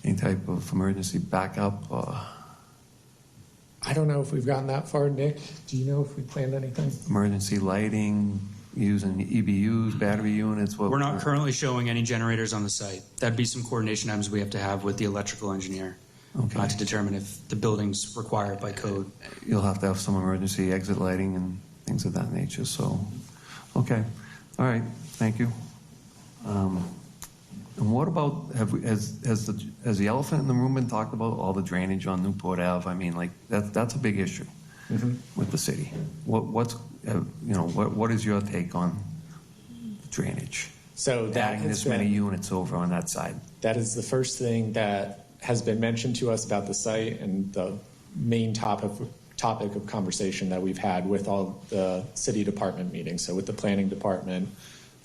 any type of emergency backup? I don't know if we've gotten that far, Nick. Do you know if we planned anything? Emergency lighting, using EBUs, battery units? We're not currently showing any generators on the site. That'd be some coordination items we have to have with the electrical engineer to determine if the building's required by code. You'll have to have some emergency exit lighting and things of that nature. So, okay. All right. Thank you. And what about, has the elephant in the room been talked about, all the drainage on Newport Ave? I mean, like, that's a big issue with the city. What is your take on drainage? So adding this many units over on that side. That is the first thing that has been mentioned to us about the site, and the main topic of conversation that we've had with all the city department meetings. So with the planning department,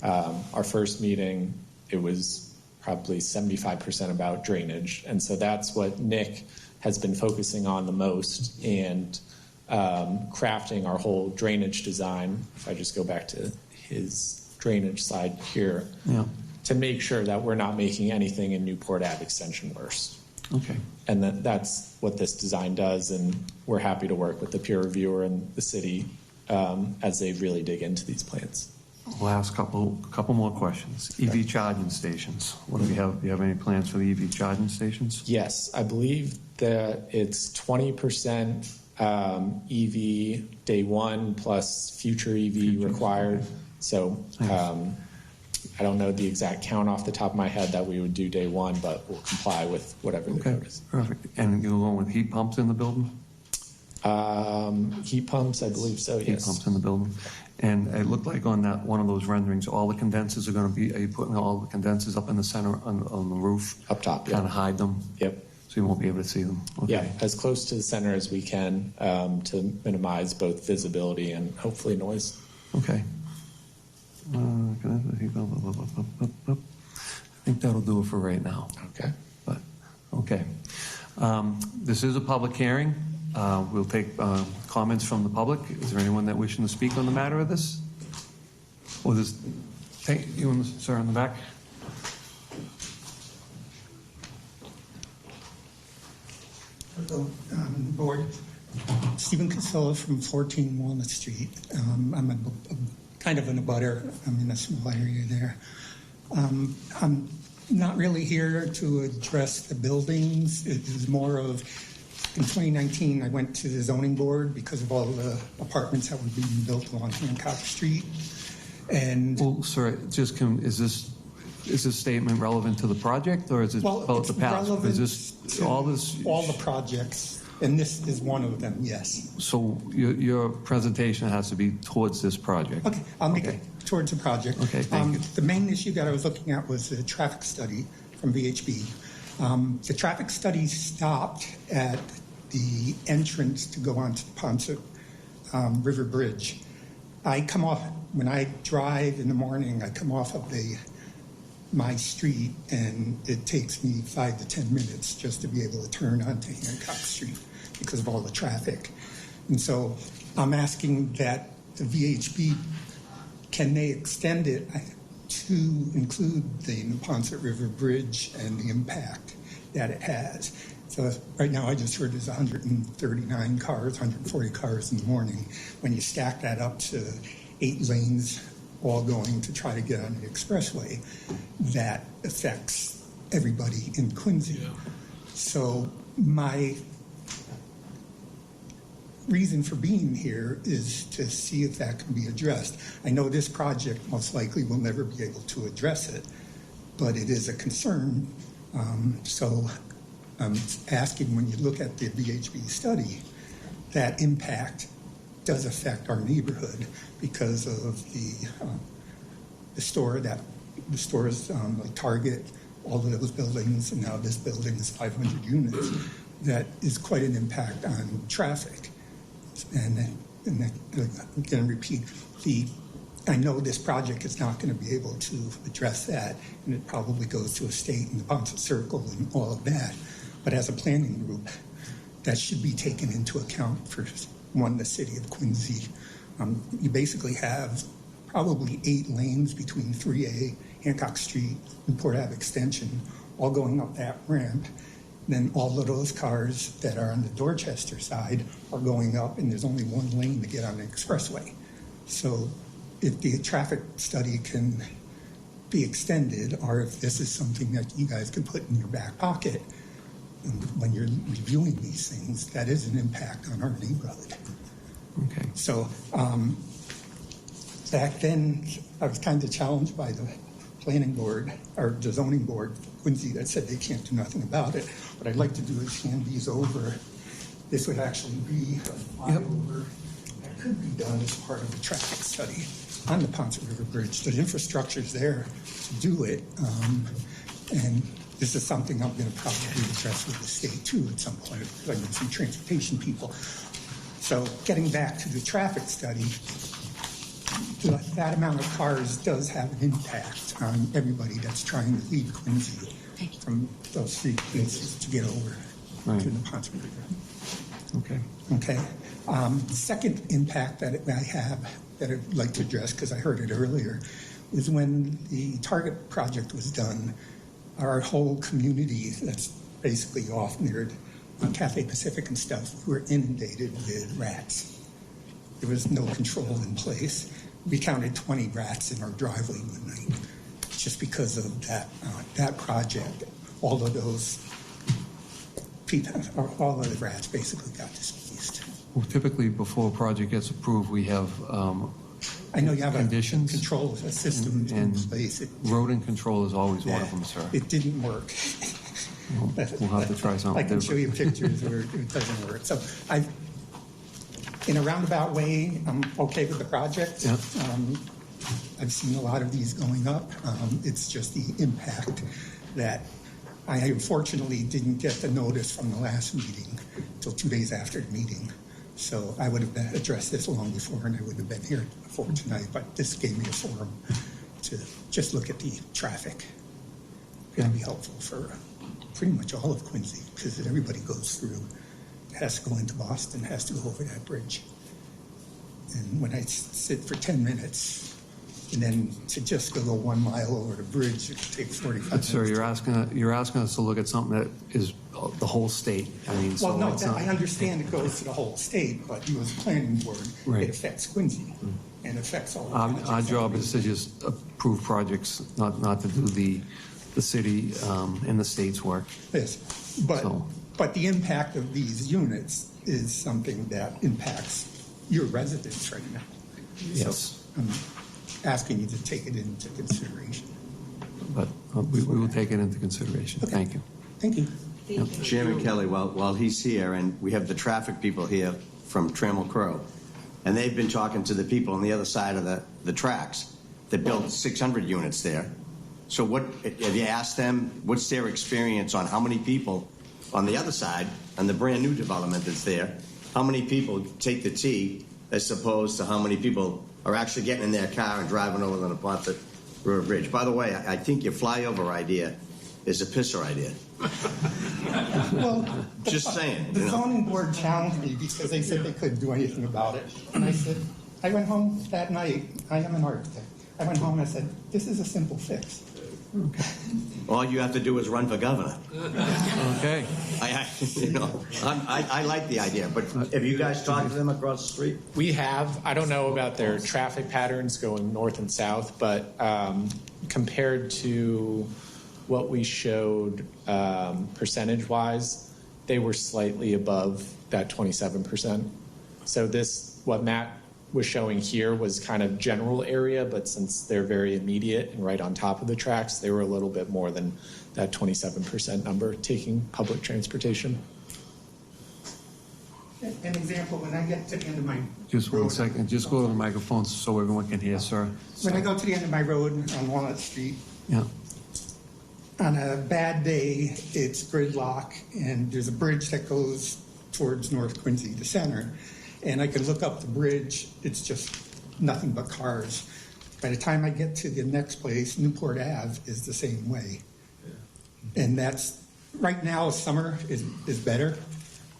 our first meeting, it was probably 75% about drainage. And so that's what Nick has been focusing on the most, and crafting our whole drainage design. If I just go back to his drainage slide here, to make sure that we're not making anything in Newport Ave Extension worse. Okay. And that's what this design does, and we're happy to work with the peer reviewer and the city as they really dig into these plans. Last couple more questions. EV charging stations. What do we have? Do you have any plans for the EV charging stations? Yes, I believe that it's 20% EV day one plus future EV required. So I don't know the exact count off the top of my head that we would do day one, but we'll comply with whatever the code is. Perfect. And you're going with heat pumps in the building? Heat pumps, I believe so, yes. Heat pumps in the building. And it looked like on that one of those renderings, all the condensers are going to be, are you putting all the condensers up in the center on the roof? Up top, Kind of hide them? Yep. So you won't be able to see them? Okay. Yeah, as close to the center as we can to minimize both visibility and hopefully noise. Okay. I think that'll do it for right now. Okay. But Okay. This is a public hearing. We'll take comments from the public. Is there anyone that wishing to speak on the matter of this? Or this, hey, you, sir, in the back? Hello, Board. Stephen Casella from 14 Walnut Street. I'm kind of in a butter. I'm in a small area there. I'm not really here to address the buildings. It is more of, in 2019, I went to the zoning board because of all the apartments that were being built along Hancock Street. And well, sir, just is this statement relevant to the project, or is it about the past? Relevant Is this all the projects, and this is one of them. Yes. So your presentation has to be towards this project. Okay, I'll make it towards the project. Okay, thank you. The main issue that I was looking at was the traffic study from VHB. The traffic study stopped at the entrance to go onto the Ponce River Bridge. When I drive in the morning, I come off of my street, and it takes me 5 to 10 minutes just to be able to turn onto Hancock Street because of all the traffic. And so I'm asking that the VHB, can they extend it to include the Neponset River Bridge and the impact that it has? So right now I just heard there's 139 cars, 140 cars in the morning. When you stack that up to 8 lanes all going to try to get on the expressway, that affects everybody in Quincy. Yeah. So my reason for being here is to see if that can be addressed. I know this project most likely will never be able to address it, but it is a concern. So I'm asking, when you look at the VHB study, that impact does affect our neighborhood because of the stores like Target, all of those buildings, and now this building is 500 units. That is quite an impact on traffic. And I'm going to repeat, I know this project is not going to be able to address that, and it probably goes to a state and the Ponce Circle and all of that. But as a planning group, that should be taken into account for, one, the city of Quincy. You basically have probably 8 lanes between 3A, Hancock Street, and Port Ave Extension, all going up that ramp. Then all of those cars that are on the Dorchester side are going up, and there's only 1 lane to get on the expressway. So if the traffic study can be extended, or if this is something that you guys can put in your back pocket when you're reviewing these things, that is an impact on our neighborhood. Okay. So back then, I was kind of challenged by the planning board, or the zoning board, Quincy, that said they can't do nothing about it. What I'd like to do is hand these over. This would actually be a flyover that could be done as part of the traffic study on the Ponce River Bridge. The infrastructure's there to do it, and this is something I'm going to probably address with the state too at some point, because I need some transportation people. So getting back to the traffic study, that amount of cars does have an impact on everybody that's trying to leave Quincy from those 3 places to get over to the Ponce River. Okay. Okay. Second impact that I have that I'd like to address, because I heard it earlier, is when the Target project was done, our whole community that's basically off near Cafe Pacific and stuff were inundated with rats. There was no control in place. We counted 20 rats in our driveway one night just because of that project. All of those people, all of the rats basically got displeased. Well, typically, before a project gets approved, we have I know you have conditions, a control system in place. Rodent control is always one of them, sir. It didn't work. We'll have to try something I can different. show you pictures where it doesn't work. So in a roundabout way, I'm okay with the project. Yeah. I've seen a lot of these going up. It's just the impact that I unfortunately didn't get the notice from the last meeting until 2 days after the meeting. So I would have addressed this long before, and I would have been here before tonight, but this gave me a forum to just look at the traffic. It's going to be helpful for pretty much all of Quincy, because everybody goes through. It has to go into Boston, has to go over that bridge. And when I sit for 10 minutes, and then to just go 1 mile over the bridge, it takes 45 But minutes. sir, you're asking us to look at something that is the whole state. I mean, so Well, no, it's not. I understand it goes to the whole state, but you as a planning board, Right. it affects Quincy, and affects all the Our projects. job is to just approve projects, not to do the city and the state's work. Yes, but the impact of these units is something that impacts your residents right now. Yes. So I'm asking you to take it into consideration. But we will take it into consideration. Thank you. Thank you. Chairman Kelly, while he's here, and we have the traffic people here from Trammell Crow, and they've been talking to the people on the other side of the tracks that built 600 units there. So what, have you asked them, what's their experience on how many people on the other side, on the brand new development that's there, how many people take the T as opposed to how many people are actually getting in their car and driving over the Neponset River Bridge? By the way, I think your flyover idea is a pisser idea. Well, Just saying. The you know. zoning board challenged me because they said they couldn't do anything about it. And I said, I went home that night, I am an architect. I went home and I said, this is a simple fix. All you have to do is run for governor. Okay. I like the idea, but have you guys talked to them across the street? We have. I don't know about their traffic patterns going north and south, but compared to what we showed percentage-wise, they were slightly above that 27%. So what Matt was showing here was kind of general area, but since they're very immediate and right on top of the tracks, they were a little bit more than that 27% number taking public transportation. An example, when I get to the end of my Just one second. Just go to the microphone so everyone can hear, sir. When I go to the end of my road on Walnut Street, Yeah. on a bad day, it's gridlock, and there's a bridge that goes towards North Quincy, the center. And I can look up the bridge, it's just nothing but cars. By the time I get to the next place, Newport Ave is the same way. And that's, right now, summer is better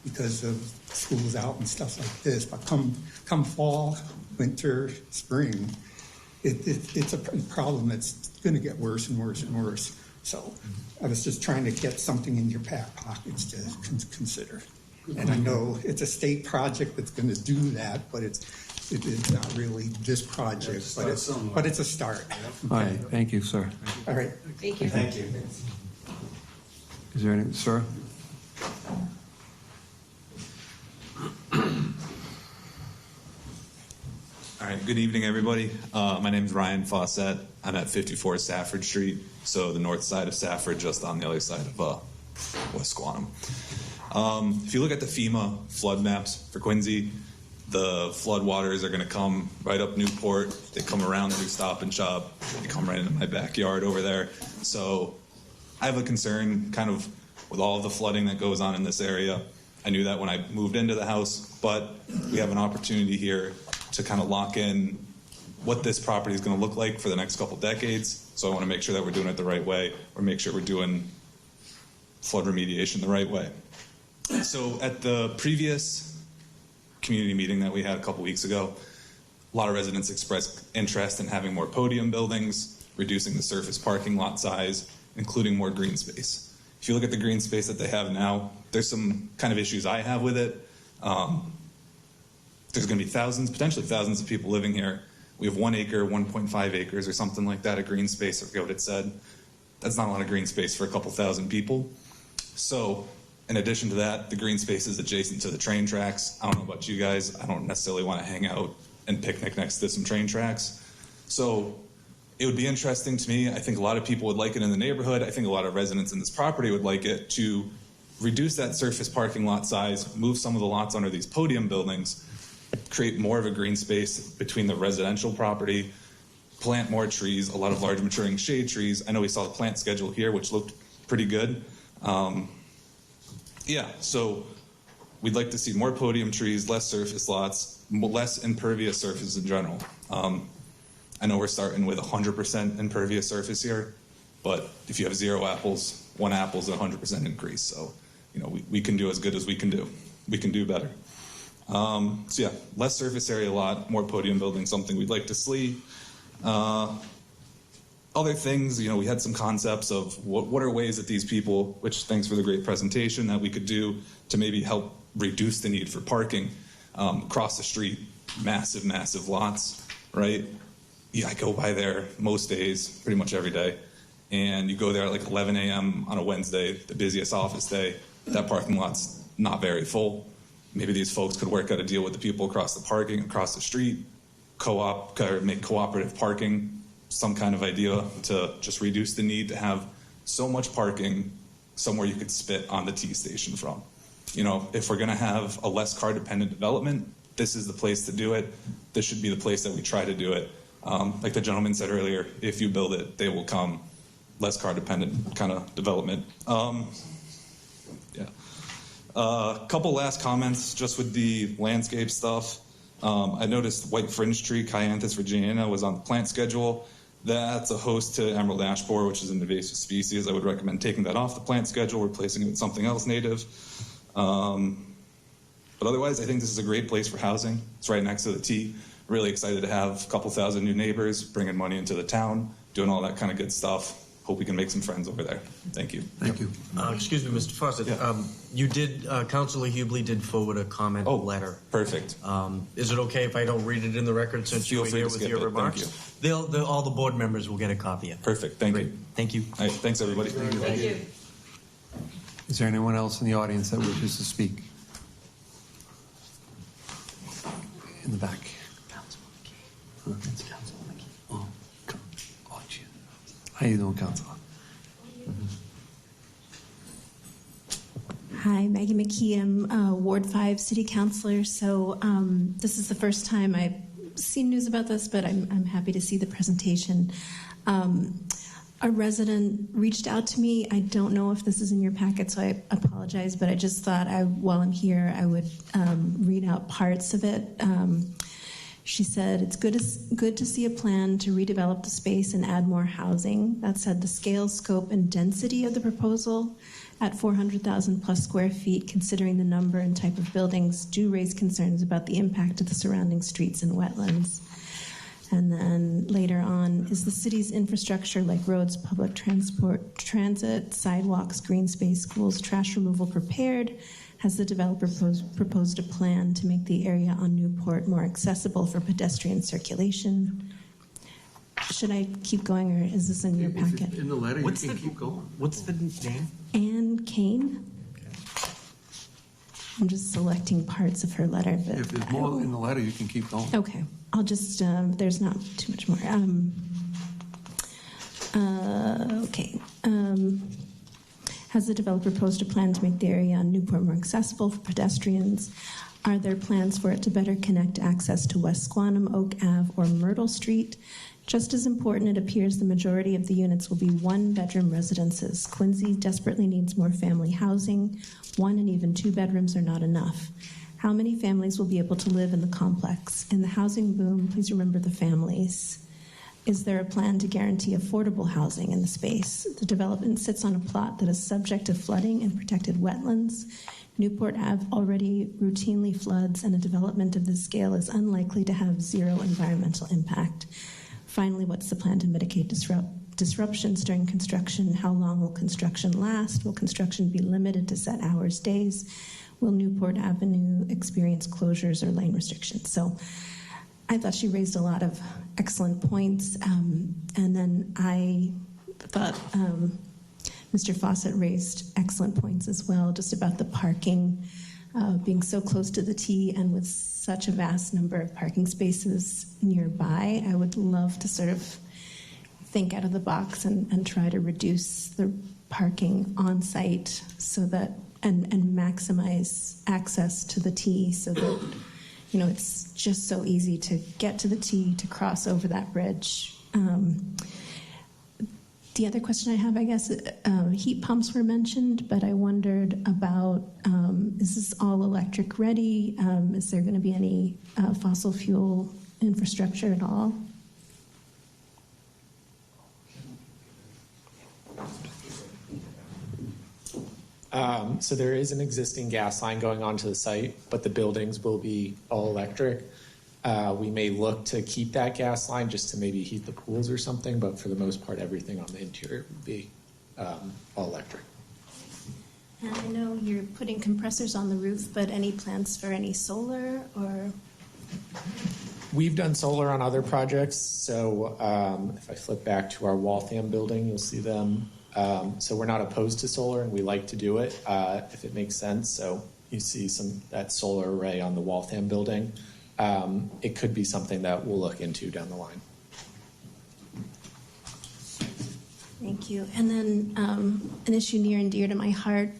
because of schools out and stuff like this. But come fall, winter, spring, it's a problem that's going to get worse and worse and worse. So I was just trying to get something in your back pockets to consider. And I know it's a state project that's going to do that, but it is not really this project, but it's a start. All right. Thank you, sir. All right. Thank you. Thank you. Is there any, sir? All right, good evening, everybody. My name is Ryan Fawcett. I'm at 54 Safford Street, so the north side of Safford, just on the other side of West Squantum. If you look at the FEMA flood maps for Quincy, the flood waters are going to come right up Newport. They come around the new Stop and Shop. They come right into my backyard over there. So I have a concern kind of with all of the flooding that goes on in this area. I knew that when I moved into the house, but we have an opportunity here to kind of lock in what this property is going to look like for the next couple decades. So I want to make sure that we're doing it the right way, or make sure we're doing flood remediation the right way. So at the previous community meeting that we had a couple weeks ago, a lot of residents expressed interest in having more podium buildings, reducing the surface parking lot size, including more green space. If you look at the green space that they have now, there's some kind of issues I have with it. There's going to be potentially thousands of people living here. We have 1 acre, 1.5 acres or something like that of green space, I forget what it said. That's not a lot of green space for a couple thousand people. So in addition to that, the green space is adjacent to the train tracks. I don't know about you guys. I don't necessarily want to hang out and picnic next to some train tracks. So it would be interesting to me. I think a lot of people would like it in the neighborhood. I think a lot of residents in this property would like it to reduce that surface parking lot size, move some of the lots under these podium buildings, create more of a green space between the residential property, plant more trees, a lot of large maturing shade trees. I know we saw the plant schedule here, which looked pretty good. So we'd like to see more podium trees, less surface lots, less impervious surface in general. I know we're starting with 100% impervious surface here. But if you have 0 apples, 1 apple is a 100% increase. So, we can do as good as we can do. We can do better. So yeah, less surface area lot, more podium building, something we'd like to see. Other things, we had some concepts of what are ways that these people, which thanks for the great presentation, that we could do to maybe help reduce the need for parking. Across the street, massive lots, right? Yeah, I go by there most days, pretty much every day. And you go there at like 11 a.m. on a Wednesday, the busiest office day, that parking lot's not very full. Maybe these folks could work out a deal with the people across the street, make cooperative parking, some kind of idea to just reduce the need to have so much parking somewhere you could spit on the T station from. If we're gonna have a less car dependent development, this is the place to do it. This should be the place that we try to do it. Like the gentleman said earlier, if you build it, they will come. Less car dependent kind of development. A couple last comments just with the landscape stuff. I noticed white fringe tree, Cyanthus virginiana, was on the plant schedule. That's a host to emerald ash borer, which is an invasive species. I would recommend taking that off the plant schedule, replacing it with something else native. But otherwise, I think this is a great place for housing. It's right next to the T. Really excited to have a couple thousand new neighbors, bringing money into the town, doing all that kind of good stuff. Hope we can make some friends over there. Thank you. Thank you. Excuse me, Mr. Fawcett. Yeah. Councilor Hubley did forward a comment letter. Perfect. Is it okay if I don't read it in the record since you were here with your remarks? Thank you. All the board members will get a copy of it. Perfect. Thank you. Thank you. All right. Thanks, everybody. Thank you. Is there anyone else in the audience that wishes to speak? In the back. How you doing, Councilor? Hi, Maggie McKee. I'm Ward 5 City Councilor. So this is the first time I've seen news about this, but I'm happy to see the presentation. A resident reached out to me. I don't know if this is in your packet, so I apologize, but I just thought while I'm here, I would read out parts of it. She said, it's good to see a plan to redevelop the space and add more housing. That said, the scale, scope, and density of the proposal at 400,000 plus square feet, considering the number and type of buildings, do raise concerns about the impact of the surrounding streets and wetlands. And then later on, is the city's infrastructure like roads, public transit, sidewalks, green space, schools, trash removal prepared? Has the developer proposed a plan to make the area on Newport more accessible for pedestrian circulation? Should I keep going, or is this in your packet? In the letter, you can keep going. What's the name? Anne Kane. I'm just selecting parts of her letter. But If there's more in the letter, you can keep going. Okay. I'll just, there's not too much more. Okay. Has the developer proposed a plan to make the area on Newport more accessible for pedestrians? Are there plans for it to better connect access to West Squantum, Oak Ave, or Myrtle Street? Just as important, it appears the majority of the units will be one-bedroom residences. Quincy desperately needs more family housing. 1 and even 2 bedrooms are not enough. How many families will be able to live in the complex? In the housing boom, please remember the families. Is there a plan to guarantee affordable housing in the space? The development sits on a plot that is subject to flooding and protected wetlands. Newport Ave already routinely floods, and a development of this scale is unlikely to have zero environmental impact. Finally, what's the plan to mitigate disruptions during construction? How long will construction last? Will construction be limited to set hours, days? Will Newport Avenue experience closures or lane restrictions? So I thought she raised a lot of excellent points. And then I thought Mr. Fawcett raised excellent points as well, just about the parking, being so close to the T and with such a vast number of parking spaces nearby. I would love to sort of think out of the box and try to reduce the parking on site so that and maximize access to the T so that it's just so easy to get to the T, to cross over that bridge. The other question I have, I guess, heat pumps were mentioned, but I wondered about, is this all electric ready? Is there going to be any fossil fuel infrastructure at all? So there is an existing gas line going onto the site, but the buildings will be all electric. We may look to keep that gas line just to maybe heat the pools or something, but for the most part, everything on the interior would be all electric. And I know you're putting compressors on the roof, but any plans for any solar or? We've done solar on other projects. So if I flip back to our Waltham building, you'll see them. So we're not opposed to solar, and we like to do it if it makes sense. So you see that solar array on the Waltham building. It could be something that we'll look into down the line. Thank you. And then an issue near and dear to my heart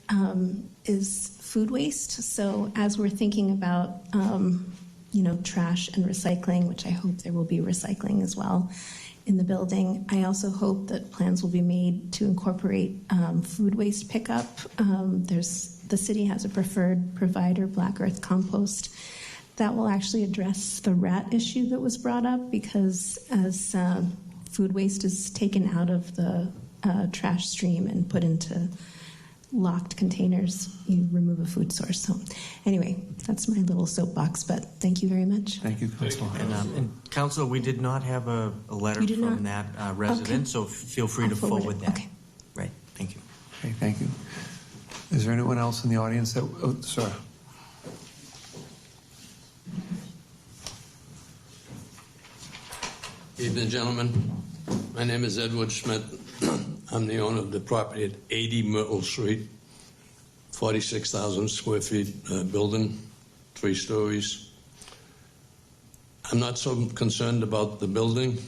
is food waste. So as we're thinking about, trash and recycling, which I hope there will be recycling as well in the building, I also hope that plans will be made to incorporate food waste pickup. The city has a preferred provider, Black Earth Compost, that will actually address the rat issue that was brought up, because as food waste is taken out of the trash stream and put into locked containers, you remove a food source. So anyway, that's my little soapbox, but thank you very much. Thank you, Councilor. And Councilor, we did not have a letter from that resident, so feel free to forward that. Okay. Right, thank you. Okay, thank you. Is there anyone else in the audience that, sir? Evening, gentlemen. My name is Edward Schmidt. I'm the owner of the property at 80 Myrtle Street, 46,000 square feet building, 3 stories. I'm not so concerned about the building.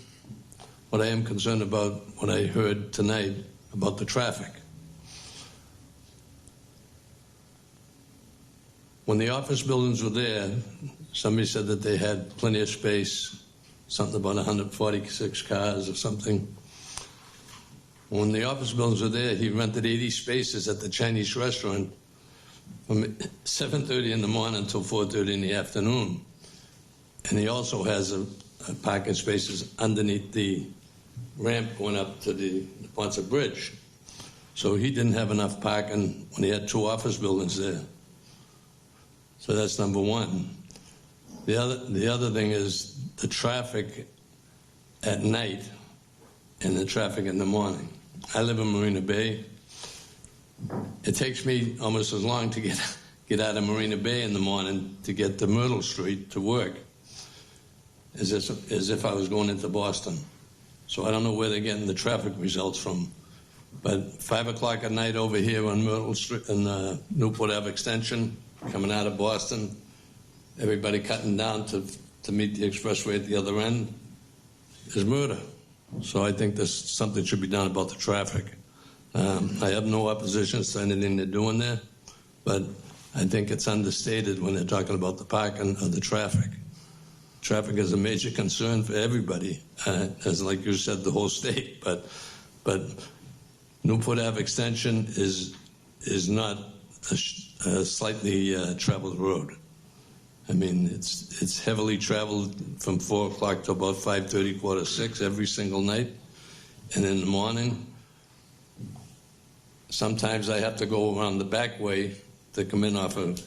What I am concerned about, what I heard tonight about the traffic. When the office buildings were there, somebody said that they had plenty of space, something about 146 cars or something. When the office buildings were there, he rented 80 spaces at the Chinese restaurant from 7:30 in the morning until 4:30 in the afternoon. And he also has a parking spaces underneath the ramp going up to the Ponce Bridge. So he didn't have enough parking when he had 2 office buildings there. So that's number one. The other thing is the traffic at night and the traffic in the morning. I live in Marina Bay. It takes me almost as long to get out of Marina Bay in the morning to get to Myrtle Street to work as if I was going into Boston. So I don't know where they're getting the traffic results from. But 5 o'clock at night over here on Myrtle Street and Newport Ave Extension, coming out of Boston, everybody cutting down to meet the expressway at the other end is murder. So I think there's something should be done about the traffic. I have no oppositions to anything they're doing there, but I think it's understated when they're talking about the parking or the traffic. Traffic is a major concern for everybody, as like you said, the whole state. But Newport Ave Extension is not a slightly traveled road. I mean, it's heavily traveled from 4 o'clock to about 5:30, 5:45 every single night. And in the morning, sometimes I have to go around the back way to come in off of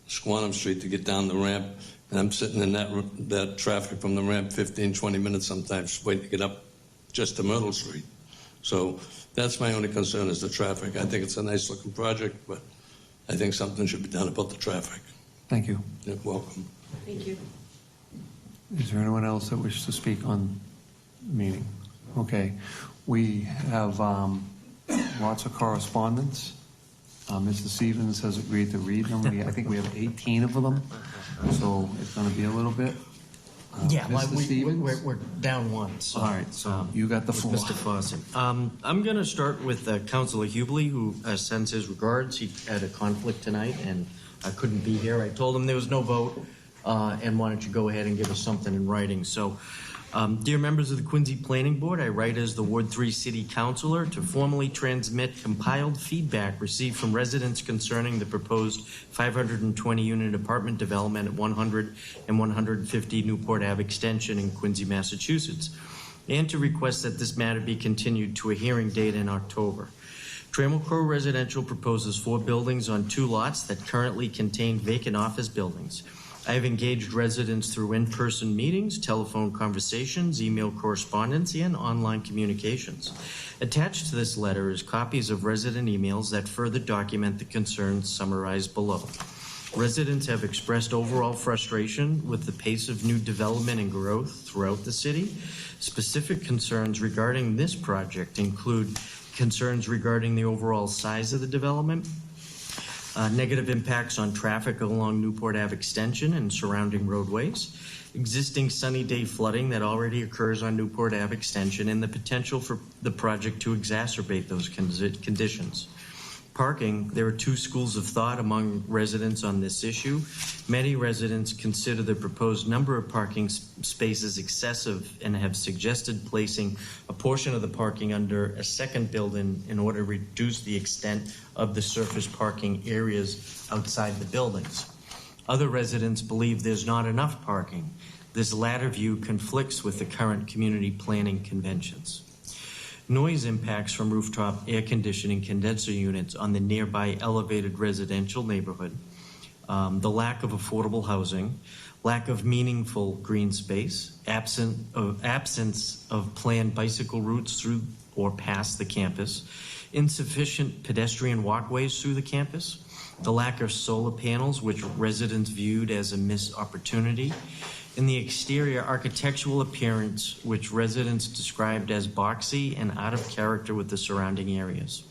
Squantum Street to get down the ramp. And I'm sitting in that traffic from the ramp 15, 20 minutes sometimes waiting to get up just to Myrtle Street. So that's my only concern is the traffic. I think it's a nice looking project, but I think something should be done about the traffic. Thank you. You're welcome. Thank you. Is there anyone else that wishes to speak on the meeting? Okay. We have lots of correspondence. Mr. Stevens has agreed to read them. I think we have 18 of them, so it's going to be a little bit. We're down one. So, all right, so you got the floor. Mr. Fawcett. I'm going to start with Councilor Hubley, who sends his regards. He had a conflict tonight and couldn't be here. I told him there was no vote, and why don't you go ahead and give us something in writing. So, dear members of the Quincy Planning Board, I write as the Ward 3 City Councilor to formally transmit compiled feedback received from residents concerning the proposed 520-unit apartment development at 100 and 150 Newport Ave Extension in Quincy, Massachusetts, and to request that this matter be continued to a hearing date in October. Trammell Crow Residential proposes 4 buildings on 2 lots that currently contain vacant office buildings. I have engaged residents through in-person meetings, telephone conversations, email correspondence, and online communications. Attached to this letter is copies of resident emails that further document the concerns summarized below. Residents have expressed overall frustration with the pace of new development and growth throughout the city. Specific concerns regarding this project include concerns regarding the overall size of the development, negative impacts on traffic along Newport Ave Extension and surrounding roadways, existing sunny day flooding that already occurs on Newport Ave Extension, and the potential for the project to exacerbate those conditions. Parking, there are 2 schools of thought among residents on this issue. Many residents consider the proposed number of parking spaces excessive and have suggested placing a portion of the parking under a second building in order to reduce the extent of the surface parking areas outside the buildings. Other residents believe there's not enough parking. This latter view conflicts with the current community planning conventions. Noise impacts from rooftop air conditioning condenser units on the nearby elevated residential neighborhood, the lack of affordable housing, lack of meaningful green space, absence of planned bicycle routes through or past the campus, insufficient pedestrian walkways through the campus, the lack of solar panels, which residents viewed as a missed opportunity, in the exterior architectural appearance, which residents described as boxy and out of character with the surrounding areas.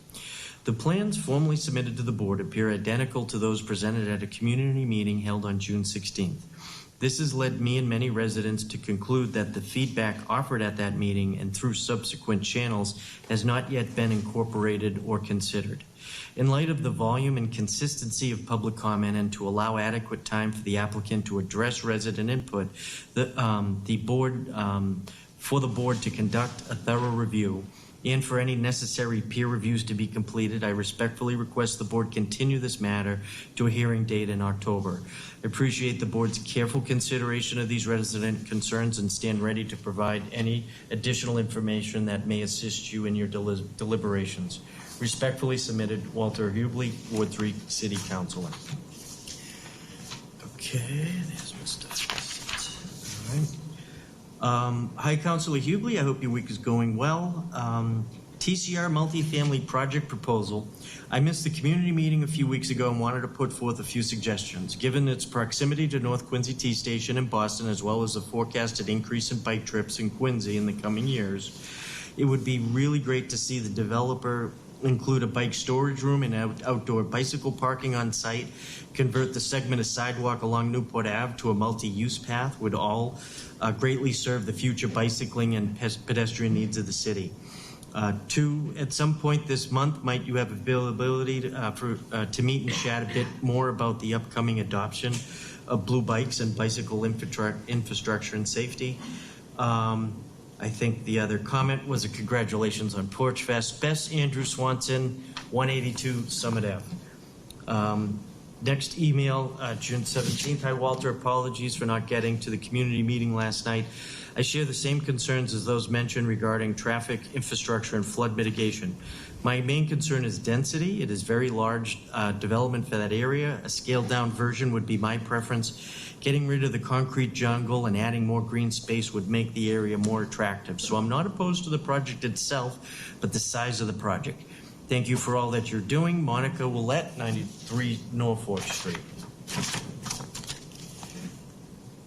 The plans formally submitted to the board appear identical to those presented at a community meeting held on June 16th. This has led me and many residents to conclude that the feedback offered at that meeting and through subsequent channels has not yet been incorporated or considered. In light of the volume and consistency of public comment and to allow adequate time for the applicant to address resident input, the board to conduct a thorough review and for any necessary peer reviews to be completed, I respectfully request the board continue this matter to a hearing date in October. I appreciate the board's careful consideration of these resident concerns and stand ready to provide any additional information that may assist you in your deliberations. Respectfully submitted, Walter Hubley, Ward 3 City Councilor. Okay, there's Mr. All right. Hi, Councilor Hubley. I hope your week is going well. TCR multifamily project proposal. I missed the community meeting a few weeks ago and wanted to put forth a few suggestions. Given its proximity to North Quincy T Station in Boston, as well as the forecasted increase in bike trips in Quincy in the coming years, it would be really great to see the developer include a bike storage room and outdoor bicycle parking on site, convert the segment of sidewalk along Newport Ave to a multi-use path would all greatly serve the future bicycling and pedestrian needs of the city. 2, at some point this month, might you have availability to meet and chat a bit more about the upcoming adoption of blue bikes and bicycle infrastructure and safety? I think the other comment was a congratulations on Porch Fest. Best Andrew Swanson, 182 Summit Ave. Next email, June 17th. Hi, Walter. Apologies for not getting to the community meeting last night. I share the same concerns as those mentioned regarding traffic, infrastructure, and flood mitigation. My main concern is density. It is very large development for that area. A scaled-down version would be my preference. Getting rid of the concrete jungle and adding more green space would make the area more attractive. So I'm not opposed to the project itself, but the size of the project. Thank you for all that you're doing. Monica Willett, 93 Norfolk Street.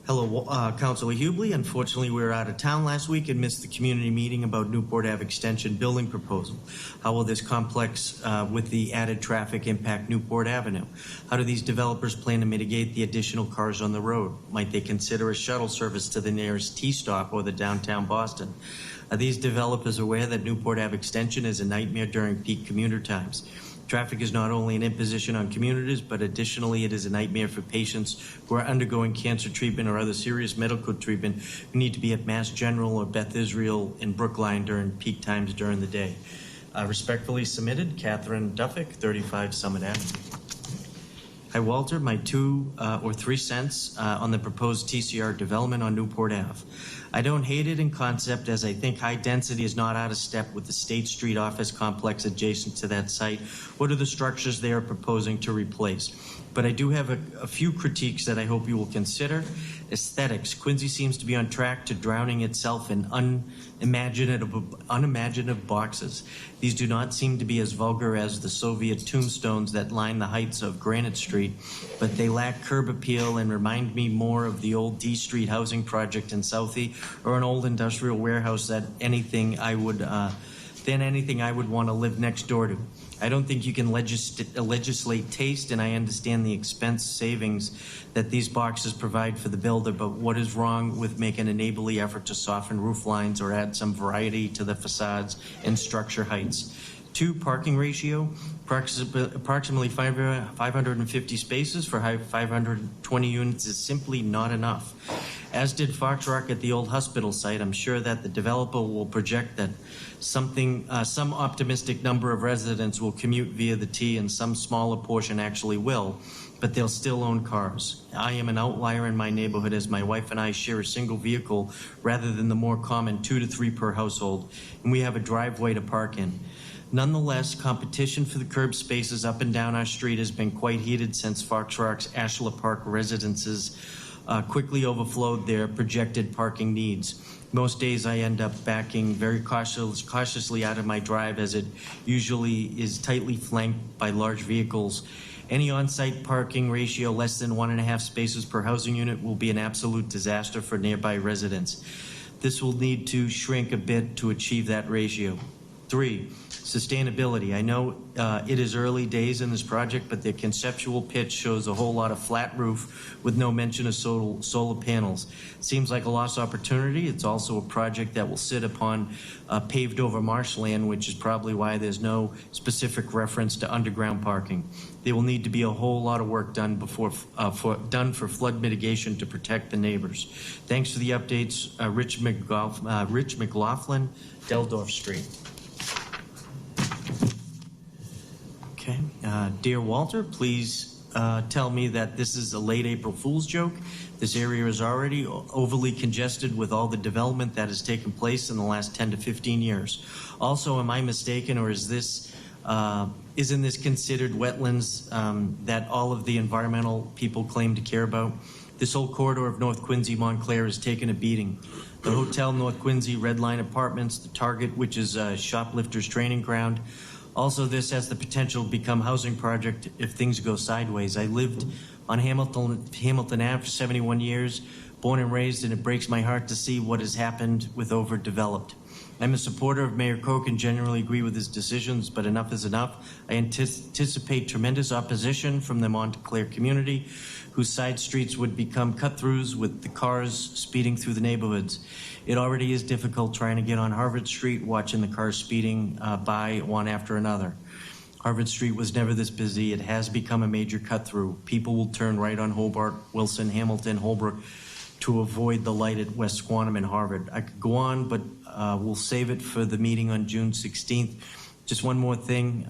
Hello, Councilor Hubley. Unfortunately, we were out of town last week and missed the community meeting about Newport Ave Extension building proposal. How will this complex with the added traffic impact Newport Avenue? How do these developers plan to mitigate the additional cars on the road? Might they consider a shuttle service to the nearest T-stop or the downtown Boston? Are these developers aware that Newport Ave Extension is a nightmare during peak commuter times? Traffic is not only an imposition on commuters, but additionally it is a nightmare for patients who are undergoing cancer treatment or other serious medical treatment who need to be at Mass General or Beth Israel in Brookline during peak times during the day. Respectfully submitted, Catherine Duffick, 35 Summit Avenue. Hi, Walter. My 2 or 3 cents on the proposed TCR development on Newport Ave. I don't hate it in concept, as I think high density is not out of step with the State Street office complex adjacent to that site. What are the structures they are proposing to replace? But I do have a few critiques that I hope you will consider. Aesthetics. Quincy seems to be on track to drowning itself in unimaginative boxes. These do not seem to be as vulgar as the Soviet tombstones that line the heights of Granite Street, but they lack curb appeal and remind me more of the old D Street housing project in Southie or an old industrial warehouse than anything I would want to live next door to. I don't think you can legislate taste, and I understand the expense savings that these boxes provide for the builder, but what is wrong with making a neighborly effort to soften roof lines or add some variety to the facades and structure heights? 2, parking ratio. Approximately 550 spaces for 520 units is simply not enough. As did Fox Rock at the old hospital site, I'm sure that the developer will project that some optimistic number of residents will commute via the T and some smaller portion actually will, but they'll still own cars. I am an outlier in my neighborhood as my wife and I share a single vehicle rather than the more common 2 to 3 per household, and we have a driveway to park in. Nonetheless, competition for the curb spaces up and down our street has been quite heated since Fox Rock's Ashla Park residences quickly overflowed their projected parking needs. Most days I end up backing very cautiously out of my drive, as it usually is tightly flanked by large vehicles. Any on-site parking ratio less than 1.5 spaces per housing unit will be an absolute disaster for nearby residents. This will need to shrink a bit to achieve that ratio. 3, sustainability. I know it is early days in this project, but the conceptual pitch shows a whole lot of flat roof with no mention of solar panels. Seems like a lost opportunity. It's also a project that will sit upon paved over marshland, which is probably why there's no specific reference to underground parking. There will need to be a whole lot of work done for flood mitigation to protect the neighbors. Thanks for the updates, Rich McLaughlin, Deldorf Street. Okay. Dear Walter, please tell me that this is a late April Fool's joke. This area is already overly congested with all the development that has taken place in the last 10 to 15 years. Also, am I mistaken, or isn't this considered wetlands that all of the environmental people claim to care about? This whole corridor of North Quincy, Montclair, has taken a beating. The Hotel North Quincy, Red Line Apartments, the Target, which is a shoplifters training ground. Also, this has the potential to become a housing project if things go sideways. I lived on Hamilton Ave for 71 years, born and raised, and it breaks my heart to see what has happened with overdeveloped. I'm a supporter of Mayor Koch and generally agree with his decisions, but enough is enough. I anticipate tremendous opposition from the Montclair community, whose side streets would become cut-throughs with the cars speeding through the neighborhoods. It already is difficult trying to get on Harvard Street, watching the cars speeding by one after another. Harvard Street was never this busy. It has become a major cut-through. People will turn right on Hobart, Wilson, Hamilton, Holbrook to avoid the light at West Squantum and Harvard. I could go on, but we'll save it for the meeting on June 16th. Just one more thing.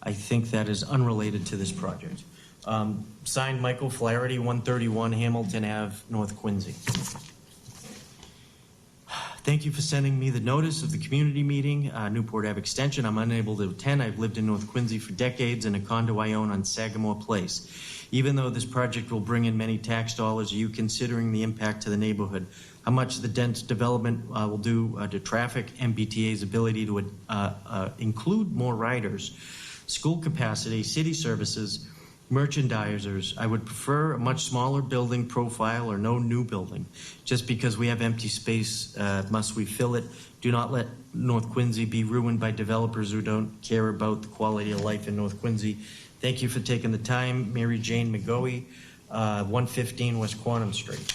I think that is unrelated to this project. Signed, Michael Flaherty, 131 Hamilton Ave, North Quincy. Thank you for sending me the notice of the community meeting, Newport Ave Extension. I'm unable to attend. I've lived in North Quincy for decades in a condo I own on Sagamore Place. Even though this project will bring in many tax dollars, are you considering the impact to the neighborhood? How much the dense development will do to traffic, MBTA's ability to include more riders, school capacity, city services, merchandisers. I would prefer a much smaller building profile or no new building. Just because we have empty space, must we fill it? Do not let North Quincy be ruined by developers who don't care about the quality of life in North Quincy. Thank you for taking the time. Mary Jane McGoey, 115 West Quantum Street.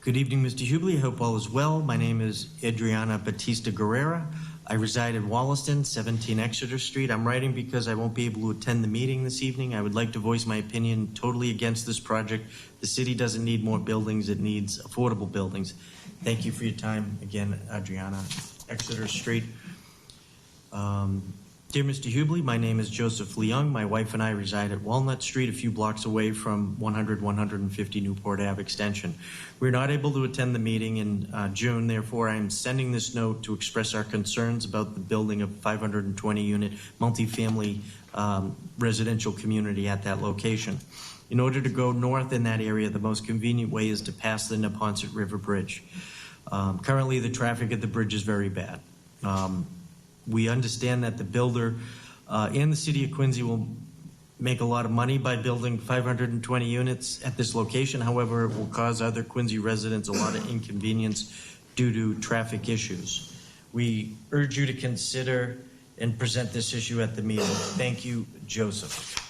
Good evening, Mr. Hubley. I hope all is well. My name is Adriana Batista Guerrera. I reside in Wollaston, 17 Exeter Street. I'm writing because I won't be able to attend the meeting this evening. I would like to voice my opinion totally against this project. The city doesn't need more buildings. It needs affordable buildings. Thank you for your time. Again, Adriana, Exeter Street. Dear Mr. Hubley, my name is Joseph Leung. My wife and I reside at Walnut Street, a few blocks away from 150 Newport Ave Extension. We're not able to attend the meeting in June, therefore I am sending this note to express our concerns about the building of 520-unit multifamily residential community at that location. In order to go north in that area, the most convenient way is to pass the Neponset River Bridge. Currently, the traffic at the bridge is very bad. We understand that the builder and the city of Quincy will make a lot of money by building 520 units at this location. However, it will cause other Quincy residents a lot of inconvenience due to traffic issues. We urge you to consider and present this issue at the meeting. Thank you, Joseph.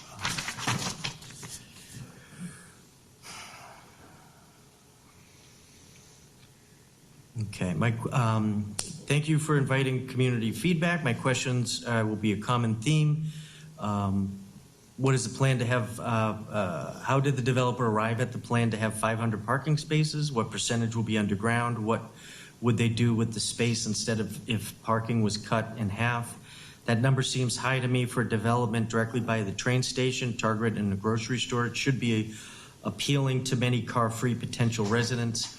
Okay, thank you for inviting community feedback. My questions will be a common theme. What is the plan to have, how did the developer arrive at the plan to have 500 parking spaces? What percentage will be underground? What would they do with the space instead of if parking was cut in half? That number seems high to me for development directly by the train station, Target, and the grocery store. It should be appealing to many car-free potential residents.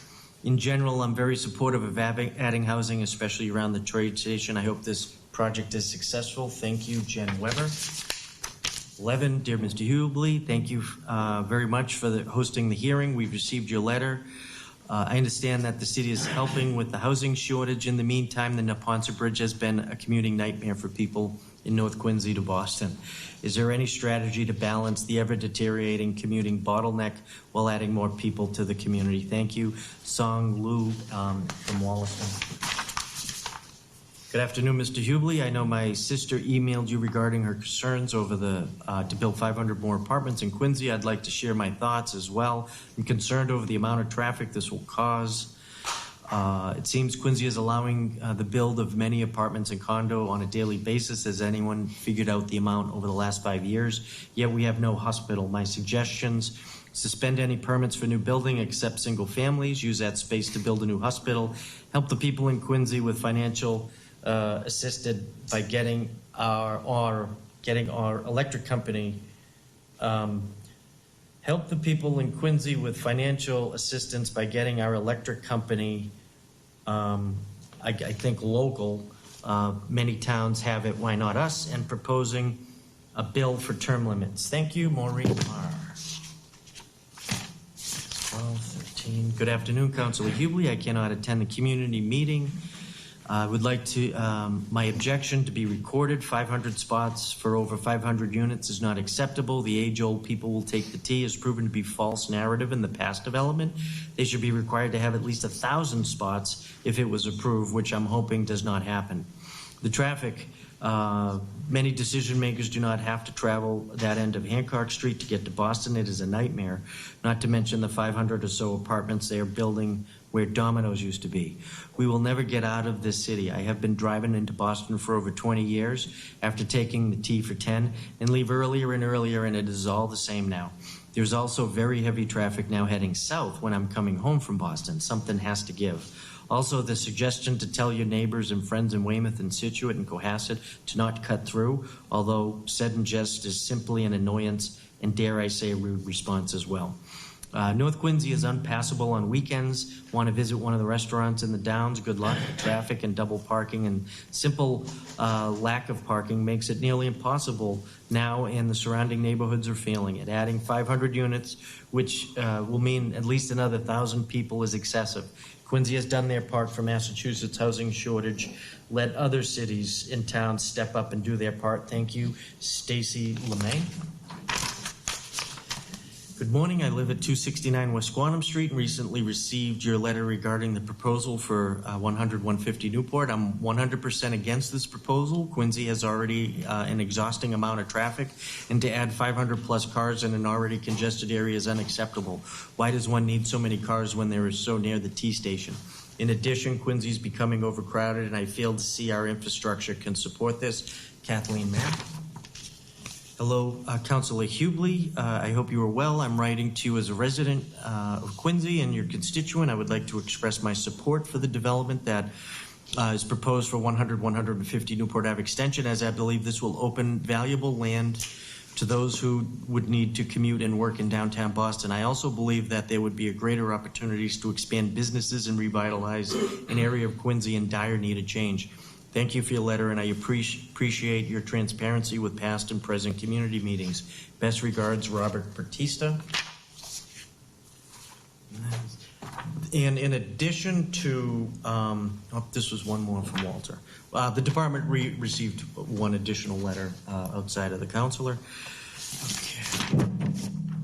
In general, I'm very supportive of adding housing, especially around the train station. I hope this project is successful. Thank you, Jen Weber. 11, dear Mr. Hubley, thank you very much for hosting the hearing. We've received your letter. I understand that the city is helping with the housing shortage. In the meantime, the Neponset Bridge has been a commuting nightmare for people in North Quincy to Boston. Is there any strategy to balance the ever-deteriorating commuting bottleneck while adding more people to the community? Thank you. Song Lu from Wollaston. Good afternoon, Mr. Hubley. I know my sister emailed you regarding her concerns over to build 500 more apartments in Quincy. I'd like to share my thoughts as well. I'm concerned over the amount of traffic this will cause. It seems Quincy is allowing the build of many apartments and condo on a daily basis. Has anyone figured out the amount over the last 5 years? Yet we have no hospital. My suggestions: suspend any permits for new building except single families. Use that space to build a new hospital. Help the people in Quincy with financial assisted by getting our electric company. Help the people in Quincy with financial assistance by getting our electric company, I think local, many towns have it, why not us, and proposing a bill for term limits. Thank you, Maureen Marr. 12, 13. Good afternoon, Councilor Hubley. I cannot attend the community meeting. I would like to, my objection to be recorded. 500 spots for over 500 units is not acceptable. The age-old people will take the tea has proven to be false narrative in the past development. They should be required to have at least 1,000 spots if it was approved, which I'm hoping does not happen. The traffic, many decision makers do not have to travel that end of Hancock Street to get to Boston. It is a nightmare, not to mention the 500 or so apartments they are building where Domino's used to be. We will never get out of this city. I have been driving into Boston for over 20 years after taking the T for 10 and leave earlier and earlier, and it is all the same now. There's also very heavy traffic now heading south when I'm coming home from Boston. Something has to give. Also, the suggestion to tell your neighbors and friends in Weymouth and Scituate and Cohasset to not cut through, although said in jest, is simply an annoyance and, dare I say, a rude response as well. North Quincy is unpassable on weekends. Want to visit one of the restaurants in the Downs? Good luck. The traffic and double parking and simple lack of parking makes it nearly impossible now, and the surrounding neighborhoods are feeling it. Adding 500 units, which will mean at least another 1,000 people, is excessive. Quincy has done their part for Massachusetts housing shortage. Let other cities and towns step up and do their part. Thank you, Stacy LeMay. Good morning. I live at 269 West Squantum Street and recently received your letter regarding the proposal for 100-150 Newport. I'm 100% against this proposal. Quincy has already an exhausting amount of traffic, and to add 500 plus cars in an already congested area is unacceptable. Why does one need so many cars when they are so near the T station? In addition, Quincy is becoming overcrowded, and I fail to see our infrastructure can support this. Kathleen Mapp. Hello, Councilor Hubley. I hope you are well. I'm writing to you as a resident of Quincy and your constituent. I would like to express my support for the development that is proposed for 150 Newport Ave Extension, as I believe this will open valuable land to those who would need to commute and work in downtown Boston. I also believe that there would be a greater opportunities to expand businesses and revitalize an area of Quincy in dire need of change. Thank you for your letter, and I appreciate your transparency with past and present community meetings. Best regards, Robert Batista. And in addition to, this was one more from Walter. The department received one additional letter outside of the counselor. Okay.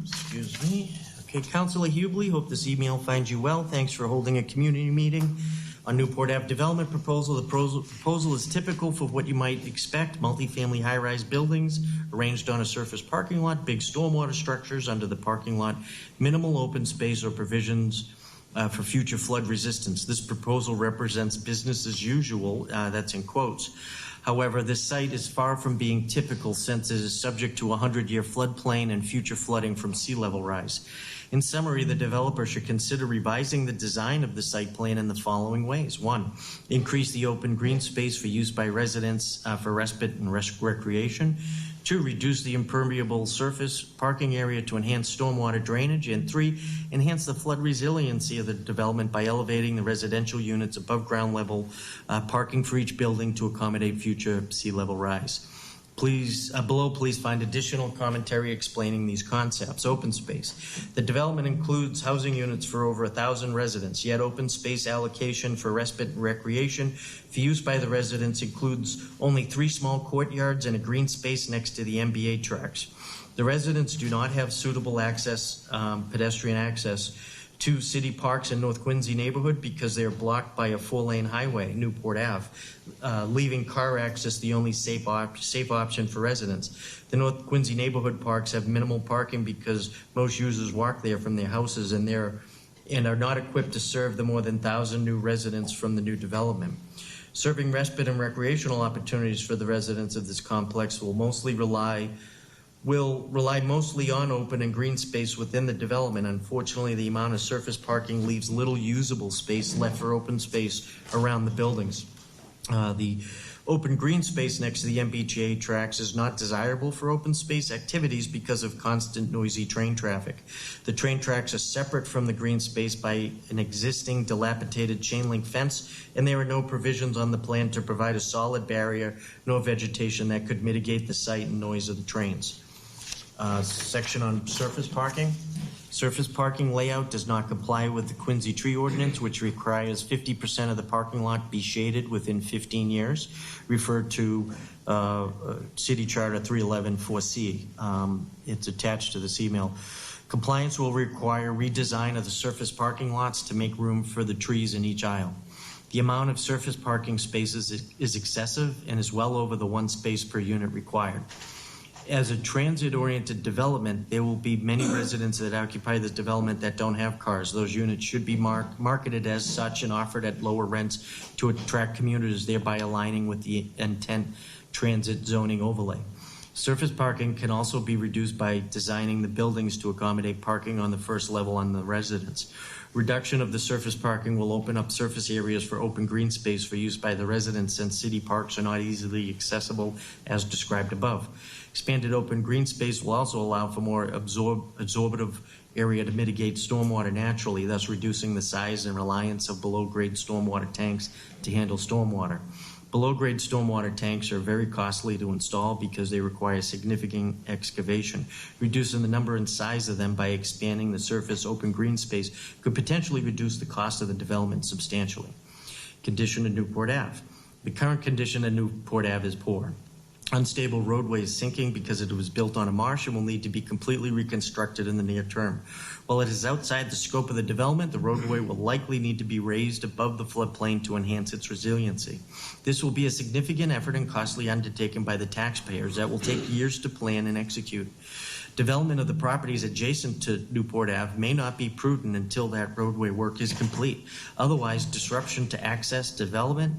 Excuse me. Okay, Councilor Hubley, hope this email finds you well. Thanks for holding a community meeting on Newport Ave development proposal. The proposal is typical for what you might expect: multifamily high-rise buildings arranged on a surface parking lot, big stormwater structures under the parking lot, minimal open space or provisions for future flood resistance. This proposal represents business as usual, that's in quotes. However, this site is far from being typical, since it is subject to a 100-year floodplain and future flooding from sea level rise. In summary, the developer should consider revising the design of the site plan in the following ways. 1, increase the open green space for use by residents for respite and recreation. 2, reduce the impermeable surface parking area to enhance stormwater drainage. And 3, enhance the flood resiliency of the development by elevating the residential units above ground level parking for each building to accommodate future sea level rise. Please, below, please find additional commentary explaining these concepts. Open space. The development includes housing units for over 1,000 residents, yet open space allocation for respite and recreation for use by the residents includes only 3 small courtyards and a green space next to the MBA tracks. The residents do not have suitable access, pedestrian access to city parks in North Quincy neighborhood because they are blocked by a 4-lane highway, Newport Ave, leaving car access the only safe option for residents. The North Quincy neighborhood parks have minimal parking because most users walk there from their houses and are not equipped to serve the more than 1,000 new residents from the new development. Serving respite and recreational opportunities for the residents of this complex will rely mostly on open and green space within the development. Unfortunately, the amount of surface parking leaves little usable space left for open space around the buildings. The open green space next to the MBTA tracks is not desirable for open space activities because of constant noisy train traffic. The train tracks are separate from the green space by an existing dilapidated chain link fence, and there are no provisions on the plan to provide a solid barrier nor vegetation that could mitigate the sight and noise of the trains. Section on surface parking. Surface parking layout does not comply with the Quincy Tree Ordinance, which requires 50% of the parking lot be shaded within 15 years, referred to City Charter 311-4C. It's attached to this email. Compliance will require redesign of the surface parking lots to make room for the trees in each aisle. The amount of surface parking spaces is excessive and is well over the 1 space per unit required. As a transit-oriented development, there will be many residents that occupy this development that don't have cars. Those units should be marketed as such and offered at lower rents to attract commuters, thereby aligning with the intent transit zoning overlay. Surface parking can also be reduced by designing the buildings to accommodate parking on the first level on the residents. Reduction of the surface parking will open up surface areas for open green space for use by the residents, since city parks are not easily accessible as described above. Expanded open green space will also allow for more absorptive area to mitigate stormwater naturally, thus reducing the size and reliance of below-grade stormwater tanks to handle stormwater. Below-grade stormwater tanks are very costly to install because they require significant excavation. Reducing the number and size of them by expanding the surface open green space could potentially reduce the cost of the development substantially. Condition of Newport Ave. The current condition of Newport Ave is poor. Unstable roadway is sinking because it was built on a marsh and will need to be completely reconstructed in the near term. While it is outside the scope of the development, the roadway will likely need to be raised above the floodplain to enhance its resiliency. This will be a significant effort and costly undertaking by the taxpayers that will take years to plan and execute. Development of the properties adjacent to Newport Ave may not be prudent until that roadway work is complete. Otherwise, disruption to access development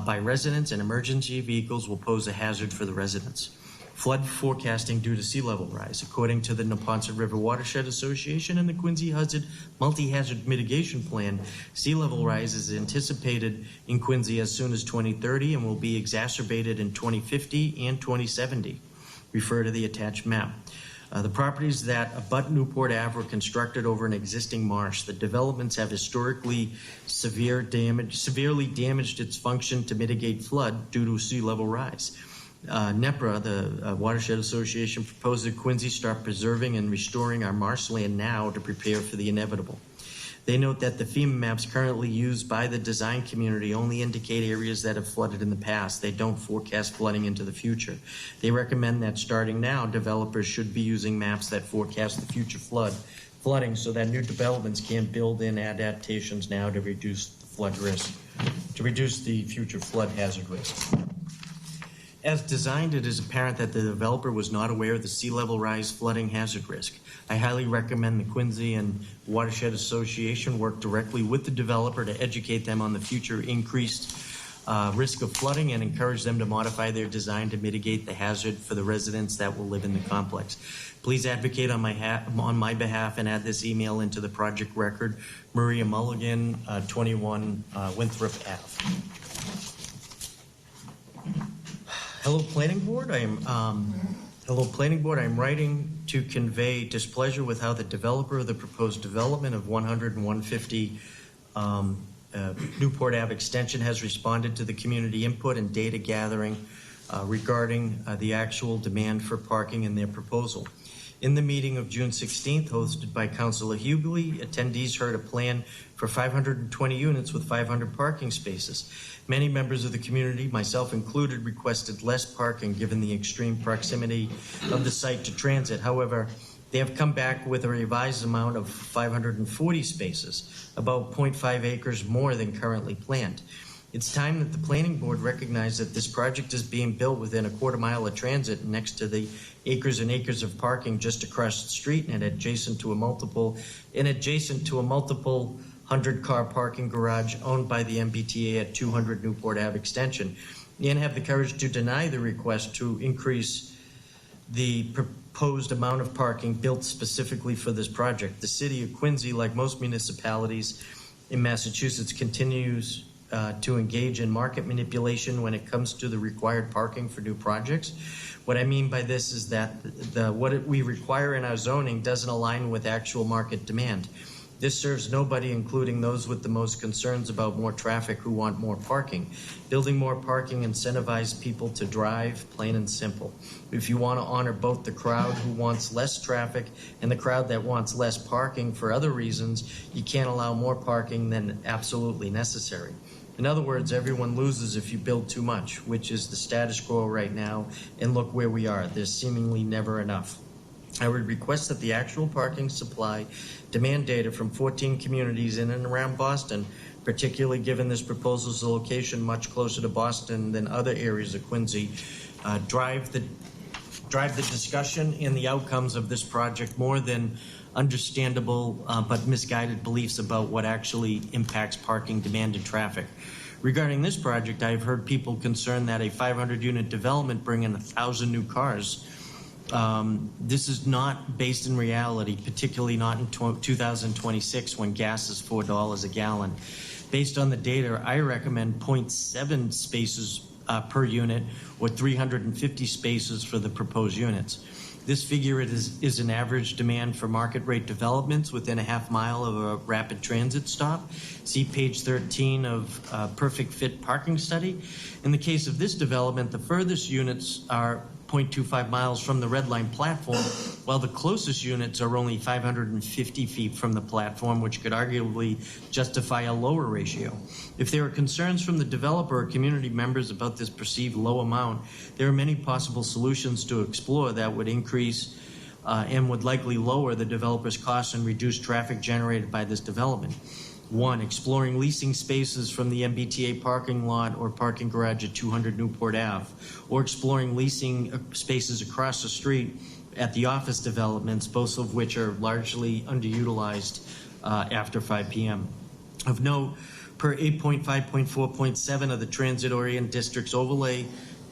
by residents and emergency vehicles will pose a hazard for the residents. flood forecasting due to sea level rise. According to the Neponset River Watershed Association and the Quincy Hazard Multi-Hazard Mitigation Plan, sea level rise is anticipated in Quincy as soon as 2030 and will be exacerbated in 2050 and 2070. Refer to the attached map. The properties that abut Newport Ave were constructed over an existing marsh. The developments have historically severely damaged its function to mitigate flood due to sea level rise. NEPRA, the Watershed Association, proposed that Quincy start preserving and restoring our marshland now to prepare for the inevitable. They note that the FEMA maps currently used by the design community only indicate areas that have flooded in the past. They don't forecast flooding into the future. They recommend that starting now, developers should be using maps that forecast the future flooding so that new developments can build in adaptations now to reduce the flood risk, to reduce the future flood hazard risk. As designed, it is apparent that the developer was not aware of the sea level rise flooding hazard risk. I highly recommend the Quincy and Watershed Association work directly with the developer to educate them on the future increased risk of flooding and encourage them to modify their design to mitigate the hazard for the residents that will live in the complex. Please advocate on my behalf and add this email into the project record. Maria Mulligan, 21 Winthrop Ave. Hello, Planning Board. Hello, Planning Board. I'm writing to convey displeasure with how the developer of the proposed development of 100 and 150 Newport Ave extension has responded to the community input and data gathering regarding the actual demand for parking in their proposal. In the meeting of June 16th, hosted by Councilor Hughley, attendees heard a plan for 520 units with 500 parking spaces. Many members of the community, myself included, requested less parking given the extreme proximity of the site to transit. However, they have come back with a revised amount of 540 spaces, about 0.5 acres more than currently planned. It's time that the Planning Board recognize that this project is being built within a quarter mile of transit next to the acres and acres of parking just across the street and adjacent to a multiple 100-car parking garage owned by the MBTA at 200 Newport Ave Extension, and have the courage to deny the request to increase the proposed amount of parking built specifically for this project. The city of Quincy, like most municipalities in Massachusetts, continues to engage in market manipulation when it comes to the required parking for new projects. What I mean by this is that what we require in our zoning doesn't align with actual market demand. This serves nobody, including those with the most concerns about more traffic who want more parking. Building more parking incentivizes people to drive, plain and simple. If you want to honor both the crowd who wants less traffic and the crowd that wants less parking for other reasons, you can't allow more parking than absolutely necessary. In other words, everyone loses if you build too much, which is the status quo right now, and look where we are. There's seemingly never enough. I would request that the actual parking supply demand data from 14 communities in and around Boston, particularly given this proposal's location much closer to Boston than other areas of Quincy, drive the discussion and the outcomes of this project more than understandable but misguided beliefs about what actually impacts parking demand and traffic. Regarding this project, I've heard people concerned that a 500-unit development bring in 1,000 new cars. This is not based in reality, particularly not in 2026 when gas is $4 a gallon. Based on the data, I recommend 0.7 spaces per unit or 350 spaces for the proposed units. This figure is an average demand for market rate developments within a half mile of a rapid transit stop. See page 13 of Perfect Fit Parking Study. In the case of this development, the furthest units are 0.25 miles from the Red Line platform, while the closest units are only 550 feet from the platform, which could arguably justify a lower ratio. If there are concerns from the developer or community members about this perceived low amount, there are many possible solutions to explore that would increase and would likely lower the developer's costs and reduce traffic generated by this development. 1, exploring leasing spaces from the MBTA parking lot or parking garage at 200 Newport Ave, or exploring leasing spaces across the street at the office developments, both of which are largely underutilized after 5 p.m. Of note, per 8.5.4.7 of the Transit-Oriented Districts Overlay,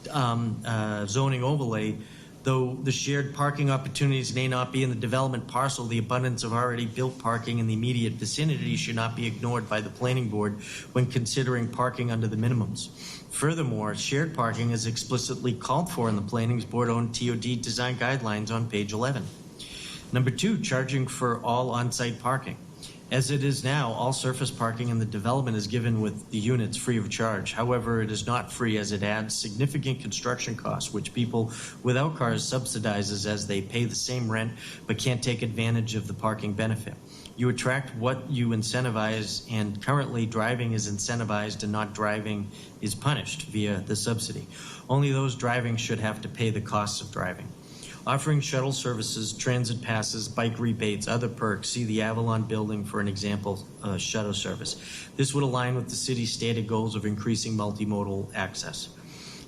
zoning overlay, Though the shared parking opportunities may not be in the development parcel, the abundance of already built parking in the immediate vicinity should not be ignored by the planning board when considering parking under the minimums. Furthermore, shared parking is explicitly called for in the planning board-owned TOD design guidelines on page 11. Number 2, charging for all on-site parking. As it is now, all surface parking in the development is given with the units free of charge. However, it is not free as it adds significant construction costs, which people without cars subsidizes as they pay the same rent but can't take advantage of the parking benefit. You attract what you incentivize, and currently driving is incentivized and not driving is punished via the subsidy. Only those driving should have to pay the costs of driving. Offering shuttle services, transit passes, bike rebates, other perks. See the Avalon building for an example shuttle service. This would align with the city's stated goals of increasing multimodal access.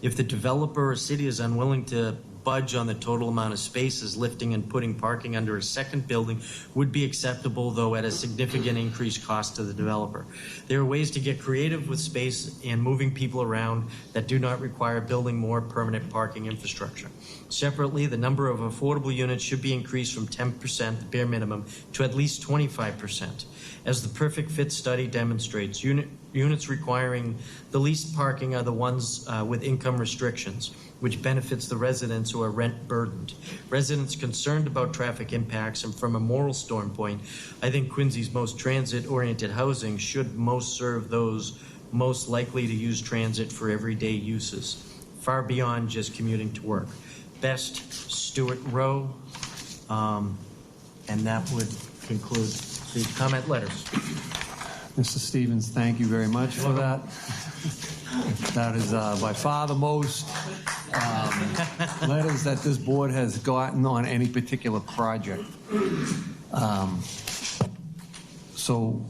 If the developer or city is unwilling to budge on the total amount of spaces, lifting and putting parking under a second building would be acceptable, though at a significant increased cost to the developer. There are ways to get creative with space and moving people around that do not require building more permanent parking infrastructure. Separately, the number of affordable units should be increased from 10%, the bare minimum, to at least 25%. As the Perfect Fit study demonstrates, units requiring the least parking are the ones with income restrictions, which benefits the residents who are rent burdened. Residents concerned about traffic impacts, and from a moral standpoint, I think Quincy's most transit-oriented housing should most serve those most likely to use transit for everyday uses, far beyond just commuting to work. Best, Stuart Rowe, and that would conclude the comment letters. Mr. Stevens, thank you very much for that. That is by far the most letters that this board has gotten on any particular project. So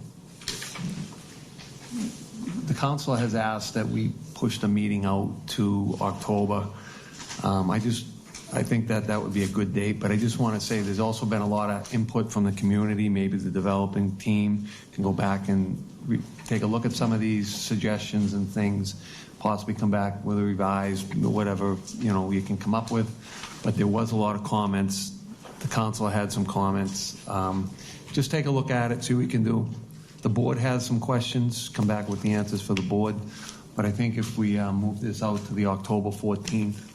the council has asked that we push the meeting out to October. I think that would be a good date, but I just want to say there's also been a lot of input from the community. Maybe the developing team can go back and take a look at some of these suggestions and things, possibly come back with a revised, whatever, you can come up with. But there was a lot of comments. The council had some comments. Just take a look at it, see what we can do. The board has some questions, come back with the answers for the board. But I think if we move this out to the October 14th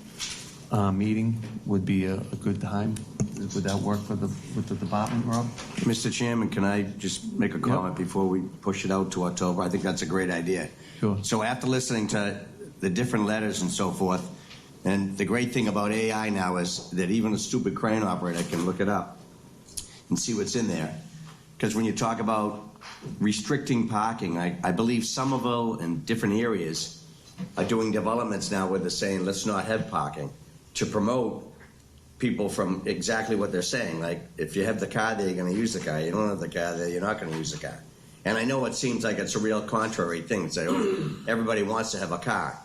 meeting would be a good time. Would that work with the department, Rob? Mr. Chairman, can I just make a comment before we push it out to October? I think that's a great idea. Sure. So after listening to the different letters and so forth, and the great thing about AI now is that even a stupid crane operator can look it up and see what's in there. Because when you talk about restricting parking, I believe Somerville and different areas are doing developments now where they're saying, let's not have parking, to promote people from exactly what they're saying. Like, if you have the car there, you're going to use the car. You don't have the car there, you're not going to use the car. And I know it seems like it's a real contrary thing to say, oh, everybody wants to have a car.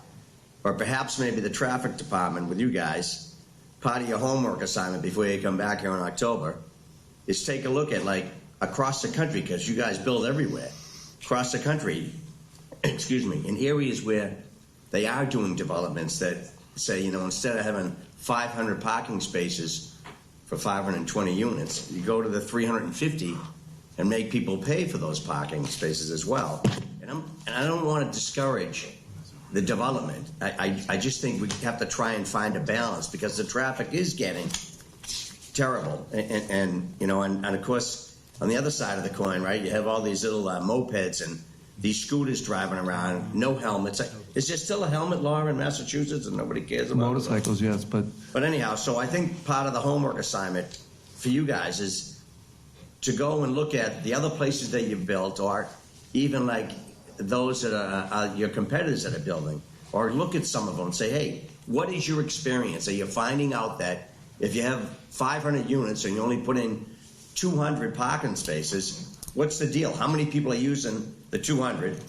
Or perhaps maybe the traffic department with you guys, part of your homework assignment before you come back here in October is take a look at, like, across the country, because you guys build everywhere, across the country, excuse me, in areas where they are doing developments that say, instead of having 500 parking spaces for 520 units, you go to the 350 and make people pay for those parking spaces as well. And I don't want to discourage the development. I just think we have to try and find a balance, because the traffic is getting terrible. And of course, on the other side of the coin, right, you have all these little mopeds and these scooters driving around, no helmets. Is there still a helmet law in Massachusetts and nobody cares about motorcycles? Yes, but anyhow, so I think part of the homework assignment for you guys is to go and look at the other places that you've built, or even like those that are your competitors that are building, or look at some of them and say, hey, what is your experience? Are you finding out that if you have 500 units and you only put in 200 parking spaces, what's the deal? How many people are using the 200?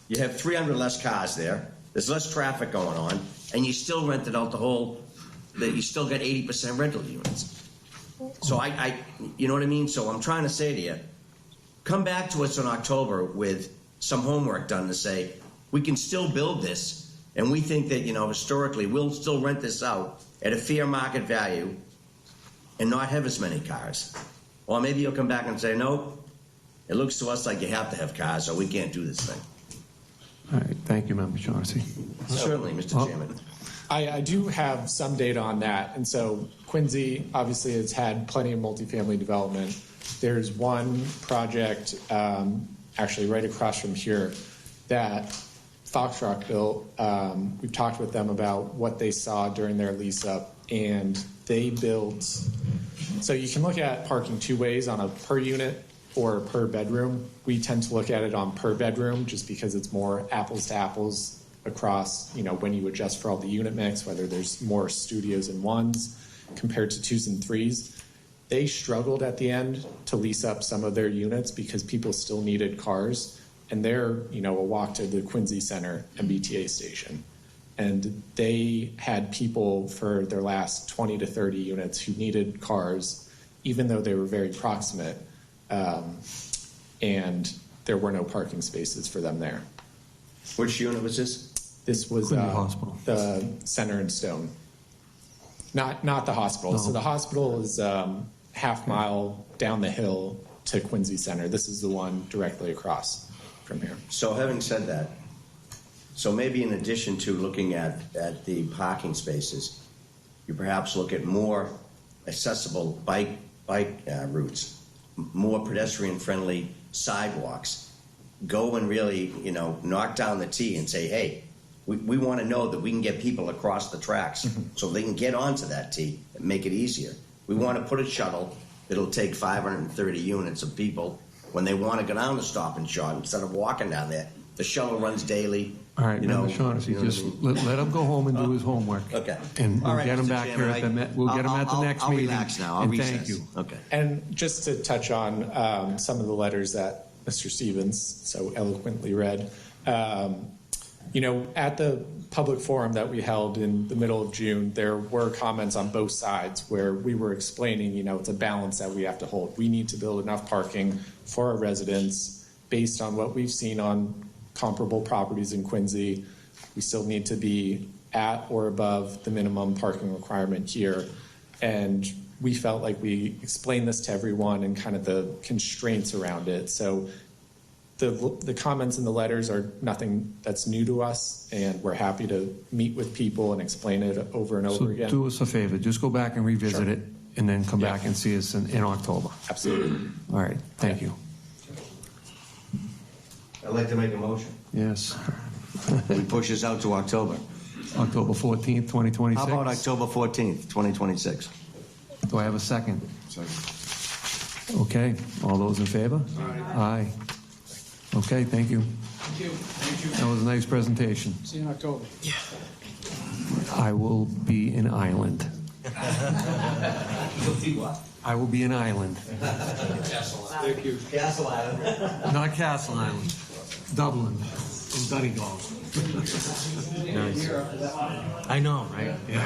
You have 300 less cars there. There's less traffic going on, and you still rented out that you still get 80% rental units. So you know what I mean? So I'm trying to say to you, come back to us in October with some homework done to say, we can still build this, and we think that, historically, we'll still rent this out at a fair market value and not have as many cars. Or maybe you'll come back and say, no, it looks to us like you have to have cars, so we can't do this thing. All right, thank you, Member Shaughnessy. Certainly, Mr. Chairman. I do have some data on that. And so Quincy obviously has had plenty of multifamily development. There's one project actually right across from here that Foxrock built. We've talked with them about what they saw during their lease up, and they built, so you can look at parking two ways, on a per unit or per bedroom. We tend to look at it on per bedroom just because it's more apples to apples across, when you adjust for all the unit mix, whether there's more studios in ones compared to twos and threes. They struggled at the end to lease up some of their units because people still needed cars, and they're, a walk to the Quincy Center MBTA station. And they had people for their last 20 to 30 units who needed cars, even though they were very proximate, and there were no parking spaces for them there. Which unit was this? This was the Center and Stone, not the hospital. No. So the hospital is half mile down the hill to Quincy Center. This is the one directly across from here. So having said that, so maybe in addition to looking at the parking spaces, you perhaps look at more accessible bike routes, more pedestrian-friendly sidewalks. Go and really, knock down the T and say, hey, we want to know that we can get people across the tracks so they can get onto that T and make it easier. We want to put a shuttle that'll take 530 units of people when they want to go down to Stop and Shop instead of walking down there. The shuttle runs daily. All right, Member Shaughnessy, just let him go home and do his homework. Okay. And we'll All right, get him Mr. back Chairman, here we'll get him at the next I'll meeting. relax now. I'll and recess. thank you. Okay. And just to touch on some of the letters that Mr. Stevens so eloquently read, at the public forum that we held in the middle of June, there were comments on both sides where we were explaining, it's a balance that we have to hold. We need to build enough parking for our residents based on what we've seen on comparable properties in Quincy. We still need to be at or above the minimum parking requirement here. And we felt like we explained this to everyone and kind of the constraints around it. So the comments in the letters are nothing that's new to us, and we're happy to meet with people and explain it over and over again. Do us a favor, just go back and revisit it, and then come back and see us in October. Absolutely. All right, thank you. I'd like to make a motion. Yes. We push this out to October. October 14th, 2026. How about October 14th, 2026? Do I have a second? Second. Okay, all those in favor? Aye. Okay, thank you. Thank you. Thank you. That was a nice presentation. See you in October. I will be in Ireland. You'll be what? I will be in Ireland. Thank you. Castle Island. Not Castle Island. Dublin. In Donegal. Nice. I know, right? Yeah.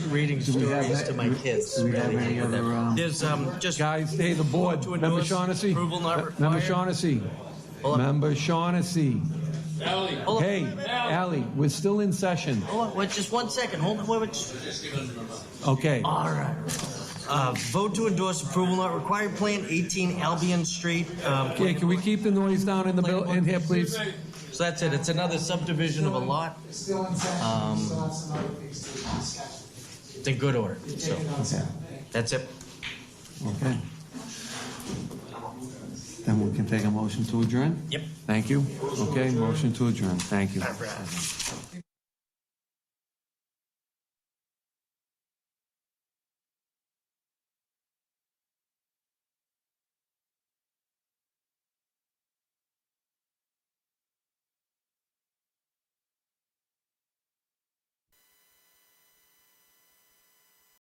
Reading Do we have stories that- to my kids. Do we have any other, There's just guys, hey, the board, to Member endorse, Shaughnessy. approval not Member required. Shaughnessy. Member Shaughnessy. Hold on. Hey, Ally, we're still in session. Hold on, wait, just 1 second. Hold on, wait. Okay. All right. Vote to endorse approval not required plan 18 Albion Street. Okay, can we keep the noise down in the in here, please? So that's it. It's another subdivision of a lot. It's in good order. So that's it. Okay. Then we can take a motion to adjourn? Yep. Thank you. Okay, motion to adjourn. Thank you.